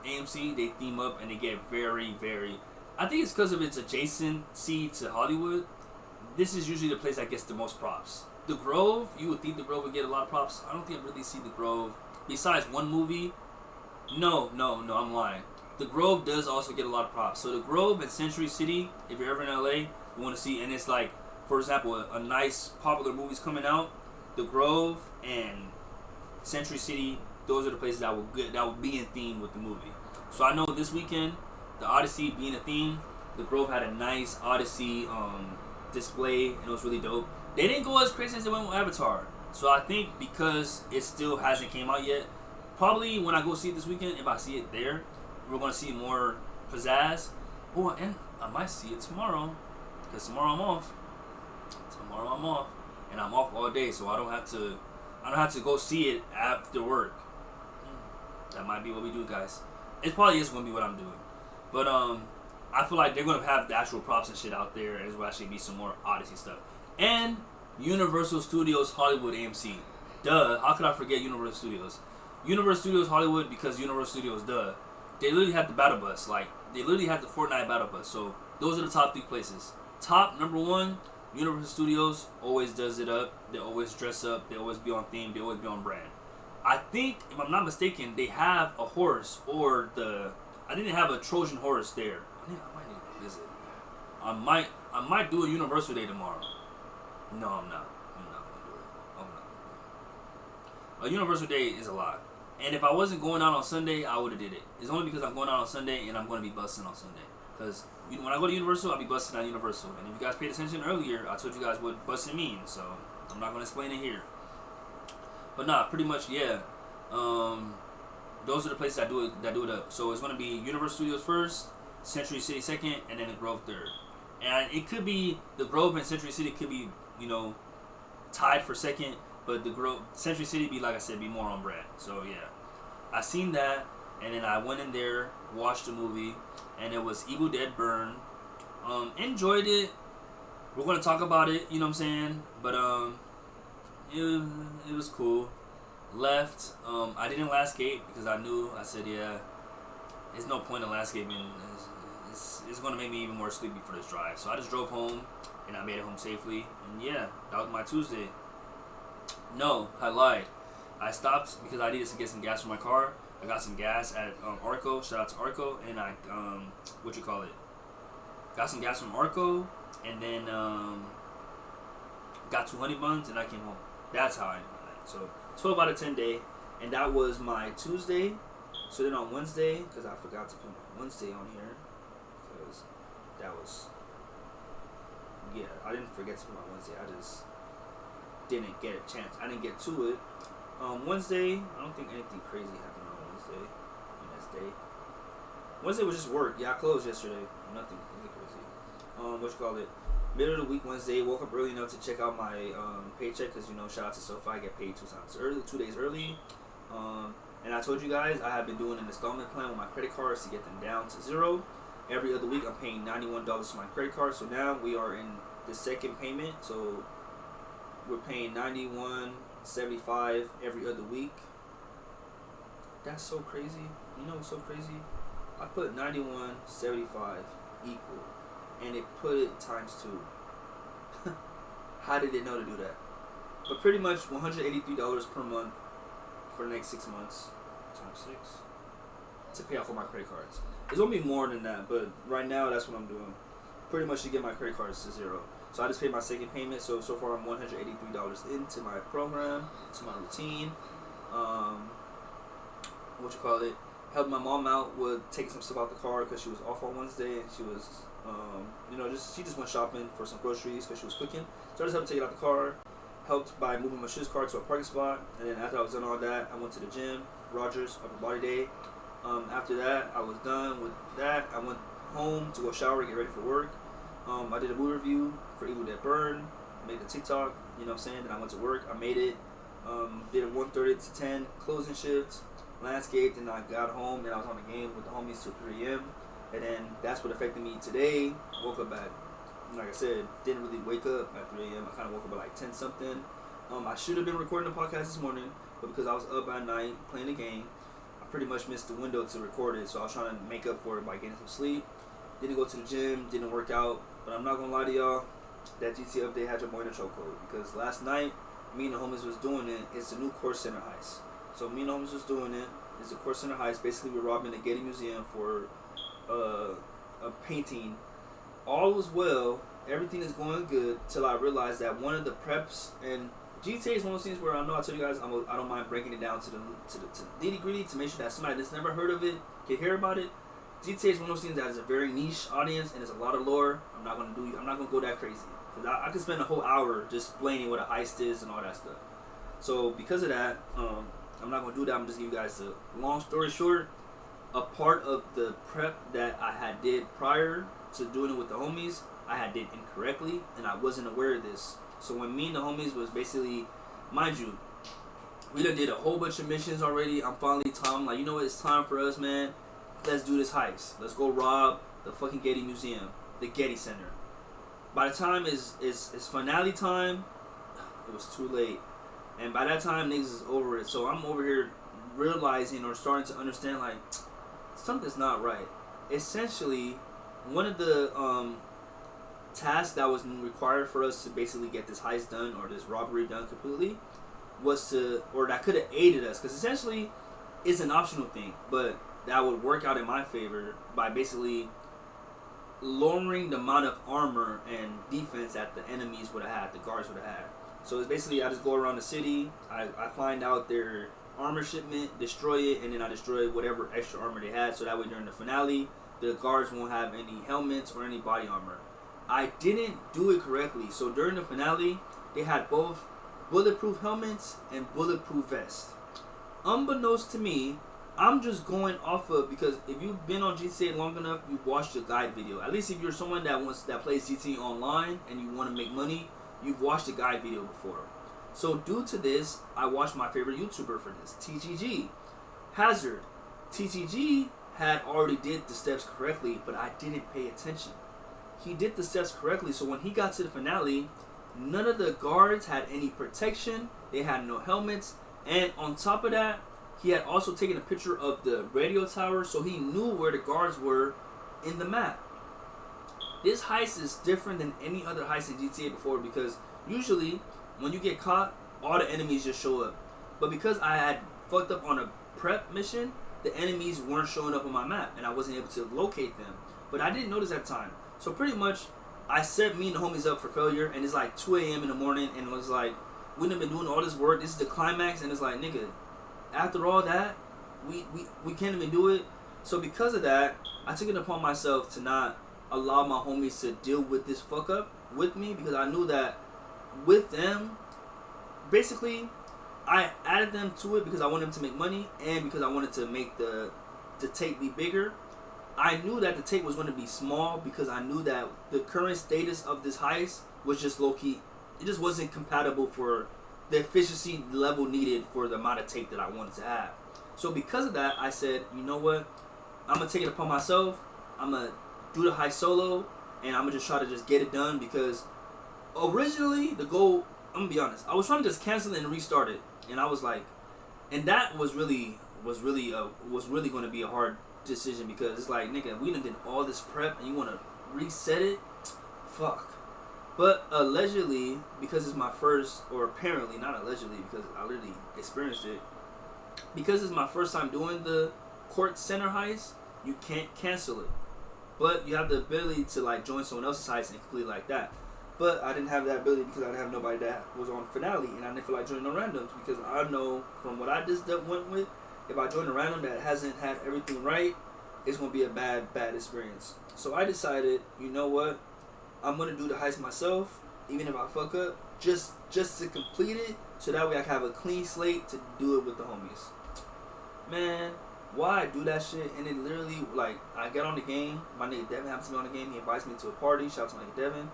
AMC, they theme up and they get very, very... I think it's because of its adjacency to Hollywood. This is usually the place that gets the most props. The Grove, you would think the Grove would get a lot of props. I don't think I really see the Grove. Besides one movie, no, I'm lying. The Grove does also get a lot of props. So the Grove and Century City, if you're ever in LA, you want to see, and it's like, for example, a nice popular movie's coming out, the Grove and Century City, those are the places that will be in theme with the movie. So I know this weekend, the Odyssey being a theme, the Grove had a nice Odyssey display, and it was really dope. They didn't go as crazy as they went with Avatar. So I think because it still hasn't came out yet, probably when I go see it this weekend, if I see it there, we're going to see more pizzazz. Oh, and I might see it tomorrow, because tomorrow I'm off. And I'm off all day, so I don't have to go see it after work. That might be what we do, guys. It probably is going to be what I'm doing. But I feel like they're going to have the actual props and shit out there, and there's will actually be some more Odyssey stuff. And Universal Studios Hollywood AMC. Duh. How could I forget Universal Studios? Universal Studios Hollywood, because Universal Studios, duh. They literally had the battle bus. Like, they literally had the Fortnite battle bus. So, those are the top 3 places. Top, number 1, Universal Studios always does it up. They always dress up. They always be on theme. They always be on brand. I think, if I'm not mistaken, they have a horse, or I think they have a Trojan horse there. I might need to visit. I might do a Universal Day tomorrow. No, I'm not. I'm not going to do it. A Universal Day is a lot. And if I wasn't going out on Sunday, I would have did it. It's only because I'm going out on Sunday and I'm going to be busting on Sunday. Because when I go to Universal, I'll be busting at Universal. And if you guys paid attention earlier, I told you guys what busting means. So I'm not going to explain it here. But nah, pretty much, yeah. Those are the places that do it up. So it's going to be Universal Studios first, Century City second, and then the Grove third. And it could be, the Grove and Century City could be, tied for second. But the Century City be, like I said, be more on brand. So yeah, I seen that, and then I went in there, watched the movie, and it was Evil Dead Burn. Enjoyed it. We're gonna talk about it, you know what I'm saying? But it was cool. Left. I didn't landscape because I said, yeah, there's no point in landscaping. It's gonna make me even more sleepy for this drive. So I just drove home, and I made it home safely. And yeah, that was my Tuesday. No, I lied. I stopped because I needed to get some gas for my car. I got some gas at Arco. Shout out to Arco. And I got some gas from Arco, and then got 2 honey buns, and I came home. That's how I ended my night. So 12 out of 10 day, and that was my Tuesday. So then on Wednesday, because I forgot to put my Wednesday on here, because that was, yeah, I didn't forget to put my Wednesday. I just didn't get a chance. I didn't get to it. Wednesday, I don't think anything crazy happened on Wednesday. Day. Wednesday was just work. Yeah, I closed yesterday. Nothing crazy. What you call it? Middle of the week Wednesday. Woke up early enough to check out my paycheck because shout out to SoFi. I get paid 2 days early. And I told you guys I have been doing an installment plan with my credit cards to get them down to 0. Every other week I'm paying $91 for my credit card. So now we are in the second payment. So we're paying $91.75 every other week. That's so crazy. You know what's so crazy? I put $91.75 equal, and it put it times 2. How did it know to do that? But pretty much $183 per month for the next 6 months times 6 to pay off all my credit cards. It's gonna be more than that, but right now that's what I'm doing. Pretty much to get my credit cards to 0. So I just paid my second payment. So far I'm $183 into my program, to my routine. Helped my mom out with taking some stuff out the car because she was off on Wednesday, and she was, she just went shopping for some groceries because she was cooking. So I just helped take it out the car, helped by moving my shoes car to a parking spot, and then after I was done all that, I went to the gym, Rogers, Upper Body Day. After that, I was done with that. I went home to go shower, get ready for work. I did a movie review for Evil Dead Burn, made the TikTok, you know what I'm saying, then I went to work, I made it, did a 1:30 to 10 closing shift, landscaped, and I got home, and I was on the game with the homies till 3 a.m. And then that's what affected me today. Woke up at, like I said, didn't really wake up at 3 a.m. I kind of woke up at like 10 something. I should have been recording the podcast this morning, but because I was up at night playing the game, I pretty much missed the window to record it. So I was trying to make up for it by getting some sleep. Didn't go to the gym, didn't work out. But I'm not gonna lie to y'all, that GTA update had your boy in a chokehold, because last night me and the homies was doing it. It's the new Core Center heist. So me and the homies was doing it. It's a Core Center heist. Basically, we're robbing the Getty Museum for a painting. All was well. Everything is going good till I realized that one of the preps, and GTA is one of those things where I know I tell you guys I don't mind breaking it down to the nitty gritty to make sure that somebody that's never heard of it can hear about it. GTA is one of those things that is a very niche audience and there's a lot of lore. I'm not gonna go that crazy, because I could spend a whole hour just explaining what a heist is and all that stuff. So because of that, I'm not gonna do that. I'm just gonna give you guys the long story short. A part of the prep that I had did prior to doing it with the homies, I had did incorrectly, and I wasn't aware of this. So when me and the homies was basically, mind you, we done did a whole bunch of missions already. I'm finally like, you know what? It's time for us, man. Let's do this heist. Let's go rob the fucking Getty Museum, the Getty Center. By the time it's finale time, it was too late. And by that time, niggas is over it. So I'm over here realizing or starting to understand, like, something's not right. Essentially, one of the tasks that was required for us to basically get this heist done or this robbery done completely was that could have aided us. Because essentially, it's an optional thing. But that would work out in my favor by basically lowering the amount of armor and defense that the enemies would have had, the guards would have had. So it's basically, I just go around the city, I find out their armor shipment, destroy it, and then I destroy whatever extra armor they had, so that way during the finale, the guards won't have any helmets or any body armor. I didn't do it correctly, so during the finale, they had both bulletproof helmets and bulletproof vests. Unbeknownst to me, I'm just going off of, because if you've been on GTA long enough, you've watched the guide video. At least if you're someone that plays GTA online and you want to make money, you've watched the guide video before. So due to this, I watched my favorite YouTuber for this, TGG. Hazard. TTG had already did the steps correctly, but I didn't pay attention. He did the steps correctly, so when he got to the finale, none of the guards had any protection. They had no helmets, and on top of that, he had also taken a picture of the radio tower, so he knew where the guards were in the map. This heist is different than any other heist in GTA before, because usually when you get caught, all the enemies just show up. But because I had fucked up on a prep mission, the enemies weren't showing up on my map, and I wasn't able to locate them. But I didn't notice at the time. So pretty much, I set me and the homies up for failure, and it's like 2 a.m. in the morning, and it was like, we done been doing all this work, this is the climax, and it's like, nigga, after all that, we can't even do it. So because of that, I took it upon myself to not allow my homies to deal with this fuck up with me, because I knew that with them, basically, I added them to it because I wanted them to make money and because I wanted to make the tape be bigger. I knew that the tape was going to be small because I knew that the current status of this heist was just low-key. It just wasn't compatible for the efficiency level needed for the amount of tape that I wanted to have. So because of that, I said, you know what? I'm going to take it upon myself. I'm going to do the heist solo, and I'm going to just try to just get it done, because originally the goal, I'm going to be honest, I was trying to just cancel it and restart it. And I was like, and that was really going to be a hard decision, because it's like, nigga, we done did all this prep and you want to reset it? Fuck. But allegedly, because it's my first, or apparently not allegedly, because I literally experienced it, because it's my first time doing the court center heist, you can't cancel it. But you have the ability to like join someone else's heist and complete like that. But I didn't have that ability because I didn't have nobody that was on finale, and I didn't feel like joining no randoms, because I know from what I just went with, if I join a random that hasn't had everything right, it's going to be a bad experience. So I decided, you know what, I'm going to do the heist myself, even if I fuck up, just to complete it, so that way I can have a clean slate to do it with the homies. Man, why I do that shit, and it literally, like, I get on the game, my nigga Devin happens to be on the game, he invites me to a party, shout out to my nigga Devin.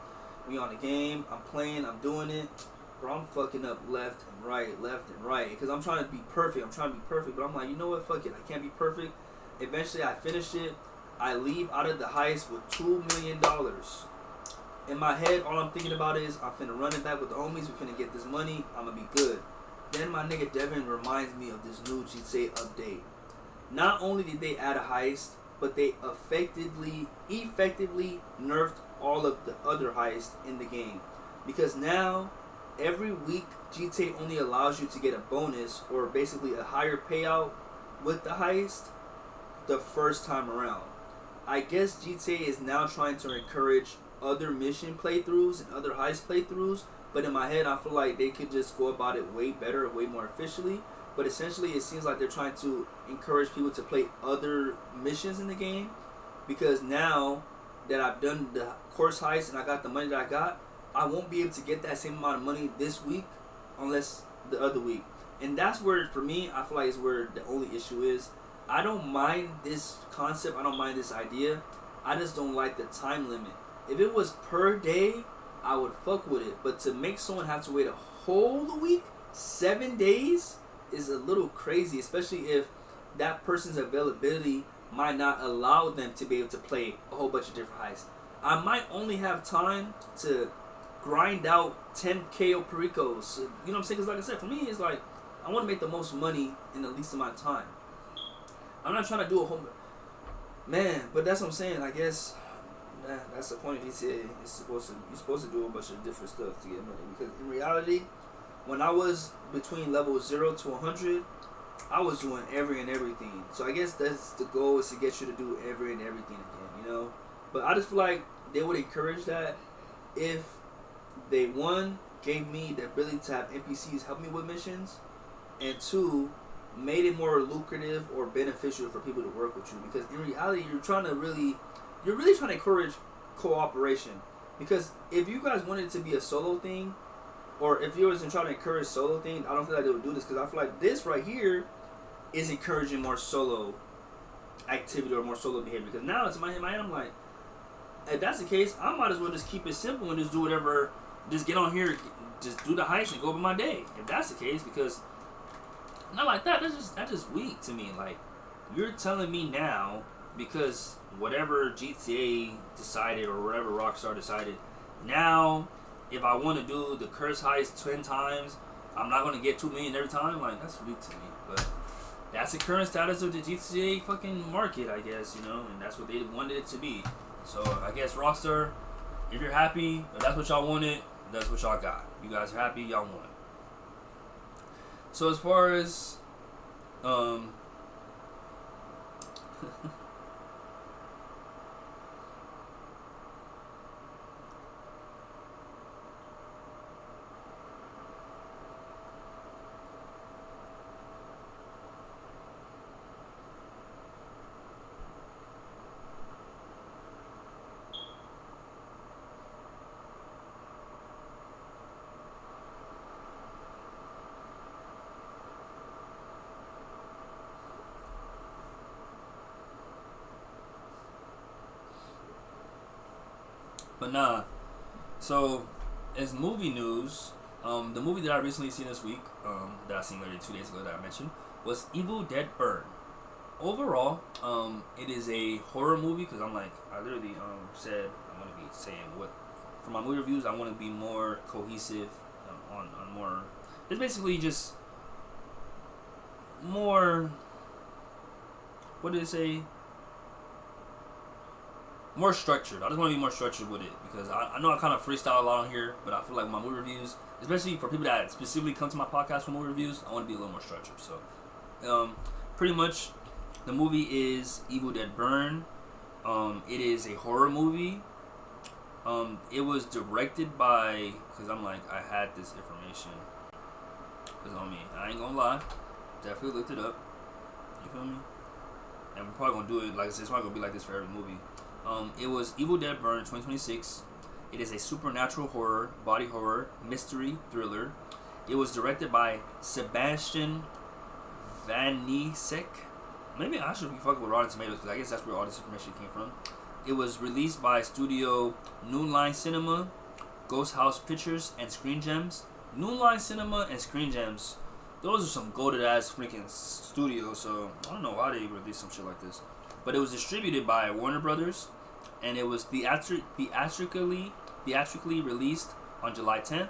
We on the game, I'm playing, I'm doing it. Bro, I'm fucking up left and right, because I'm trying to be perfect. But I'm like, you know what, fuck it, I can't be perfect. Eventually, I finish it. I leave out of the heist with $2 million. In my head, all I'm thinking about is, I'm finna run it back with the homies, we finna get this money, I'm gonna be good. Then my nigga Devin reminds me of this new GTA update. Not only did they add a heist, but they effectively nerfed all of the other heists in the game, because now every week GTA only allows you to get a bonus, or basically a higher payout with the heist, the first time around. I guess GTA is now trying to encourage other mission playthroughs and other heist playthroughs, but in my head I feel like they could just go about it way better, way more efficiently. But essentially it seems like they're trying to encourage people to play other missions in the game, because now that I've done the course heist and I got the money that I got, I won't be able to get that same amount of money this week unless the other week. And that's where, for me, I feel like is where the only issue is. I don't mind this concept, I don't mind this idea, I just don't like the time limit. If it was per day, I would fuck with it. But to make someone have to wait a whole week, 7 days, is a little crazy, especially if that person's availability might not allow them to be able to play a whole bunch of different heists. I might only have time to grind out 10 KO Pericos. You know what I'm saying? Because like I said, for me, it's like, I want to make the most money in the least amount of time. I'm not trying to do a whole... Man, but that's what I'm saying. I guess that's the point of GTA. You're supposed to do a bunch of different stuff to get money. Because in reality, when I was between level 0 to 100, I was doing every and everything. So I guess that's the goal, is to get you to do every and everything again, you know? But I just feel like they would encourage that if they, one, gave me the ability to have NPCs help me with missions, and two, made it more lucrative or beneficial for people to work with you. Because in reality, you're really trying to encourage cooperation. Because if you guys wanted it to be a solo thing, or if you wasn't trying to encourage solo thing, I don't feel like they would do this, because I feel like this right here is encouraging more solo activity or more solo behavior. Because now it's in my head, I'm like, if that's the case, I might as well just keep it simple and just do whatever, just get on here, just do the heist and go about my day. If that's the case, because not like that. That's just weak to me. Like, you're telling me now because whatever GTA decided or whatever Rockstar decided, now if I want to do the curse heist 10 times, I'm not gonna get 2 million every time. Like, that's weak to me. But that's the current status of the GTA fucking market, I guess, you know, and that's what they wanted it to be. So I guess Rockstar, if you're happy, if that's what y'all wanted, that's what y'all got. You guys are happy, y'all won. So as far as but nah. So as movie news, the movie that I recently seen this week, that I seen literally 2 days ago that I mentioned, was Evil Dead Burn. Overall, it is a horror movie because I literally said I'm gonna be saying what for my movie reviews. I want to be more cohesive on more. It's basically just more. What did it say? More structured. I just want to be more structured with it because I know I kind of freestyle a lot on here, but I feel like my movie reviews, especially for people that specifically come to my podcast for movie reviews, I want to be a little more structured. So, pretty much, the movie is Evil Dead Burn. It is a horror movie. It was directed by, because I had this information. Because I ain't gonna lie, definitely looked it up. You feel me? And we're probably gonna do it, like I said, it's not gonna be like this for every movie. It was Evil Dead Burn 2026. It is a supernatural horror, body horror, mystery thriller. It was directed by Sebastian Vanisek. Maybe I should be fucking with Rotten Tomatoes because I guess that's where all this information came from. It was released by Studio Noonline Cinema, Ghost House Pictures, and Screen Gems. Noonline Cinema and Screen Gems, those are some goated ass freaking studios, so I don't know why they release some shit like this. But it was distributed by Warner Brothers, and it was theatrically released on July 10th,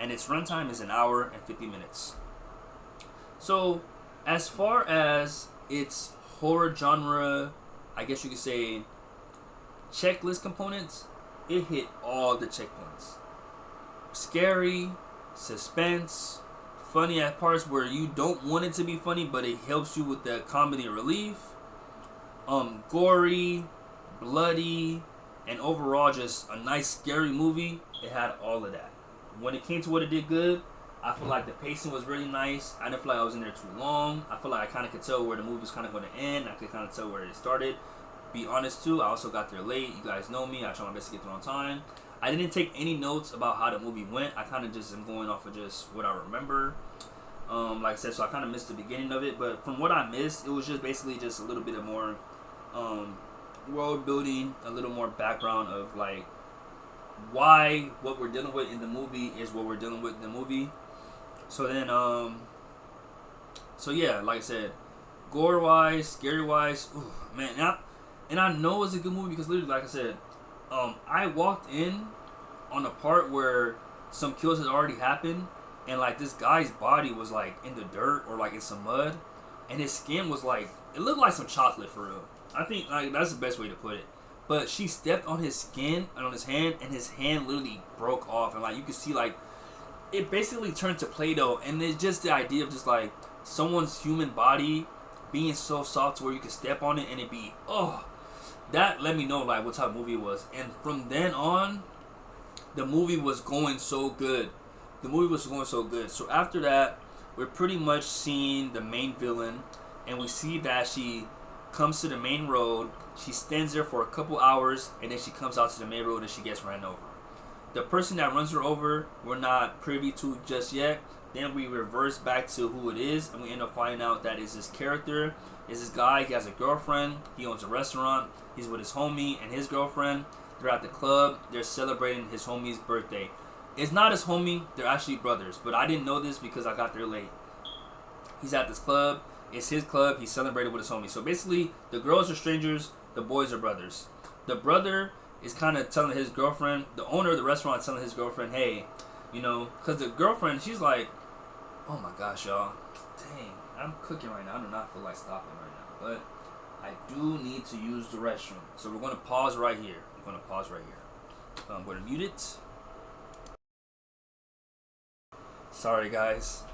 and its runtime is 1 hour and 50 minutes. So, as far as its horror genre, I guess you could say, checklist components, it hit all the checkpoints. Scary, suspense, funny at parts where you don't want it to be funny, but it helps you with the comedy relief. Gory, bloody, and overall just a nice scary movie. It had all of that. When it came to what it did good, I feel like the pacing was really nice. I didn't feel like I was in there too long. I feel like I kind of could tell where the movie was kind of going to end. I could kind of tell where it started. Be honest too, I also got there late. You guys know me. I try my best to get there on time. I didn't take any notes about how the movie went. I kind of just am going off of just what I remember. Like I said, so I kind of missed the beginning of it. But from what I missed, it was just basically just a little bit of more world building, a little more background of like why what we're dealing with in the movie is what we're dealing with in the movie. So then, so yeah, like I said, gore wise, scary wise, man, and I know it's a good movie because literally, like I said, I walked in on a part where some kills had already happened, and like this guy's body was like in the dirt or like in some mud, and his skin was like, it looked like some chocolate for real. I think like that's the best way to put it. But she stepped on his skin and on his hand, and his hand literally broke off, and like you could see like it basically turned to Play-Doh, and it's just the idea of just like someone's human body being so soft to where you could step on it and it be that let me know like what type of movie it was. And from then on, the movie was going so good. So after that, we're pretty much seeing the main villain, and we see that she comes to the main road. She stands there for a couple hours, and then she comes out to the main road and she gets ran over. The person that runs her over, we're not privy to just yet. Then we reverse back to who it is, and we end up finding out that is this character. Is this guy, he has a girlfriend, he owns a restaurant, he's with his homie and his girlfriend. They're at the club, they're celebrating his homie's birthday. It's not his homie. They're actually brothers. But I didn't know this because I got there late. He's at this club. It's his club. He's celebrating with his homie. So basically, the girls are strangers. The boys are brothers. The brother is kind of telling his girlfriend, the owner of the restaurant is telling his girlfriend, hey, you know, because the girlfriend, she's like, oh my gosh, y'all. Dang, I'm cooking right now. I do not feel like stopping right now. But I do need to use the restroom. So we're going to pause right here. We're going to pause right here. I'm going to mute it. Sorry, guys.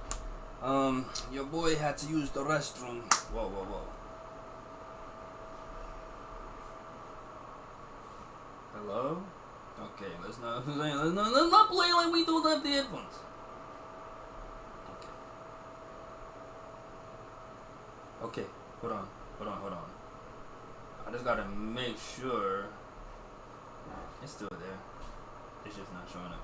Your boy had to use the restroom. Whoa, whoa, whoa. Hello? Okay, let's not play like we do left the headphones. Okay, hold on. I just gotta make sure it's still there. It's just not showing up.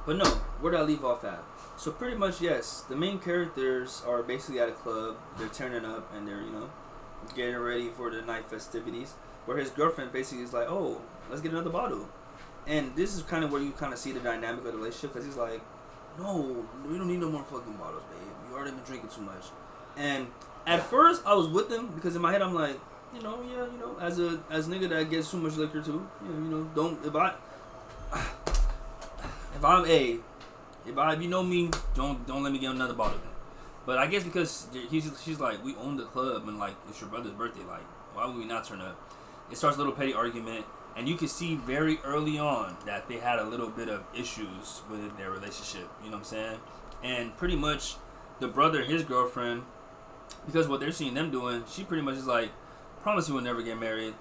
But no, where did I leave off at? So pretty much, yes, the main characters are basically at a club. They're turning up and they're, you know, getting ready for the night festivities. Where his girlfriend basically is like, oh, let's get another bottle. And this is kind of where you kind of see the dynamic of the relationship. Because he's like, no, we don't need no more fucking bottles, babe. You already been drinking too much. And at first, I was with them. Because in my head, I'm like, you know, yeah, you know, as a nigga that gets too much liquor too. You know, don't, if you know me, don't let me get another bottle then. But I guess because she's like, we own the club and like it's your brother's birthday, like why would we not turn up? It starts a little petty argument, and you can see very early on that they had a little bit of issues with their relationship. You know what I'm saying? And pretty much the brother and his girlfriend, because what they're seeing them doing, she pretty much is like, promise you will never get married.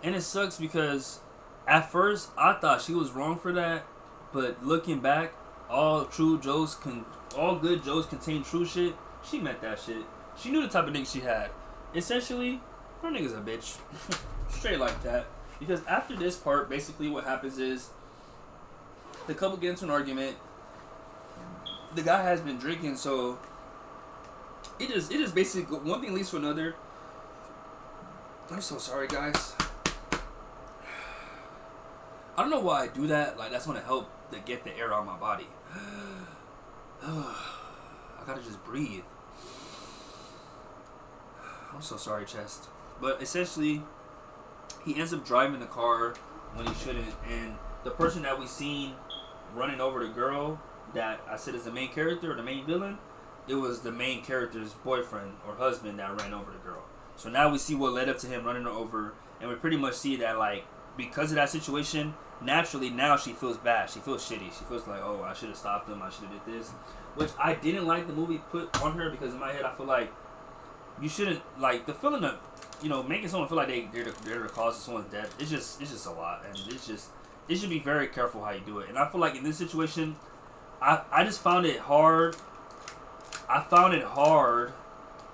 And it sucks because at first I thought she was wrong for that, but looking back, all good Joes contain true shit. She meant that shit. She knew the type of nigga she had. Essentially, her nigga's a bitch. Straight like that. Because after this part, basically what happens is the couple get into an argument. The guy has been drinking, so it is basically one thing leads to another. I'm so sorry, guys. I don't know why I do that. Like, that's gonna help to get the air out of my body. I gotta just breathe. I'm so sorry, chest. But essentially, he ends up driving the car when he shouldn't, and the person that we seen running over the girl that I said is the main character or the main villain, it was the main character's boyfriend or husband that ran over the girl. So now we see what led up to him running her over, and we pretty much see that, like, because of that situation, naturally now she feels bad. She feels shitty. She feels like, oh, I should have stopped him. I should have did this. Which I didn't like the movie put on her, because in my head I feel like you shouldn't, like, the feeling of, you know, making someone feel like they're the cause of someone's death. It's just a lot, and it should be very careful how you do it. And I feel like in this situation, I just found it hard. I found it hard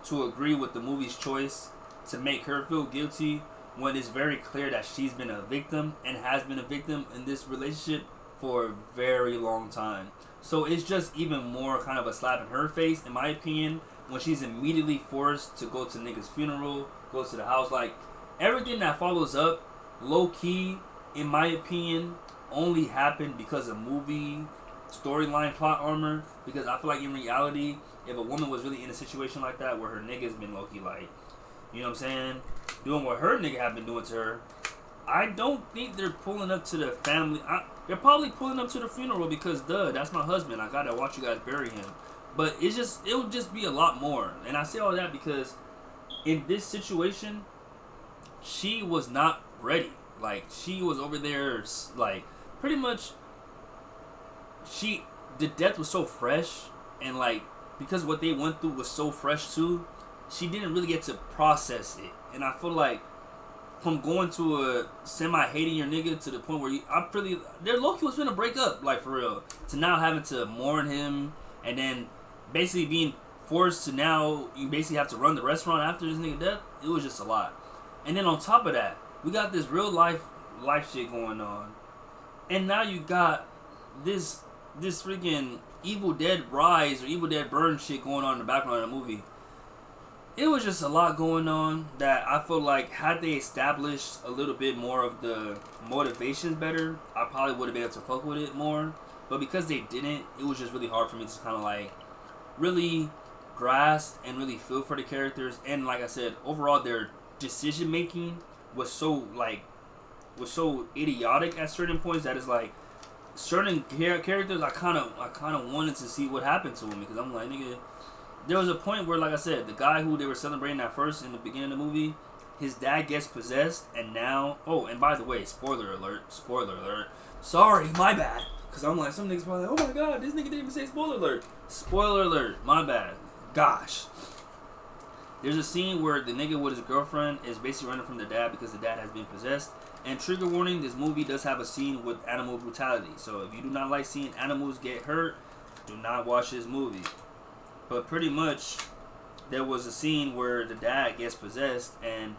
to agree with the movie's choice to make her feel guilty when it's very clear that she's been a victim and has been a victim in this relationship for a very long time. So it's just even more kind of a slap in her face, in my opinion, when she's immediately forced to go to nigga's funeral, go to the house. Like, everything that follows up, low-key, in my opinion, only happened because of movie storyline plot armor. Because I feel like in reality, if a woman was really in a situation like that where her nigga's been low-key, like, you know what I'm saying, doing what her nigga have been doing to her, I don't think they're pulling up to the family. They're probably pulling up to the funeral because, that's my husband. I gotta watch you guys bury him. But it would just be a lot more. And I say all that because in this situation, she was not ready. Like, she was over there, like, pretty much, the death was so fresh, and, like, because what they went through was so fresh too, she didn't really get to process it. And I feel like from going to a semi-hating your nigga to the point where their low-key was finna break up, like, for real, to now having to mourn him, and then basically being forced to now, you basically have to run the restaurant after this nigga death. It was just a lot. And then on top of that, we got this real life shit going on. And now you got this freaking Evil Dead Rise or Evil Dead Burn shit going on in the background of the movie. It was just a lot going on that I feel like had they established a little bit more of the motivations better, I probably would have been able to fuck with it more. But because they didn't, it was just really hard for me to kind of like really grasp and really feel for the characters. And like I said, overall their decision making was so idiotic at certain points that it's like certain characters I kind of wanted to see what happened to them, because I'm like, nigga, there was a point where, like I said, the guy who they were celebrating at first in the beginning of the movie, his dad gets possessed, and now, oh, and by the way, spoiler alert, sorry, my bad, because I'm like, some niggas probably like, oh my god, this nigga didn't even say spoiler alert, my bad, gosh. There's a scene where the nigga with his girlfriend is basically running from the dad because the dad has been possessed. And trigger warning, this movie does have a scene with animal brutality. So if you do not like seeing animals get hurt, do not watch this movie. But pretty much, there was a scene where the dad gets possessed, and,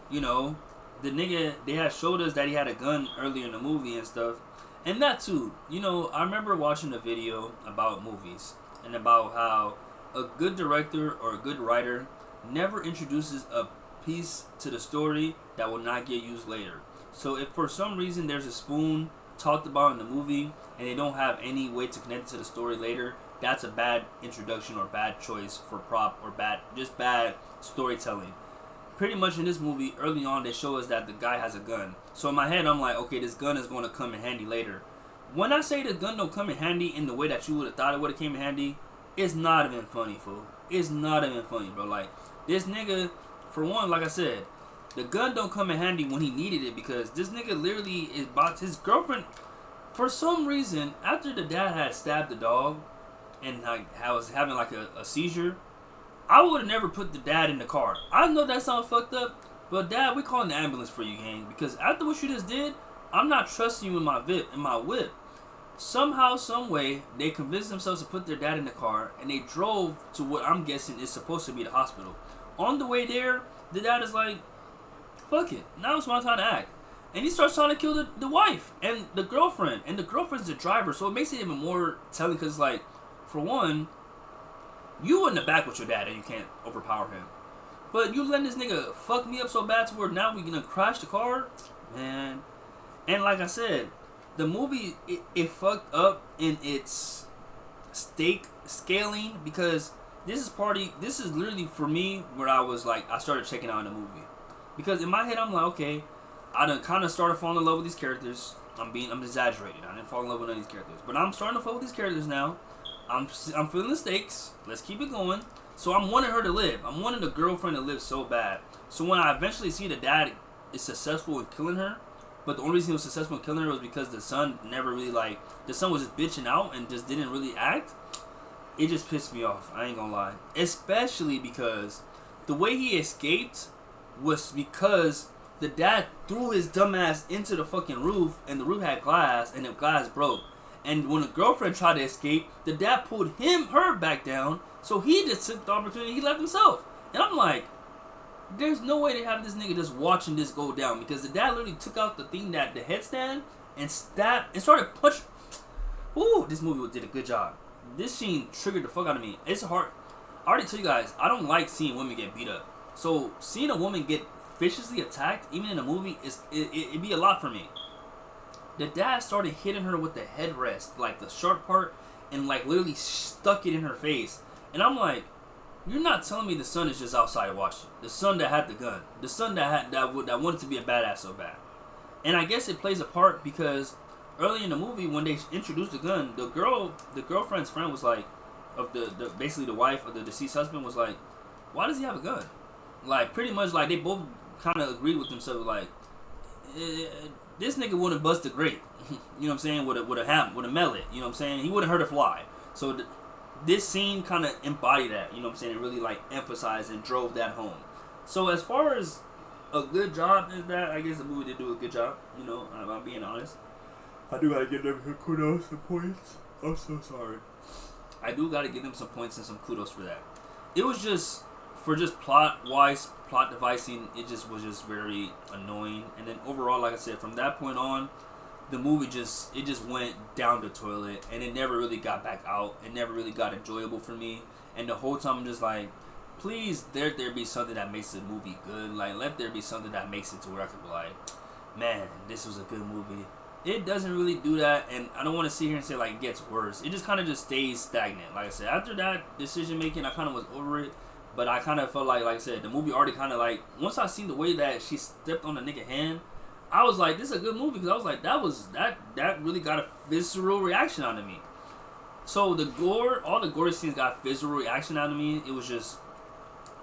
you know, the nigga, they had showed us that he had a gun earlier in the movie and stuff. And that too, you know, I remember watching a video about movies and about how a good director or a good writer never introduces a piece to the story that will not get used later. So if for some reason there's a spoon talked about in the movie and they don't have any way to connect it to the story later, that's a bad introduction or bad choice for prop or bad storytelling. Pretty much in this movie, early on, they show us that the guy has a gun. So in my head, I'm like, okay, this gun is going to come in handy later. When I say the gun don't come in handy in the way that you would have thought it would have came in handy, it's not even funny, fool. It's not even funny, bro. Like, this nigga, for one, like I said, the gun don't come in handy when he needed it, because this nigga literally is about his girlfriend. For some reason, after the dad had stabbed the dog and like was having like a seizure, I would have never put the dad in the car. I know that sounds fucked up, but dad, we calling the ambulance for you, gang, because after what you just did, I'm not trusting you in my whip. Somehow, some way, they convinced themselves to put their dad in the car, and they drove to what I'm guessing is supposed to be the hospital. On the way there, the dad is like, fuck it, now it's my time to act. And he starts trying to kill the wife and the girlfriend. And the girlfriend's the driver, so it makes it even more telling, because, like, for one, you in the back with your dad and you can't overpower him. But you letting this nigga fuck me up so bad to where now we gonna crash the car? Man. And like I said, the movie, it fucked up in its stake scaling, because this is literally for me where I was like, I started checking out in the movie. Because in my head, I'm like, okay, I done kind of started falling in love with these characters. I'm exaggerating. I didn't fall in love with none of these characters. But I'm starting to fall with these characters now. I'm feeling the stakes. Let's keep it going. So I'm wanting her to live. I'm wanting the girlfriend to live so bad. So when I eventually see the dad is successful in killing her, but the only reason he was successful in killing her was because the son never really, like, the son was just bitching out and just didn't really act, it just pissed me off. I ain't gonna lie. Especially because the way he escaped was because the dad threw his dumb ass into the fucking roof, and the roof had glass, and the glass broke. And when the girlfriend tried to escape, the dad pulled her back down, so he just took the opportunity, he left himself. And I'm like, there's no way they have this nigga just watching this go down, because the dad literally took out the headstand and stabbed and started punching. Ooh, this movie did a good job. This scene triggered the fuck out of me. It's hard. I already told you guys, I don't like seeing women get beat up. So seeing a woman get viciously attacked, even in a movie, it'd be a lot for me. The dad started hitting her with the headrest, like the sharp part, and like literally stuck it in her face. And I'm like, you're not telling me the son is just outside watching. The son that had the gun. The son that wanted to be a badass so bad. And I guess it plays a part because early in the movie when they introduced the gun, the girlfriend's friend was like, of the basically the wife of the deceased husband was like, why does he have a gun? Like pretty much like they both kind of agreed with themselves, like, this nigga wouldn't bust a grape, you know what I'm saying, with a melon, you know what I'm saying, he wouldn't hurt a fly. So this scene kind of embodied that, you know what I'm saying, it really like emphasized and drove that home. So as far as a good job is that, I guess the movie did do a good job, you know, I'm being honest. I do gotta give them some kudos, some points. I'm so sorry. I do gotta give them some points and some kudos for that. It was just, for just plot-wise, plot devising, it just was just very annoying. And then overall, like I said, from that point on, the movie just went down the toilet, and it never really got back out. It never really got enjoyable for me. And the whole time I'm just like, please, there be something that makes the movie good. Like, let there be something that makes it to where I could be like, man, this was a good movie. it doesn't really do that, and I don't want to sit here and say like it gets worse. It just kind of just stays stagnant. Like I said, after that decision making, I kind of was over it, but I kind of felt like I said, the movie already kind of like once I seen the way that she stepped on the nigga hand, I was like, this is a good movie because I was like, that really got a visceral reaction out of me. So the gore, all the gory scenes got visceral reaction out of me. It was just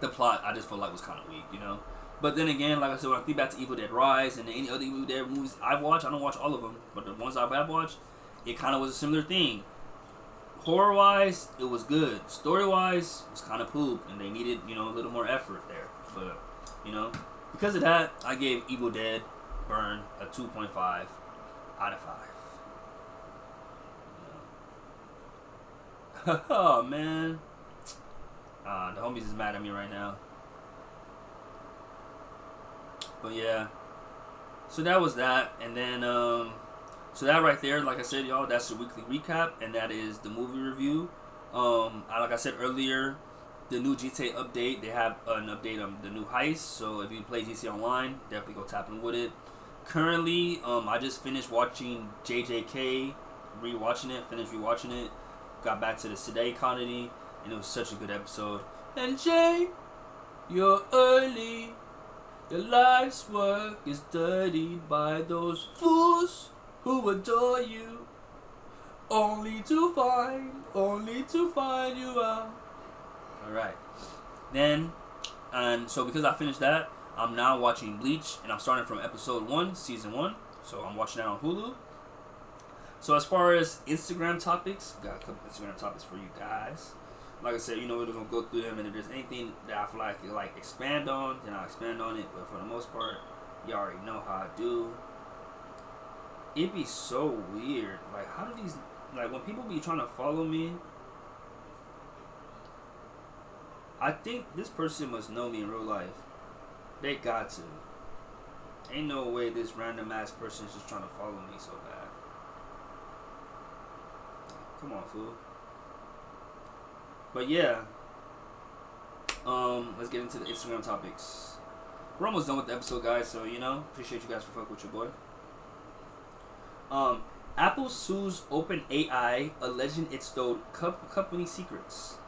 the plot. I just felt like was kind of weak, you know. But then again, like I said, when I think back to Evil Dead Rise and any other Evil Dead movies I've watched, I don't watch all of them, but the ones I've watched, it kind of was a similar thing. Horror-wise, it was good. Story-wise, it was kind of poop, and they needed, you know, a little more effort there. But, you know, because of that, I gave Evil Dead Burn a 2.5 out of 5. Yeah. Oh, man. The homies is mad at me right now. But yeah, so that was that, and then so that right there, like I said, y'all, that's the weekly recap, and that is the movie review. Like I said earlier, the new GTA update, they have an update on the new heist. So if you play GTA Online, definitely go tap in with it. Currently, I just finished watching JJK, finished rewatching it, got back to the Today comedy, and it was such a good episode. And Jay, you're early. Your life's work is dirtied by those fools who adore you, only to find you out. Alright. Then, and so because I finished that, I'm now watching Bleach, and I'm starting from episode 1, season 1. So I'm watching that on Hulu. So as far as Instagram topics, got a couple Instagram topics for you guys. Like I said, you know, we're just gonna go through them, and if there's anything that I feel like I could like expand on, then I'll expand on it. But for the most part, you already know how I do. It'd be so weird. Like, how do these, like, when people be trying to follow me, I think this person must know me in real life. They got to. Ain't no way this random ass person is just trying to follow me so bad. Come on, fool. But yeah, let's get into the Instagram topics. We're almost done with the episode, guys, so, you know, appreciate you guys for fucking with your boy. Apple sues OpenAI, alleging it stole company secrets.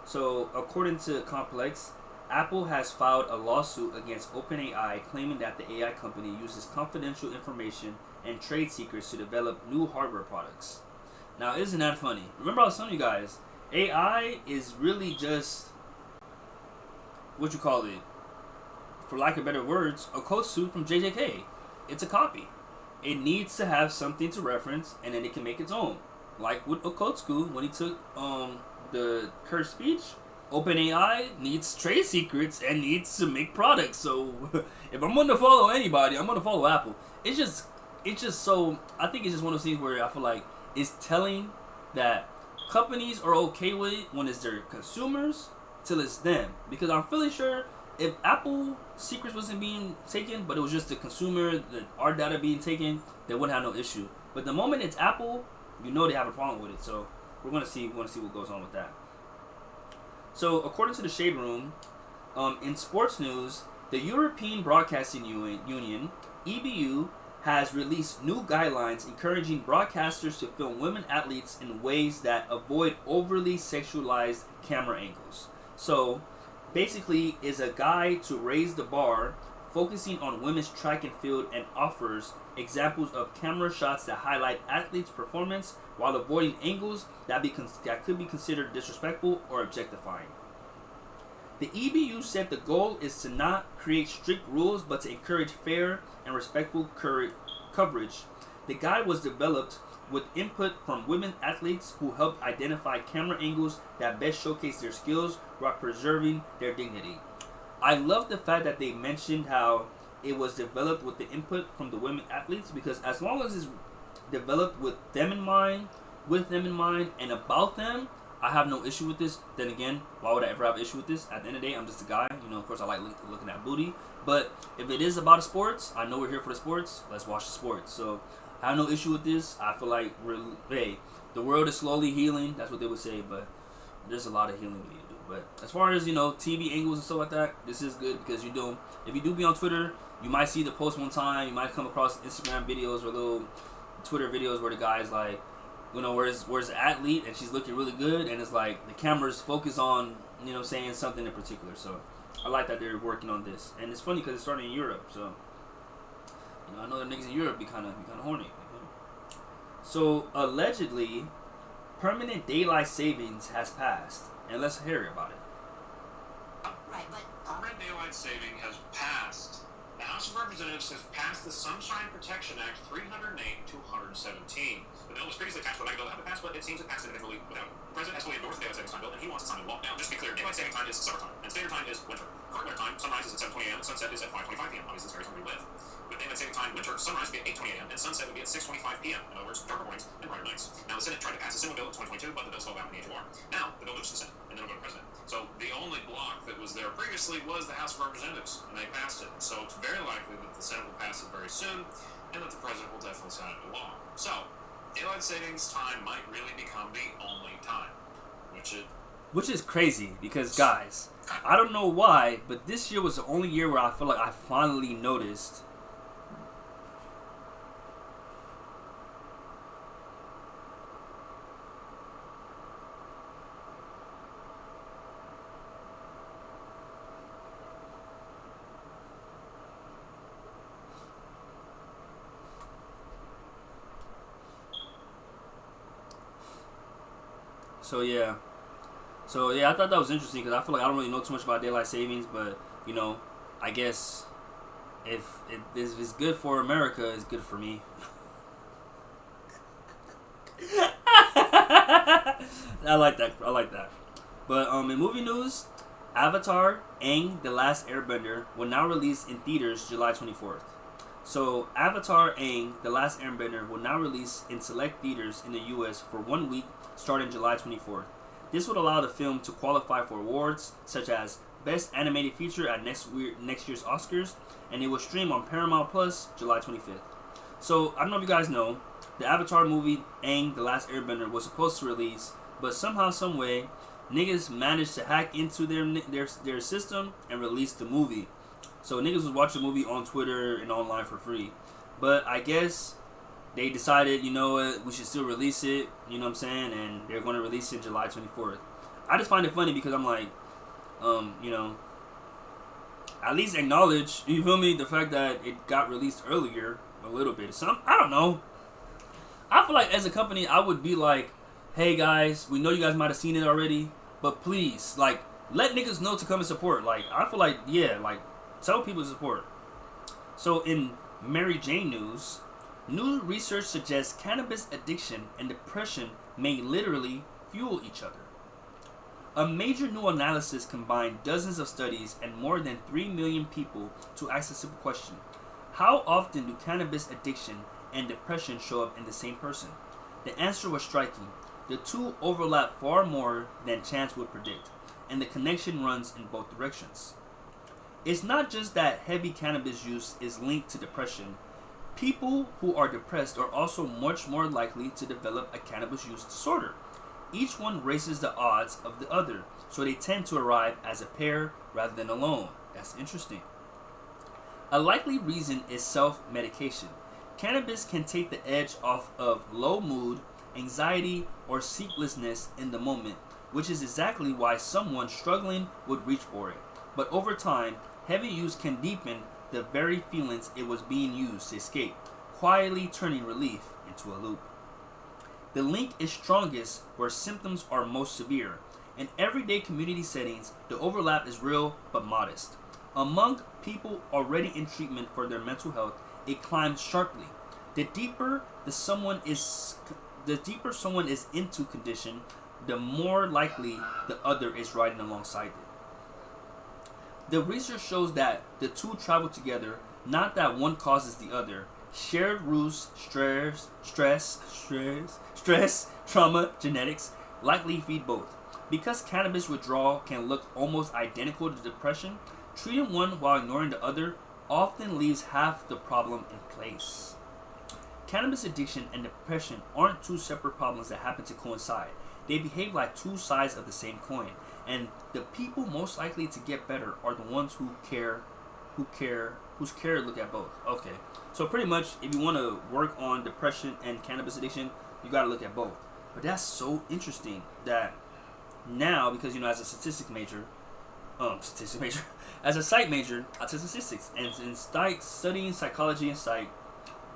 So, according to Complex, Apple has filed a lawsuit against OpenAI, claiming that the AI company uses confidential information and trade secrets to develop new hardware products. Now, isn't that funny? Remember I was telling you guys, AI is really just, what you call it, for lack of better words, a code suit from JJK. It's a copy. It needs to have something to reference, and then it can make its own. Like with Okotsuku, when he took the cursed speech, OpenAI needs trade secrets and needs to make products. So if I'm going to follow anybody, I'm going to follow Apple. It's just so, I think it's just one of those things where I feel like it's telling that companies are okay with it when it's their consumers till it's them. Because I'm fairly sure if Apple secrets wasn't being taken, but it was just the consumer, our data being taken, they wouldn't have no issue. But the moment it's Apple, you know they have a problem with it. So we're gonna see what goes on with that. So according to the Shade Room, in sports news, the European Broadcasting Union (EBU) has released new guidelines encouraging broadcasters to film women athletes in ways that avoid overly sexualized camera angles. So basically, is a guide to raise the bar, focusing on women's track and field, and offers examples of camera shots that highlight athletes' performance while avoiding angles that could be considered disrespectful or objectifying. The EBU said the goal is to not create strict rules, but to encourage fair and respectful coverage. The guide was developed with input from women athletes who helped identify camera angles that best showcase their skills while preserving their dignity. I love the fact that they mentioned how it was developed with the input from the women athletes, because as long as it's developed with them in mind, and about them, I have no issue with this. Then again, why would I ever have an issue with this? At the end of the day, I'm just a guy. You know, of course, I like looking at booty. But if it is about sports, I know we're here for the sports. Let's watch the sports. So I have no issue with this. I feel like, the world is slowly healing. That's what they would say. But there's a lot of healing we need to do. But as far as, TV angles and stuff like that, this is good because if you do be on Twitter, you might see the post one time. You might come across Instagram videos or little Twitter videos where the guy's like, where's the athlete and she's looking really good, and it's like the camera's focused on, saying something in particular. So I like that they're working on this, and it's funny because it's starting in Europe. So I know the niggas in Europe be kind of horny. So allegedly, permanent daylight savings has passed, and let's hear about it. Right, but permanent daylight saving has passed. The House of Representatives has passed the Sunshine Protection Act 308-217. The bill was previously attached to a bill that had passed, but it seems it passed individually without. The president has fully endorsed the daylight savings time bill, and he wants to sign into law. Now, just to be clear, daylight saving time is summertime, and standard time is winter. Current winter time, sunrise is at 7:20 a.m., and sunset is at 5:25 p.m. Obviously, it's very somewhere we live. With daylight saving time, winter, sunrise would be at 8:20 a.m., and sunset would be at 6:25 p.m. In other words, darker mornings and brighter nights. Now, the Senate tried to pass a similar bill in 2022, but the bill fell back in the HOR. Now, the bill moves to the Senate, and then it'll go to the president. So the only block that was there previously was the House of Representatives, and they passed it. So it's very likely that the Senate will pass it very soon, and that the president will definitely sign it into law. So, daylight savings time might really become the only time, which is crazy because, guys, I don't know why, but this year was the only year where I feel like I finally noticed So yeah, I thought that was interesting because I feel like I don't really know too much about daylight savings, but I guess if it's good for America, it's good for me. I like that. But in movie news, Avatar: Aang: The Last Airbender will now release in theaters July 24th. So Avatar: Aang: The Last Airbender will now release in select theaters in the U.S. for 1 week starting July 24th. This would allow the film to qualify for awards such as Best Animated Feature at next year's Oscars, and it will stream on Paramount Plus July 25th. So I don't know if you guys know, the Avatar movie Aang: The Last Airbender was supposed to release, but somehow, some way, niggas managed to hack into their system and release the movie. So niggas was watching the movie on Twitter and online for free. But I guess they decided, you know what, we should still release it, you know what I'm saying? And they're going to release it July 24th. I just find it funny because I'm like, at least acknowledge, you feel me, the fact that it got released earlier a little bit. I don't know. I feel like as a company, I would be like, hey guys, we know you guys might have seen it already, but please, like, let niggas know to come and support. Like, I feel like, yeah, like, tell people to support. So in Mary Jane news, new research suggests cannabis addiction and depression may literally fuel each other. A major new analysis combined dozens of studies and more than 3 million people to ask a simple question: how often do cannabis addiction and depression show up in the same person? The answer was striking. The two overlap far more than chance would predict, and the connection runs in both directions. It's not just that heavy cannabis use is linked to depression. People who are depressed are also much more likely to develop a cannabis use disorder. Each one raises the odds of the other, so they tend to arrive as a pair rather than alone. That's interesting. A likely reason is self-medication. Cannabis can take the edge off of low mood, anxiety, or sleeplessness in the moment, which is exactly why someone struggling would reach for it. But over time, heavy use can deepen the very feelings it was being used to escape, quietly turning relief into a loop. The link is strongest where symptoms are most severe. In everyday community settings, the overlap is real but modest. Among people already in treatment for their mental health, it climbs sharply. The deeper someone is into condition, the more likely the other is riding alongside it. The research shows that the two travel together, not that one causes the other. Shared roots, stress, trauma, genetics likely feed both. Because cannabis withdrawal can look almost identical to depression, treating one while ignoring the other often leaves half the problem in place. Cannabis addiction and depression aren't two separate problems that happen to coincide. They behave like two sides of the same coin, and the people most likely to get better are the ones who whose care look at both. Okay, so pretty much if you want to work on depression and cannabis addiction, you got to look at both. But that's so interesting that now, because as a statistics major, as a psych major, I took statistics, and in studying psychology and psych,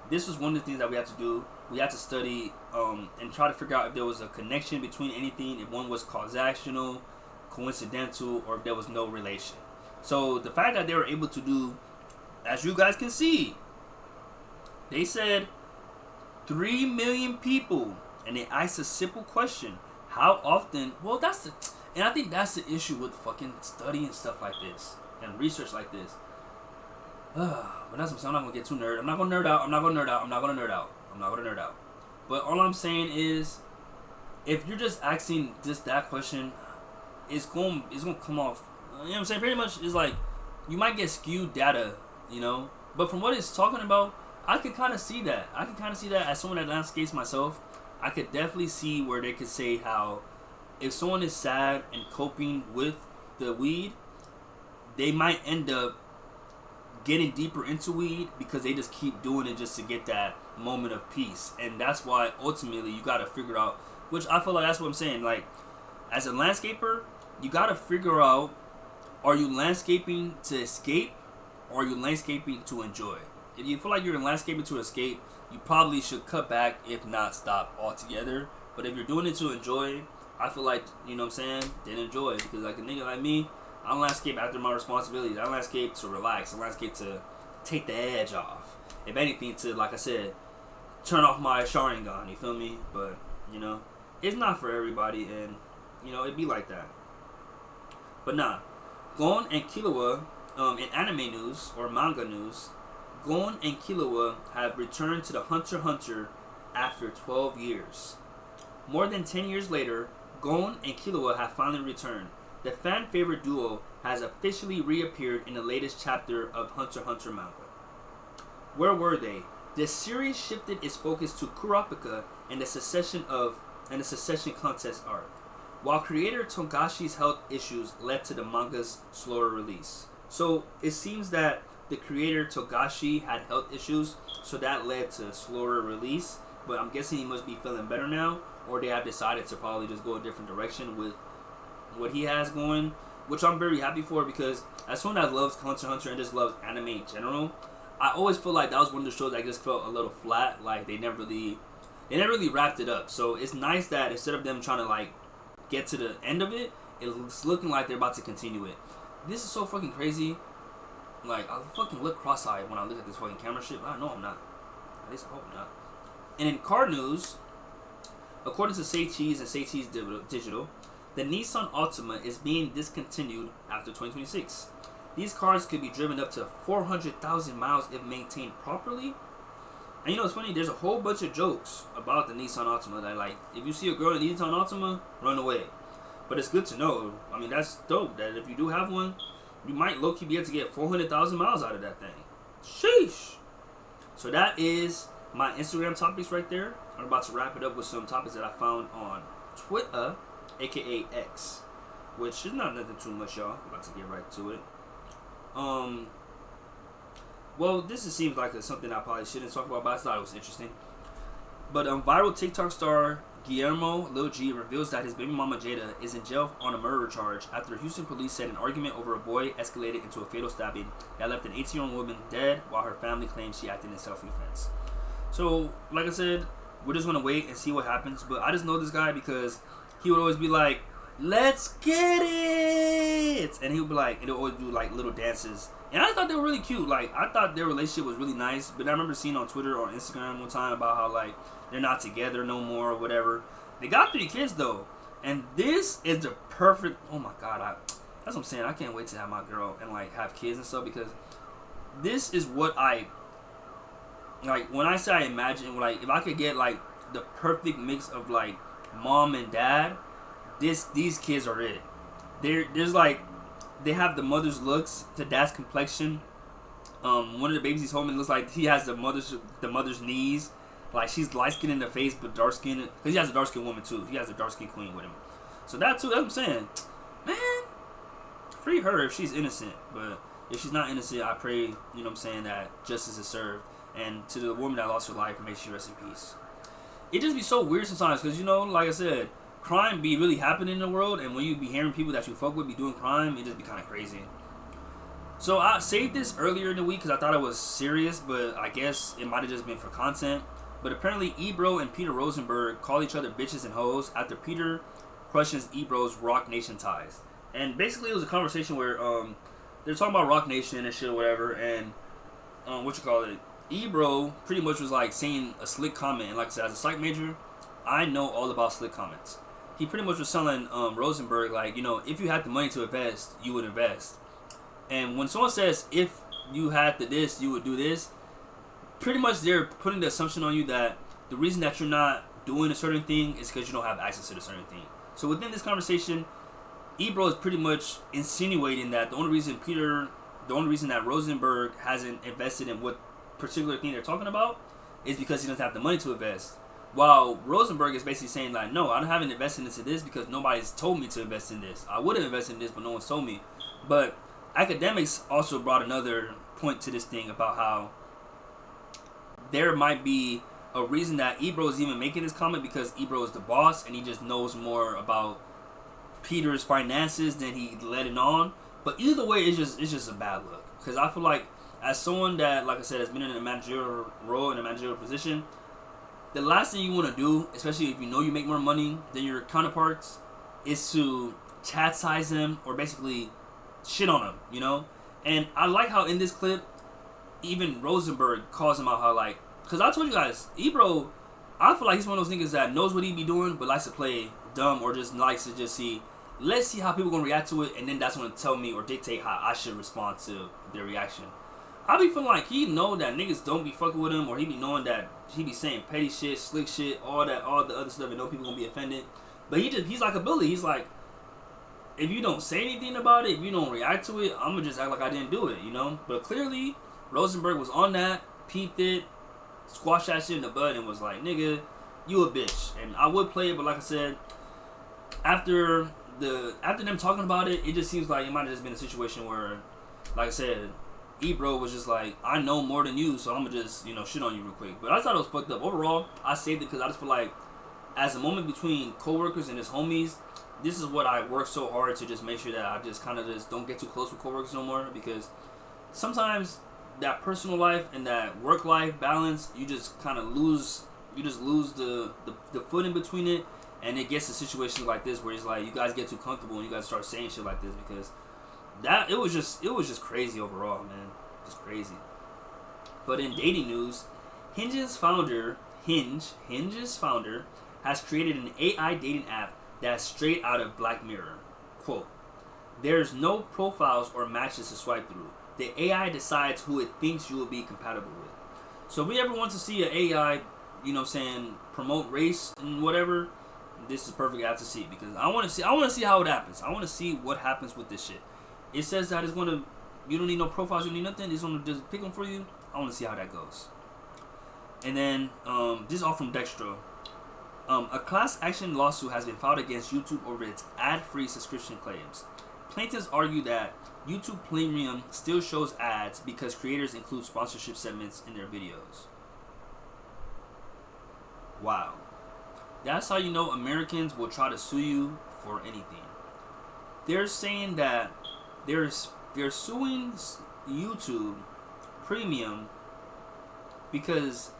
this was one of the things that we had to do. We had to study and try to figure out if there was a connection between anything, if one was causational, coincidental, or if there was no relation. So the fact that they were able to do, as you guys can see, they said 3 million people, and they asked a simple question: how often? Well, and I think that's the issue with fucking studying stuff like this and research like this. But that's what I'm saying. I'm not gonna get too nerd. I'm not gonna nerd out. But all I'm saying is, if you're just asking just that question, it's gonna come off. You know what I'm saying? Pretty much, it's like you might get skewed data, But from what it's talking about, I could kind of see that. As someone that landscapes myself, I could definitely see where they could say how if someone is sad and coping with the weed, they might end up getting deeper into weed because they just keep doing it just to get that moment of peace. And that's why ultimately you got to figure out, which I feel like that's what I'm saying. Like, as a landscaper, you got to figure out, are you landscaping to escape or are you landscaping to enjoy? If you feel like you're landscaping to escape, you probably should cut back, if not stop altogether. But if you're doing it to enjoy, I feel like, then enjoy. Because like a nigga like me, I don't landscape after my responsibilities. I landscape to relax. I landscape to take the edge off. If anything, to, like I said, turn off my Sharingan, you feel me? But, it's not for everybody, and, it be like that. But nah, Gon and Killua, in anime news, or manga news, Gon and Killua have returned to the Hunter x Hunter after 12 years. More than 10 years later, Gon and Killua have finally returned. The fan-favorite duo has officially reappeared in the latest chapter of Hunter x Hunter manga. Where were they? The series shifted its focus to Kurapika and the secession contest arc, while creator Togashi's health issues led to the manga's slower release. So it seems that the creator Togashi had health issues, so that led to slower release. But I'm guessing he must be feeling better now, or they have decided to probably just go a different direction with what he has going, which I'm very happy for, because as someone that loves Hunter x Hunter and just loves anime in general, I always feel like that was one of the shows that just felt a little flat, like they never really wrapped it up. So it's nice that instead of them trying to like get to the end of it, it's looking like they're about to continue it. This is so fucking crazy. Like, I fucking look cross-eyed when I look at this fucking camera shit, but I know I'm not. At least I hope not. And in car news, according to Say Cheese and Say Cheese Digital, the Nissan Altima is being discontinued after 2026. These cars could be driven up to 400,000 miles if maintained properly. And it's funny, there's a whole bunch of jokes about the Nissan Altima that, like, if you see a girl in a Nissan Altima, run away. But it's good to know. I mean, that's dope, that if you do have one, you might low-key be able to get 400,000 miles out of that thing. Sheesh. So that is my Instagram topics right there. I'm about to wrap it up with some topics that I found on Twitter, aka X, which is not nothing too much, y'all. I'm about to get right to it. Well, this just seems like something I probably shouldn't talk about, but I thought it was interesting. But viral TikTok star Guillermo Lil G reveals that his baby mama Jada is in jail on a murder charge after Houston police said an argument over a boy escalated into a fatal stabbing that left an 18-year-old woman dead, while her family claims she acted in self-defense. So, like I said, we're just gonna wait and see what happens. But I just know this guy because he would always be like, "Let's get it," and he would be like, and he'll always do like little dances. And I thought they were really cute. Like, I thought their relationship was really nice. But I remember seeing on Twitter or Instagram one time about how, like, they're not together no more or whatever. They got 3 kids, though. And this is the perfect... Oh, my God. That's what I'm saying. I can't wait to have my girl and, like, have kids and stuff. Because this is what I... Like, when I say I imagine, like, if I could get, like, the perfect mix of, like, mom and dad, these kids are it. There's, like... They have the mother's looks to dad's complexion. One of the babies he's holding looks like he has the mother's knees. Like, she's light skinned in the face but dark skinned. Because he has a dark skinned woman too. He has a dark skinned queen with him. So that too, that's what I'm saying. Man, free her if she's innocent. But if she's not innocent, I pray, you know what I'm saying, that justice is served. And to the woman that lost her life, may she rest in peace. It just be so weird sometimes because, you know, like I said, crime be really happening in the world, and when you be hearing people that you fuck with be doing crime, it just be kind of crazy. So I saved this earlier in the week because I thought it was serious, but I guess it might have just been for content. But apparently Ebro and Peter Rosenberg call each other bitches and hoes after Peter questions Ebro's Rock Nation ties. And basically it was a conversation where they're talking about Rock Nation and shit or whatever, and Ebro pretty much was like saying a slick comment. And like I said, as a psych major, I know all about slick comments. He pretty much was telling Rosenberg, like, you know, if you had the money to invest, you would invest. And when someone says, if you had the this, you would do this, pretty much they're putting the assumption on you that the reason that you're not doing a certain thing is because you don't have access to the certain thing. So within this conversation, Ebro is pretty much insinuating that the only reason that Rosenberg hasn't invested in what particular thing they're talking about is because he doesn't have the money to invest. While Rosenberg is basically saying, like, no, I haven't invested into this because nobody's told me to invest in this. I would have invested in this, but no one's told me. But academics also brought another point to this thing about how there might be a reason that Ebro is even making this comment because Ebro is the boss and he just knows more about Peter's finances than he let it on. But either way, it's just a bad look. Because I feel like as someone that, like I said, has been in a managerial role, in a managerial position, the last thing you want to do, especially if you know you make more money than your counterparts, is to chastise them or basically shit on them, you know? And I like how in this clip, even Rosenberg calls him out how, like, because I told you guys, Ebro, I feel like he's one of those niggas that knows what he be doing, but likes to play dumb or just likes to just see, let's see how people gonna react to it, and then that's gonna tell me or dictate how I should respond to their reaction. I be feeling like he know that niggas don't be fucking with him, or he be knowing that he be saying petty shit, slick shit, all the other stuff, and know people gonna be offended. But he's like a bully. He's like, if you don't say anything about it, if you don't react to it, I'm gonna just act like I didn't do it, you know? But clearly, Rosenberg was on that, peeped it, squashed that shit in the bud, and was like, nigga, you a bitch. And I would play it, but like I said, after them talking about it, it just seems like it might have just been a situation where, like I said, Ebro was just like, I know more than you, so I'm gonna just, you know, shit on you real quick. But I thought it was fucked up. Overall, I saved it because I just feel like, as a moment between coworkers and his homies, this is what I work so hard to just make sure that I just kind of just don't get too close with coworkers no more, because sometimes that personal life and that work life balance, you just kind of lose. You just lose the foot in between it, and it gets to situations like this where it's like you guys get too comfortable and you guys start saying shit like this, because that it was just crazy overall, man, just crazy. But in dating news, Hinge's founder has created an AI dating app that's straight out of Black Mirror. Quote, "There's no profiles or matches to swipe through. The AI decides who it thinks you will be compatible with." So if we ever want to see an AI, you know what I'm saying, promote race and whatever, this is a perfect app to see, because I want to see how it happens. I want to see what happens with this shit. It says that it's going to, you don't need no profiles, you don't need nothing. It's going to just pick them for you. I want to see how that goes. And then, this is all from Dextro. A class action lawsuit has been filed against YouTube over its ad-free subscription claims. Plaintiffs argue that YouTube Premium still shows ads because creators include sponsorship segments in their videos. Wow. That's how you know Americans will try to sue you for anything. They're saying that they're suing YouTube Premium because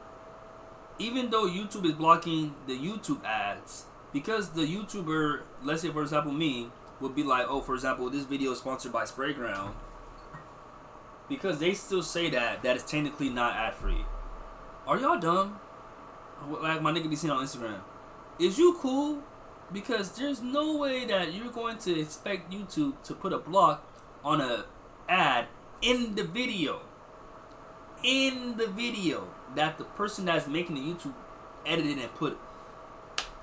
even though YouTube is blocking the YouTube ads, because the YouTuber, let's say for example me, would be like, oh, for example, this video is sponsored by Sprayground, because they still say that is technically not ad free. Are y'all dumb? Like my nigga be seeing on Instagram. Is you cool? Because there's no way that you're going to expect YouTube to put a block on a ad in the video. In the video that the person that's making the YouTube edited and put.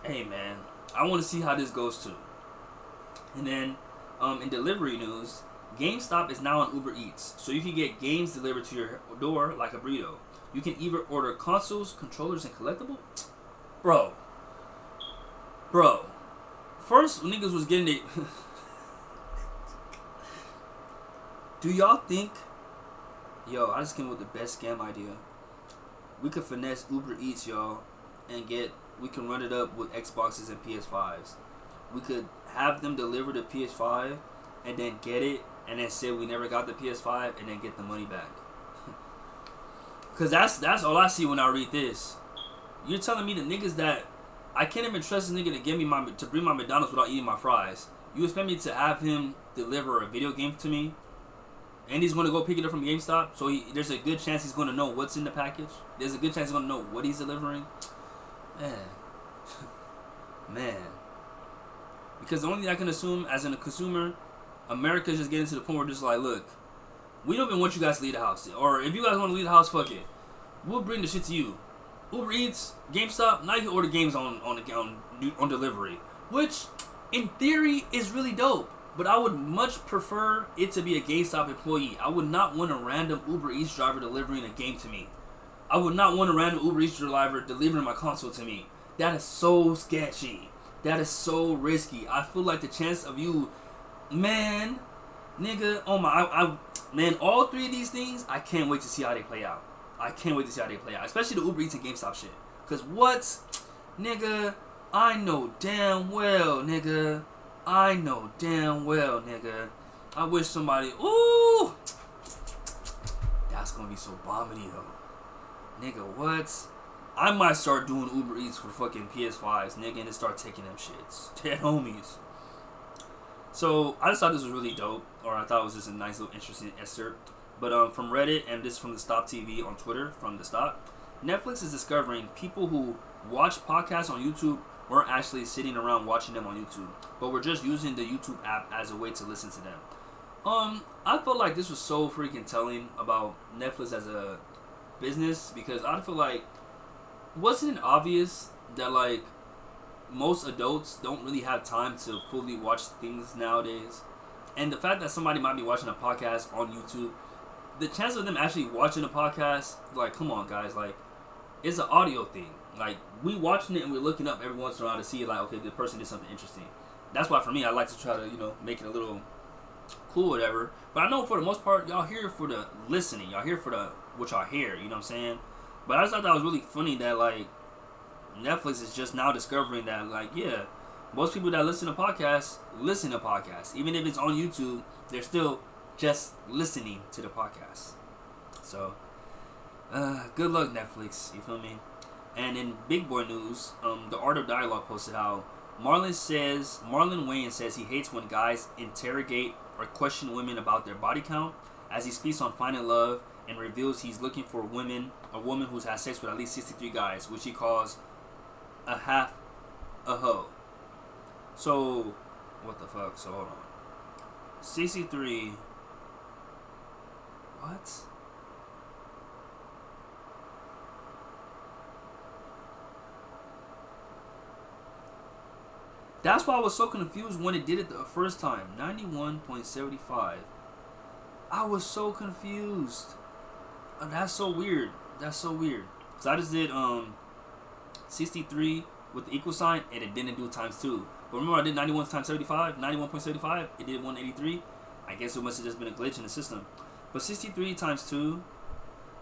Hey man, I want to see how this goes too. And then in delivery news, GameStop is now on Uber Eats, so you can get games delivered to your door like a burrito. You can even order consoles, controllers, and collectibles. Bro. First, when niggas was getting it. Do y'all think? Yo, I just came with the best scam idea. We could finesse Uber Eats, y'all, and we can run it up with Xboxes and PS5s. We could have them deliver the PS5 and then get it and then say we never got the PS5 and then get the money back. Cause that's all I see when I read this. You're telling me the niggas that I can't even trust this nigga to bring my McDonald's without eating my fries. You expect me to have him deliver a video game to me, and he's gonna go pick it up from GameStop? So there's a good chance he's gonna know what's in the package. There's a good chance he's gonna know what he's delivering. Man. Because the only thing I can assume as a consumer, America's just getting to the point where just like, look, we don't even want you guys to leave the house. Or if you guys want to leave the house, fuck it. We'll bring the shit to you. Uber Eats, GameStop, now you can order games on delivery. Which, in theory, is really dope. But I would much prefer it to be a GameStop employee. I would not want a random Uber Eats driver delivering a game to me. I would not want a random Uber Eats driver delivering my console to me. That is so sketchy. That is so risky. I feel like the chance of you, man, nigga, oh my, man, all three of these things, I can't wait to see how they play out. Especially the Uber Eats and GameStop shit. Cause what, nigga, I know damn well, nigga. I wish somebody, ooh, that's gonna be so bombity though. Nigga, what? I might start doing Uber Eats for fucking PS5s, nigga, and then start taking them shits. Dead homies. So, I just thought this was really dope, or I thought it was just a nice little interesting excerpt. But from Reddit, and this from the Stop TV on Twitter, from the Stop, Netflix is discovering people who watch podcasts on YouTube weren't actually sitting around watching them on YouTube, but were just using the YouTube app as a way to listen to them. I felt like this was so freaking telling about Netflix as a business, because I feel like, wasn't it obvious that like most adults don't really have time to fully watch things nowadays? And the fact that somebody might be watching a podcast on YouTube, the chance of them actually watching a podcast, like, come on guys, like, it's an audio thing. Like, we watching it and we're looking up every once in a while to see, like, okay, the person did something interesting. That's why for me, I like to try to, make it a little cool or whatever. But I know for the most part, y'all here for the listening. Y'all here for what y'all hear, you know what I'm saying? But I just thought that was really funny that, like, Netflix is just now discovering that, like, yeah, most people that listen to podcasts. Even if it's on YouTube, they're still just listening to the podcast. So, good luck, Netflix. You feel me? And in big boy news, the Art of Dialogue posted how Marlon Wayans says he hates when guys interrogate or question women about their body count, as he speaks on finding love and reveals he's looking for a woman who's had sex with at least 63 guys, which he calls a half a hoe. So, what the fuck? So, hold on. 63. What? That's why I was so confused when it did it the first time. 91.75. I was so confused. That's so weird. So I just did 63 with the equal sign, and it didn't do times 2. But remember, I did 91 times 75, 91.75. It did 183. I guess it must have just been a glitch in the system. But 63 times 2,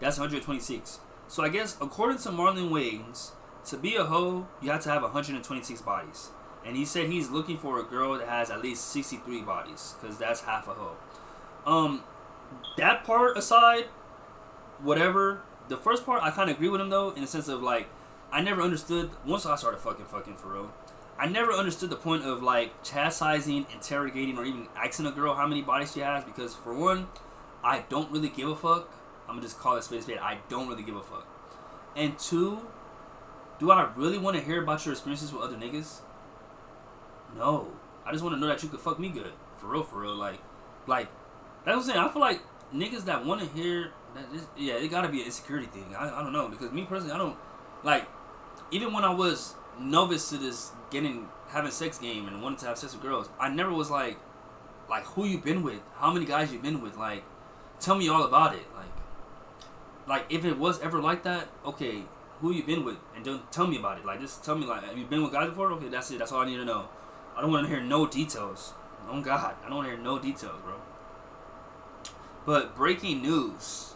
that's 126. So I guess according to Marlon Wayans, to be a hoe, you have to have 126 bodies. And he said he's looking for a girl that has at least 63 bodies, because that's half a hoe. That part aside, whatever. The first part, I kind of agree with him, though, in the sense of, like, I never understood, once I started fucking for real, I never understood the point of, like, chastising, interrogating, or even asking a girl how many bodies she has, because, for one, I don't really give a fuck. I'm going to just call it spade a spade. I don't really give a fuck. And 2, do I really want to hear about your experiences with other niggas? No. I just want to know that you could fuck me good. For real. Like, that's what I'm saying. I feel like niggas that want to hear that, it gotta be an insecurity thing. I don't know, because me personally, I don't, like, even when I was novice to this having sex game and wanted to have sex with girls, I never was like who you been with, how many guys you been with, like, tell me all about it. Like if it was ever like that, okay, who you been with, and don't tell me about it. Like, just tell me, like, have you been with guys before? Okay, that's it. That's all I need to know. I don't want to hear no details. Oh God, I don't want to hear no details, bro. But breaking news.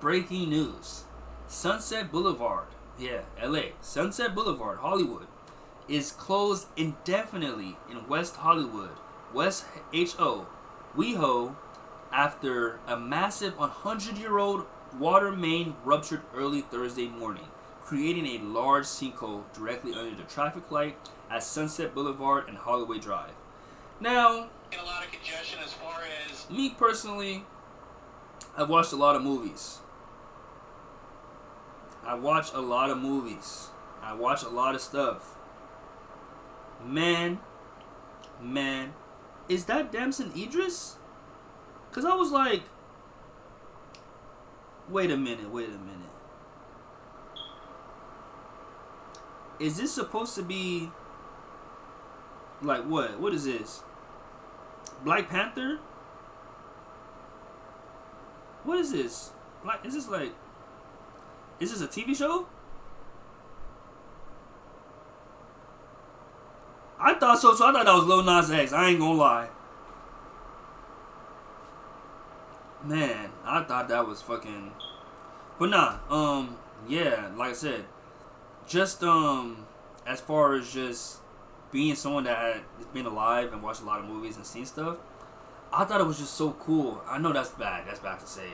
Breaking news. Sunset Boulevard. Yeah, LA. Sunset Boulevard, Hollywood, is closed indefinitely in West Hollywood, West HO, WeHo, after a massive 100-year-old water main ruptured early Thursday morning, creating a large sinkhole directly under the traffic light at Sunset Boulevard and Holloway Drive. Now, a lot of congestion as far as me personally, I've watched a lot of movies. I watch a lot of movies. I watch a lot of stuff. Man, is that Damson Idris? Because I was like, wait a minute. Is this supposed to be like what? What is this? Black Panther? What is this? Is this a TV show? I thought so. So I thought that was Lil Nas X. I ain't gonna lie. Man, I thought that was fucking. But nah. Yeah. Like I said, just as far as just being someone that has been alive and watched a lot of movies and seen stuff, I thought it was just so cool. I know that's bad. That's bad to say.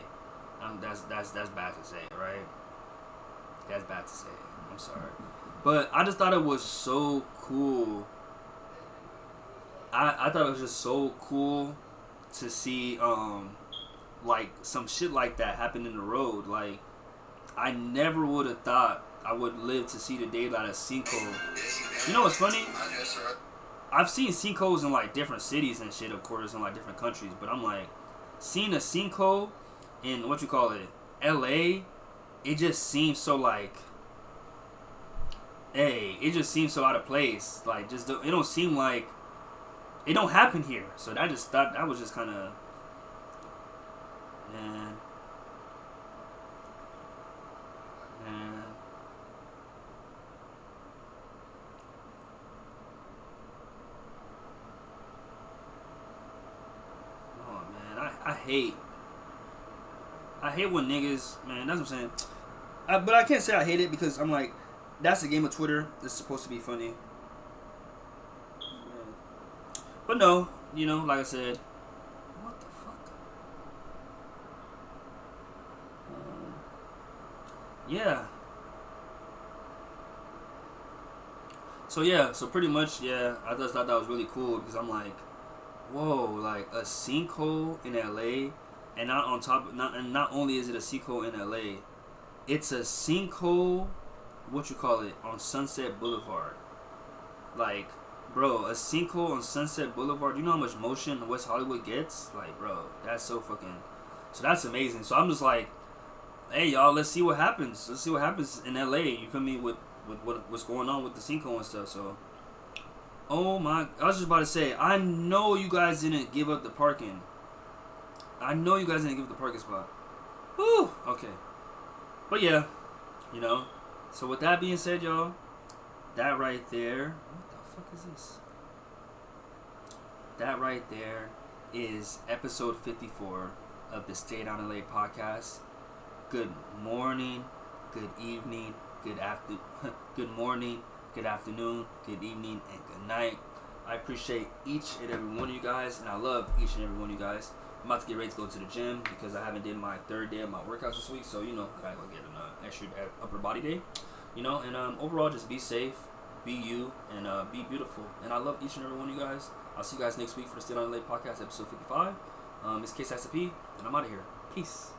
That's bad to say, right? That's bad to say. I'm sorry, but I just thought it was so cool. I thought it was just so cool to see like some shit like that happen in the road. Like I never would have thought I would live to see the day that a sinkhole. You know what's funny? I've seen sinkholes in like different cities and shit, of course, in like different countries. But I'm like, seeing a sinkhole in what you call it, LA, it just seems so like, hey, it just seems so out of place. Like, just it don't seem like it don't happen here. So I just thought that was just kind of, man. I hate when niggas, man, that's what I'm saying. But I can't say I hate it because I'm like, that's the game of Twitter. It's supposed to be funny. But no, you know, like I said, what the fuck? Yeah. So pretty much, yeah, I just thought that was really cool because I'm like, whoa, like a sinkhole in LA, and not only is it a sinkhole in LA, it's a sinkhole, what you call it, on Sunset Boulevard. Like, bro, a sinkhole on Sunset Boulevard, you know how much motion West Hollywood gets? Like, bro, that's so that's amazing. So I'm just like, hey y'all, let's see what happens. Let's see what happens in LA, you feel me, with what's going on with the sinkhole and stuff. So oh my, I was just about to say, I know you guys didn't give up the parking. I know you guys didn't give up the parking spot. Whew, okay. But yeah, you know. So with that being said, y'all, that right there, what the fuck is this? That right there is episode 54 of the Staydownla podcast. Good morning, good evening, good morning, good afternoon, good evening, and good night. I appreciate each and every one of you guys, and I love each and every one of you guys. I'm about to get ready to go to the gym because I haven't did my third day of my workouts this week, so you know I gotta go get an extra upper body day, you know. And overall, just be safe, be you, and be beautiful. And I love each and every one of you guys. I'll see you guys next week for the Staydownla podcast episode 55. It's K-Sax P, and I'm out of here. Peace.